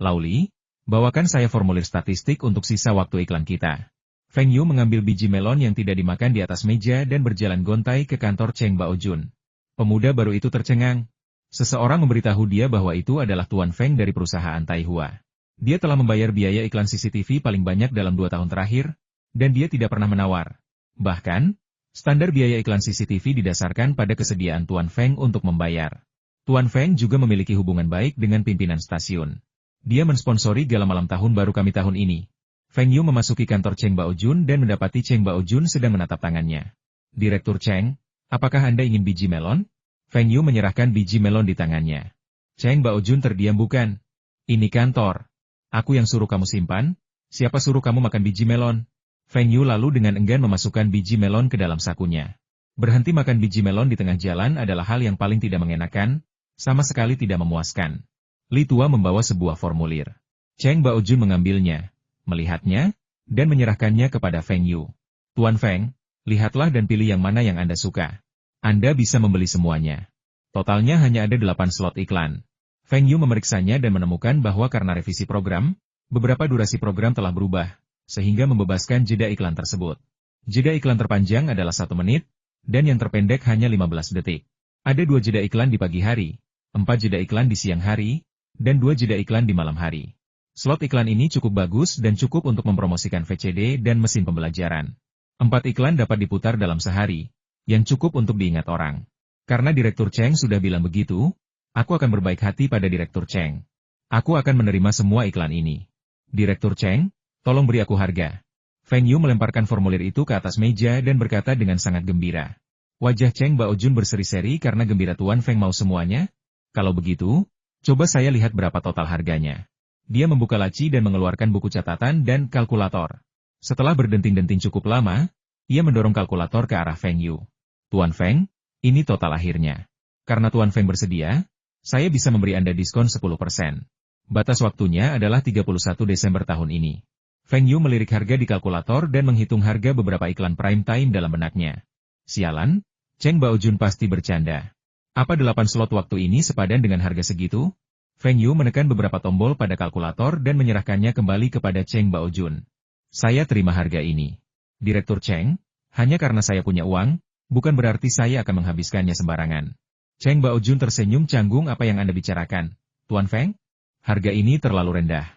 Lauli, bawakan saya formulir statistik untuk sisa waktu iklan kita. Feng Yu mengambil biji melon yang tidak dimakan di atas meja dan berjalan gontai ke kantor Cheng Baojun. Pemuda baru itu tercengang. Seseorang memberitahu dia bahwa itu adalah Tuan Feng dari perusahaan Taihua. Dia telah membayar biaya iklan CCTV paling banyak dalam 2 tahun terakhir, dan dia tidak pernah menawar. Bahkan, standar biaya iklan CCTV didasarkan pada kesediaan Tuan Feng untuk membayar. Tuan Feng juga memiliki hubungan baik dengan pimpinan stasiun. Dia mensponsori gala malam tahun baru kami tahun ini. Feng Yu memasuki kantor Cheng Baojun dan mendapati Cheng Baojun sedang menatap tangannya. Direktur Cheng, apakah Anda ingin biji melon? Feng Yu menyerahkan biji melon di tangannya. Cheng Baojun terdiam. Bukan. Ini kantor. Aku yang suruh kamu simpan? Siapa suruh kamu makan biji melon? Feng Yu lalu dengan enggan memasukkan biji melon ke dalam sakunya. Berhenti makan biji melon di tengah jalan adalah hal yang paling tidak mengenakan, sama sekali tidak memuaskan. Li Tua membawa sebuah formulir. Cheng Baojun mengambilnya, melihatnya, dan menyerahkannya kepada Feng Yu. Tuan Feng, lihatlah dan pilih yang mana yang Anda suka. Anda bisa membeli semuanya. Totalnya hanya ada 8 slot iklan. Feng Yu memeriksanya dan menemukan bahwa karena revisi program, beberapa durasi program telah berubah, sehingga membebaskan jeda iklan tersebut. Jeda iklan terpanjang adalah 1 menit, dan yang terpendek hanya 15 detik. Ada 2 jeda iklan di pagi hari, 4 jeda iklan di siang hari, dan 2 jeda iklan di malam hari. Slot iklan ini cukup bagus dan cukup untuk mempromosikan VCD dan mesin pembelajaran. 4 iklan dapat diputar dalam sehari, yang cukup untuk diingat orang. Karena Direktur Cheng sudah bilang begitu, aku akan berbaik hati pada Direktur Cheng. Aku akan menerima semua iklan ini. Direktur Cheng, tolong beri aku harga. Feng Yu melemparkan formulir itu ke atas meja dan berkata dengan sangat gembira. Wajah Cheng Baojun berseri-seri karena gembira Tuan Feng mau semuanya. Kalau begitu, coba saya lihat berapa total harganya. Dia membuka laci dan mengeluarkan buku catatan dan kalkulator. Setelah berdenting-denting cukup lama, ia mendorong kalkulator ke arah Feng Yu. Tuan Feng, ini total akhirnya. Karena Tuan Feng bersedia, saya bisa memberi Anda diskon 10%. Batas waktunya adalah 31 Desember tahun ini. Feng Yu melirik harga di kalkulator dan menghitung harga beberapa iklan prime time dalam benaknya. Sialan, Cheng Baojun pasti bercanda. Apa 8 slot waktu ini sepadan dengan harga segitu? Feng Yu menekan beberapa tombol pada kalkulator dan menyerahkannya kembali kepada Cheng Baojun. Saya terima harga ini. Direktur Cheng, hanya karena saya punya uang, bukan berarti saya akan menghabiskannya sembarangan. Cheng Baojun tersenyum canggung. Apa yang Anda bicarakan, Tuan Feng? Harga ini terlalu rendah.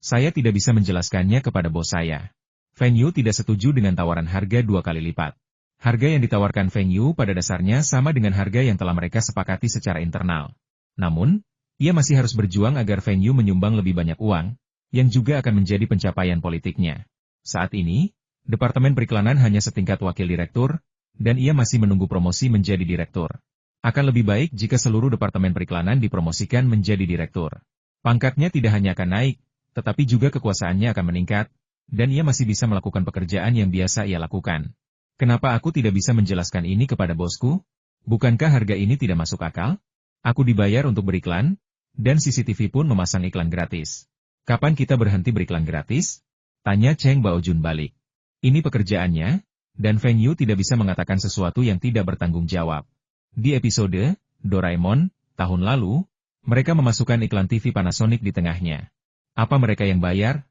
Saya tidak bisa menjelaskannya kepada bos saya. Feng Yu tidak setuju dengan tawaran harga 2 kali lipat. Harga yang ditawarkan Feng Yu pada dasarnya sama dengan harga yang telah mereka sepakati secara internal. Namun, ia masih harus berjuang agar Feng Yu menyumbang lebih banyak uang, yang juga akan menjadi pencapaian politiknya. Saat ini, Departemen Periklanan hanya setingkat wakil direktur, dan ia masih menunggu promosi menjadi direktur. Akan lebih baik jika seluruh Departemen Periklanan dipromosikan menjadi direktur. Pangkatnya tidak hanya akan naik, tetapi juga kekuasaannya akan meningkat, dan ia masih bisa melakukan pekerjaan yang biasa ia lakukan. Kenapa aku tidak bisa menjelaskan ini kepada bosku? Bukankah harga ini tidak masuk akal? Aku dibayar untuk beriklan, dan CCTV pun memasang iklan gratis. Kapan kita berhenti beriklan gratis? Tanya Cheng Baojun balik. Ini pekerjaannya, dan Feng Yu tidak bisa mengatakan sesuatu yang tidak bertanggung jawab. Di episode Doraemon tahun lalu, mereka memasukkan iklan TV Panasonic di tengahnya. Apa mereka yang bayar?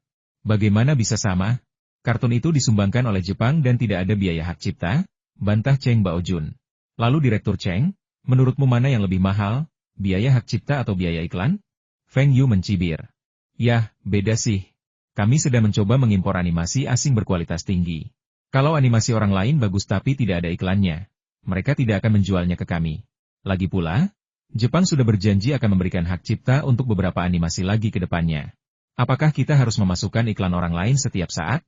Bagaimana bisa sama? Kartun itu disumbangkan oleh Jepang dan tidak ada biaya hak cipta, bantah Cheng Baojun. Lalu Direktur Cheng, menurutmu mana yang lebih mahal, biaya hak cipta atau biaya iklan? Feng Yu mencibir. Yah, beda sih. Kami sedang mencoba mengimpor animasi asing berkualitas tinggi. Kalau animasi orang lain bagus tapi tidak ada iklannya, mereka tidak akan menjualnya ke kami. Lagi pula, Jepang sudah berjanji akan memberikan hak cipta untuk beberapa animasi lagi ke depannya. Apakah kita harus memasukkan iklan orang lain setiap saat?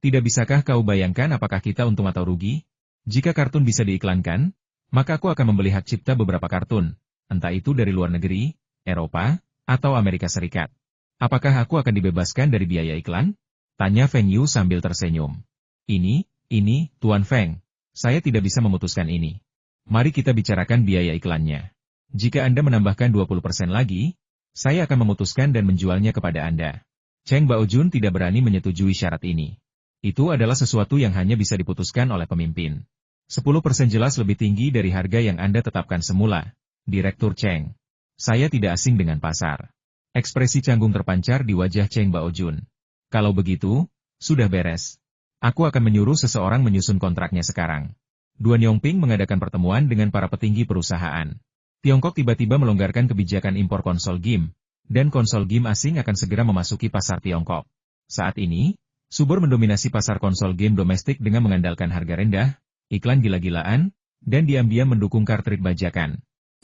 Tidak bisakah kau bayangkan apakah kita untung atau rugi? Jika kartun bisa diiklankan, maka aku akan membeli hak cipta beberapa kartun, entah itu dari luar negeri, Eropa, atau Amerika Serikat. Apakah aku akan dibebaskan dari biaya iklan? Tanya Feng Yu sambil tersenyum. Ini, Ini, Tuan Feng. Saya tidak bisa memutuskan ini. Mari kita bicarakan biaya iklannya. Jika Anda menambahkan 20% lagi, saya akan memutuskan dan menjualnya kepada Anda. Cheng Baojun tidak berani menyetujui syarat ini. Itu adalah sesuatu yang hanya bisa diputuskan oleh pemimpin. 10% jelas lebih tinggi dari harga yang Anda tetapkan semula, Direktur Cheng. Saya tidak asing dengan pasar. Ekspresi canggung terpancar di wajah Cheng Baojun. Kalau begitu, sudah beres. Aku akan menyuruh seseorang menyusun kontraknya sekarang. Duan Yongping mengadakan pertemuan dengan para petinggi perusahaan. Tiongkok tiba-tiba melonggarkan kebijakan impor konsol game, dan konsol game asing akan segera memasuki pasar Tiongkok. Saat ini, Subur mendominasi pasar konsol game domestik dengan mengandalkan harga rendah, iklan gila-gilaan, dan diam-diam mendukung kartrid bajakan.